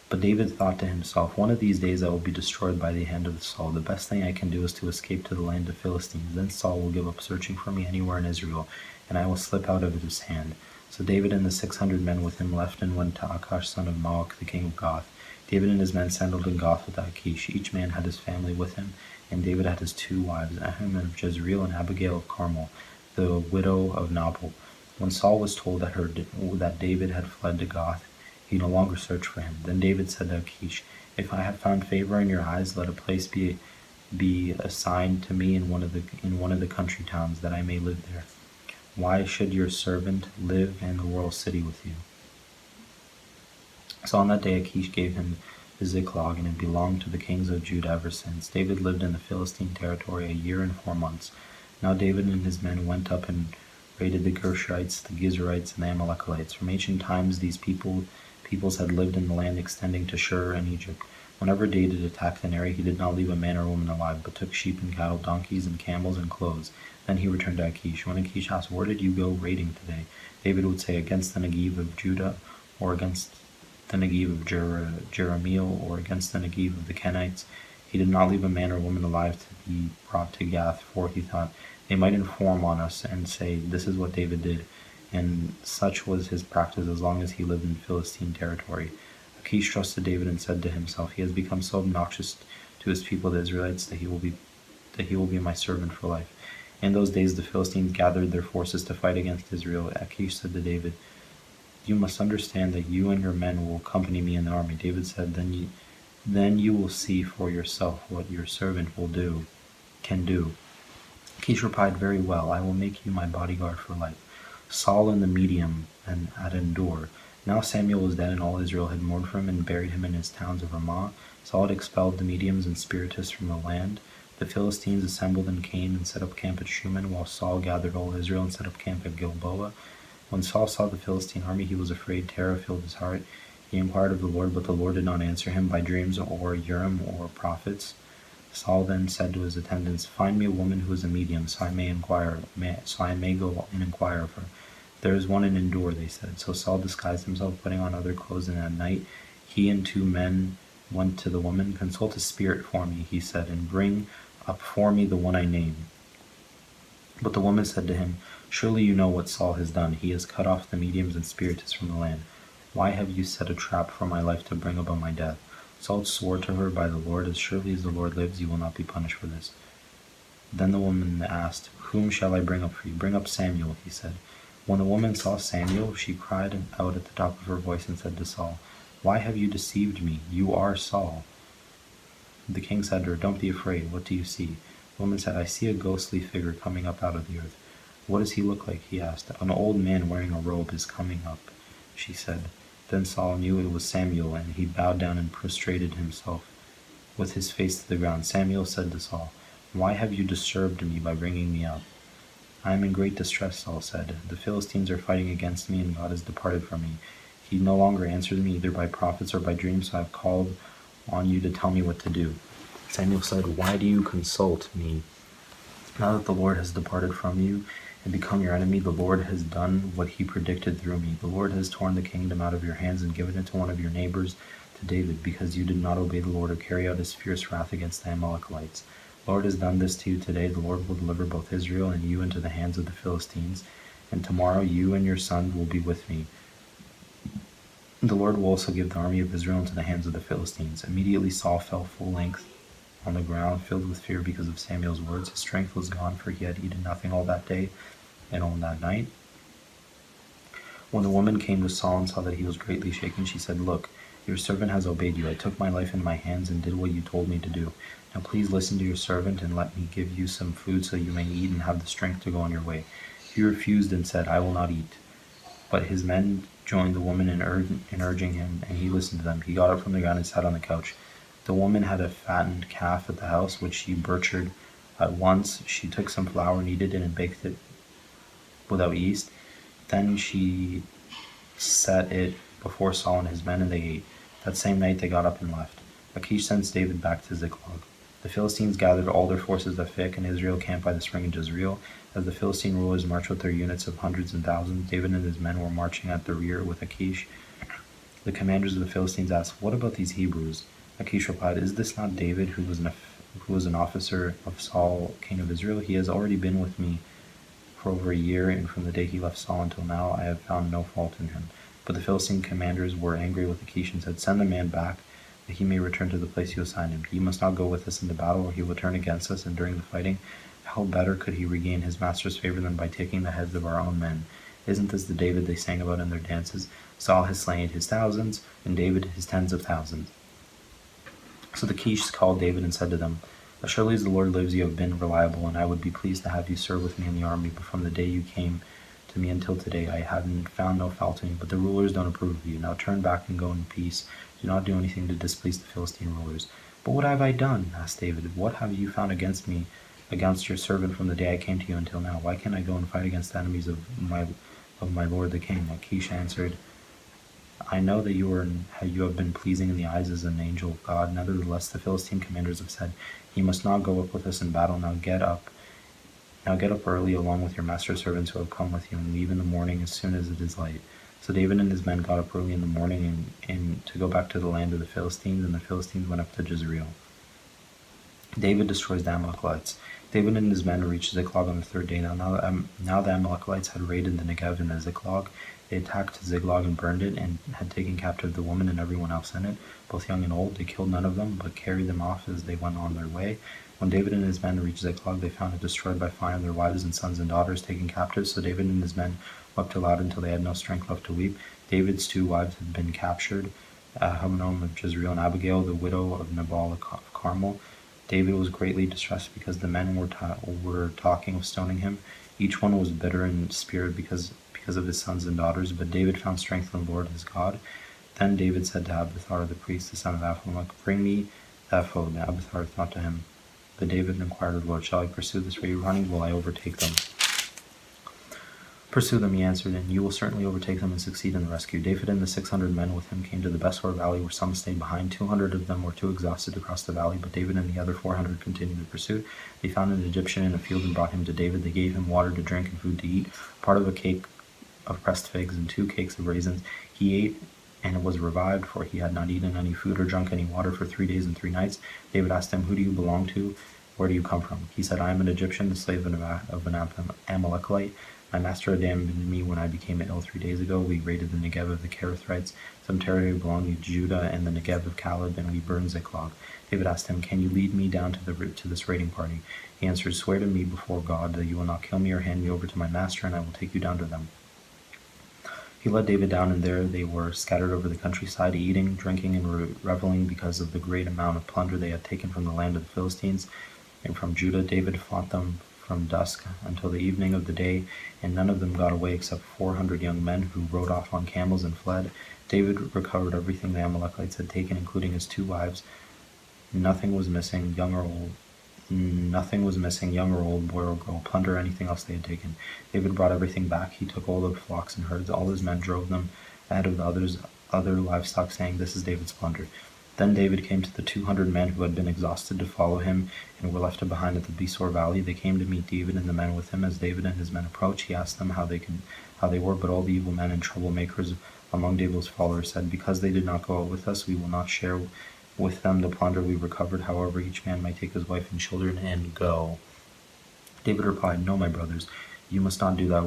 But David thought to himself, "One of these days I will be destroyed by the hand of Saul. The best thing I can do is to escape to the land of Philistines. Then Saul will give up searching for me anywhere in Israel, and I will slip out of his hand." So David and the 600 men with him left and went to Achish son of Maoch, the king of Gath. David and his men settled in Gath with Achish. Each man had his family with him, and David had his 2 wives, Ahinoam of Jezreel and Abigail of Carmel, the widow of Nabal. When Saul was told that David had fled to Gath, he no longer searched for him. Then David said to Achish, "If I have found favor in your eyes, let a place be assigned to me in one of the country towns, that I may live there. Why should your servant live in the royal city with you?" So on that day Achish gave him Ziklag, and it belonged to the kings of Judah ever since. David lived in the Philistine territory 1 year and 4 months. Now David and his men went up and raided the Gershites, the Gizurites, and the Amalekites. From ancient times these peoples had lived in the land extending to Shur and Egypt. Whenever David attacked an area, he did not leave a man or woman alive, but took sheep and cattle, donkeys and camels and clothes. Then he returned to Achish. When Achish asked, "Where did you go raiding today?" David would say, "Against the Negev of Judah, or against the Negev of Jerahmeel, or against the Negev of the Kenites." He did not leave a man or woman alive to be brought to Gath, for he thought, "They might inform on us and say, 'This is what David did.'" And such was his practice as long as he lived in Philistine territory. Achish trusted David and said to himself, "He has become so obnoxious to his people, the Israelites, that he will be my servant for life." In those days the Philistines gathered their forces to fight against Israel. Achish said to David, "You must understand that you and your men will accompany me in the army." David said, Then you will see for yourself what your servant can do." Achish replied, "Very well, I will make you my bodyguard for life." Saul in the medium and at Endor. Now Samuel was dead, and all Israel had mourned for him and buried him in his towns of Ramah. Saul had expelled the mediums and spiritists from the land. The Philistines assembled and came and set up camp at Shunem, while Saul gathered all Israel and set up camp at Gilboa. When Saul saw the Philistine army, he was afraid. Terror filled his heart. He inquired of the Lord, but the Lord did not answer him by dreams or Urim or prophets. Saul then said to his attendants, "Find me a woman who is a medium, so I may go and inquire of her." "There is one in Endor," they said. So Saul disguised himself, putting on other clothes, and at night he and 2 men went to the woman. "Consult a spirit for me," he said, "and bring up for me the one I name." But the woman said to him, Surely you know what Saul has done. He has cut off the mediums and spiritists from the land. Why have you set a trap for my life to bring about my death?" Saul swore to her by the Lord, "As surely as the Lord lives, you will not be punished for this." Then the woman asked, "Whom shall I bring up for you?" "Bring up Samuel," he said. When the woman saw Samuel, she cried out at the top of her voice and said to Saul, "Why have you deceived me? You are Saul." The king said to her, "Don't be afraid. What do you see?" The woman said, "I see a ghostly figure coming up out of the earth." "What does he look like?" he asked. "An old man wearing a robe is coming up," she said. Then Saul knew it was Samuel, and he bowed down and prostrated himself with his face to the ground. Samuel said to Saul, "Why have you disturbed me by bringing me up?" "I am in great distress," Saul said. "The Philistines are fighting against me, and God has departed from me. He no longer answers me either by prophets or by dreams, so I have called on you to tell me what to do." Samuel said, "Why do you consult me? Now that the Lord has departed from you and become your enemy, the Lord has done what he predicted through me. The Lord has torn the kingdom out of your hands and given it to one of your neighbors, to David, because you did not obey the Lord or carry out his fierce wrath against the Amalekites. The Lord has done this to you today. The Lord will deliver both Israel and you into the hands of the Philistines, and tomorrow you and your son will be with me. The Lord will also give the army of Israel into the hands of the Philistines." Immediately Saul fell full length on the ground, filled with fear because of Samuel's words. His strength was gone, for he had eaten nothing all that day and all that night. When the woman came to Saul and saw that he was greatly shaken, she said, "Look, your servant has obeyed you. I took my life in my hands and did what you told me to do. Now please listen to your servant and let me give you some food so you may eat and have the strength to go on your way." He refused and said, "I will not eat." But his men joined the woman in urging him, and he listened to them. He got up from the ground and sat on the couch. The woman had a fattened calf at the house, which she butchered at once. She took some flour, kneaded it, and baked it without yeast. Then she set it before Saul and his men, and they ate. That same night they got up and left. Achish sends David back to Ziklag. The Philistines gathered all their forces at Phik, and Israel camped by the spring in Jezreel. As the Philistine rulers marched with their units of hundreds and thousands, David and his men were marching at the rear with Achish. The commanders of the Philistines asked, "What about these Hebrews?" Achish replied, "Is this not David, who was an officer of Saul, king of Israel? He has already been with me for over a year, and from the day he left Saul until now, I have found no fault in him." But the Philistine commanders were angry with Achish and said, "Send the man back, that he may return to the place you assigned him. He must not go with us into battle, or he will turn against us, and during the fighting, how better could he regain his master's favor than by taking the heads of our own men? Isn't this the David they sang about in their dances? Saul has slain his thousands, and David his tens of thousands." So the Achish called David and said to them, "As surely as the Lord lives, you have been reliable, and I would be pleased to have you serve with me in the army. But from the day you came to me until today, I hadn't found no fault in you. But the rulers don't approve of you. Now turn back and go in peace. Do not do anything to displease the Philistine rulers." "But what have I done?" asked David. "What have you found against me, against your servant from the day I came to you until now? Why can't I go and fight against the enemies of my lord the king?" Achish answered, "I know that you have been pleasing in the eyes as an angel of God. Nevertheless, the Philistine commanders have said, 'He must not go up with us in battle. Now get up early along with your master's servants who have come with you, and leave in the morning as soon as it is light.' So David and his men got up early in the morning and to go back to the land of the Philistines, and the Philistines went up to Jezreel. David destroys the Amalekites. David and his men reached Ziklag on the third day. Now the Amalekites had raided the Negev and the Ziklag. They attacked Ziklag and burned it, and had taken captive the woman and everyone else in it, both young and old. They killed none of them, but carried them off as they went on their way. When David and his men reached Ziklag, they found it destroyed by fire, their wives and sons and daughters taken captive. So David and his men wept aloud until they had no strength left to weep. David's two wives had been captured, Ahinoam of Jezreel and Abigail, the widow of Nabal of Carmel. David was greatly distressed because the men were talking of stoning him. Each one was bitter in spirit because of his sons and daughters, but David found strength in the Lord his God. Then David said to Abiathar the priest, the son of Ahimelech, "Bring me the ephod." And Abiathar thought to him, but David inquired of the Lord, "Shall I pursue this way running? Will I overtake them?" "Pursue them," he answered, "and you will certainly overtake them and succeed in the rescue." David and the 600 men with him came to the Besor valley, where some stayed behind. 200 of them were too exhausted to cross the valley, but David and the other 400 continued the pursuit. They found an Egyptian in a field and brought him to David. They gave him water to drink and food to eat, part of a cake of pressed figs and 2 cakes of raisins. He ate and was revived, for he had not eaten any food or drunk any water for 3 days and 3 nights. David asked him, "Who do you belong to? Where do you come from?" He said, "I am an Egyptian, the slave of an Amalekite. My master abandoned me when I became ill 3 days ago. We raided the Negev of the Kerethites, some territory belonging to Judah, and the Negev of Caleb, and we burned Ziklag. David asked him, "Can you lead me down to this raiding party?" He answered, "Swear to me before God that you will not kill me or hand me over to my master, and I will take you down to them." He led David down, and there they were, scattered over the countryside, eating, drinking, and reveling because of the great amount of plunder they had taken from the land of the Philistines and from Judah. David fought them from dusk until the evening of the day, and none of them got away except 400 young men who rode off on camels and fled. David recovered everything the Amalekites had taken, including his 2 wives. Nothing was missing, young or old, boy or girl, plunder, or anything else they had taken. David brought everything back. He took all the flocks and herds. All his men drove them ahead of the other livestock, saying, "This is David's plunder." Then David came to the 200 men who had been exhausted to follow him and were left behind at the Besor Valley. They came to meet David and the men with him. As David and his men approached, he asked them how they were, but all the evil men and troublemakers among David's followers said, "Because they did not go out with us, we will not share with them the plunder we recovered. However, each man might take his wife and children and go." David replied, "No, my brothers, you must not do that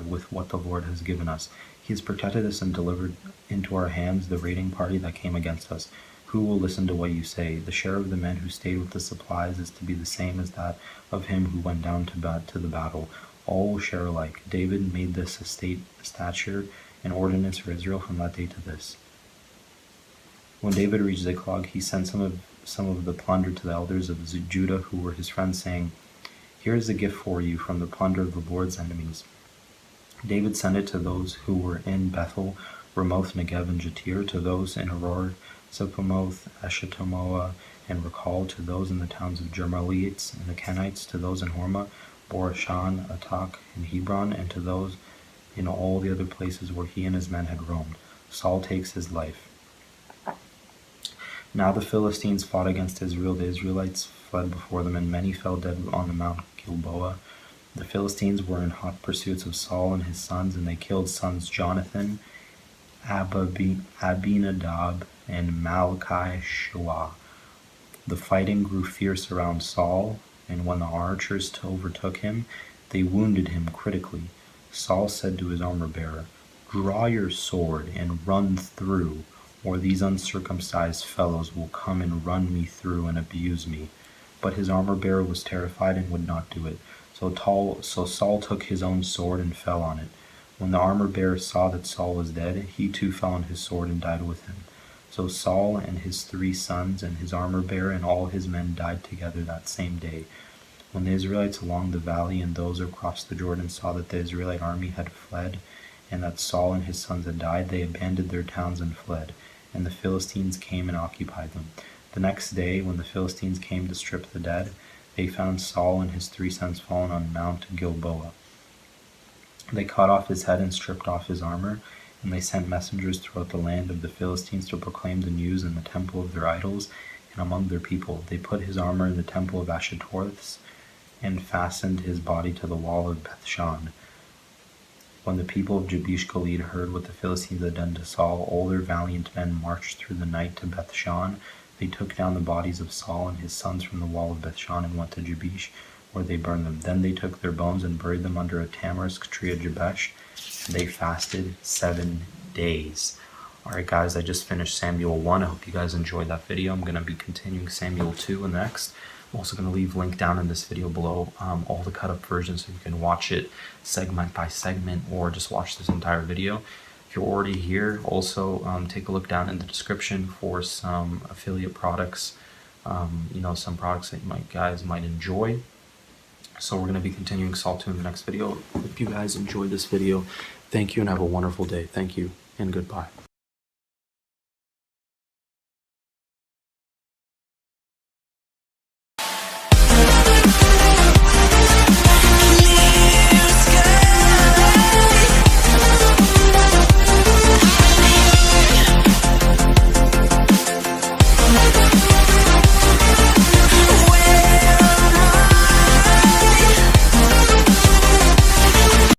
with what the Lord has given us. He has protected us and delivered into our hands the raiding party that came against us. Who will listen to what you say? The share of the men who stayed with the supplies is to be the same as that of him who went down to the battle. All will share alike." David made this a statute and ordinance for Israel from that day to this. When David reached Ziklag, he sent some of the plunder to the elders of Judah who were his friends, saying, "Here is a gift for you from the plunder of the Lord's enemies." David sent it to those who were in Bethel, Ramoth, Negev, and Jatir, to those in Aror, Sippomoth, Eshtamoa, and Rakal, to those in the towns of Jermalites and the Kenites, to those in Hormah, Borashan, Atak, and Hebron, and to those in all the other places where he and his men had roamed. Saul takes his life. Now the Philistines fought against Israel. The Israelites fled before them, and many fell dead on the Mount Gilboa. The Philistines were in hot pursuits of Saul and his sons, and they killed sons Jonathan, Abinadab, and Malchi-Shua. The fighting grew fierce around Saul, and when the archers overtook him, they wounded him critically. Saul said to his armor-bearer, "Draw your sword and run through, or these uncircumcised fellows will come and run me through and abuse me." But his armor-bearer was terrified and would not do it. So Saul took his own sword and fell on it. When the armor-bearer saw that Saul was dead, he too fell on his sword and died with him. So Saul and his 3 sons and his armor-bearer and all his men died together that same day. When the Israelites along the valley and those who crossed the Jordan saw that the Israelite army had fled and that Saul and his sons had died, they abandoned their towns and fled, and the Philistines came and occupied them. The next day, when the Philistines came to strip the dead, they found Saul and his 3 sons fallen on Mount Gilboa. They cut off his head and stripped off his armor, and they sent messengers throughout the land of the Philistines to proclaim the news in the temple of their idols and among their people. They put his armor in the temple of Ashtoreth's and fastened his body to the wall of Bethshan. When the people of Jabesh Gilead heard what the Philistines had done to Saul, all their valiant men marched through the night to Bethshan. They took down the bodies of Saul and his sons from the wall of Bethshan and went to Jabesh, where they burned them. Then they took their bones and buried them under a tamarisk tree at Jabesh, and they fasted 7 days. Alright guys, I just finished Samuel 1. I hope you guys enjoyed that video. I'm going to be continuing Samuel 2 next. I'm also going to leave a link down in this video below, all the cut-up versions, so you can watch it segment by segment or just watch this entire video. If you're already here, also take a look down in the description for some affiliate products, some products that you guys might enjoy. So we're going to be continuing Saul 2 in the next video. If you guys enjoyed this video, thank you and have a wonderful day. Thank you and goodbye.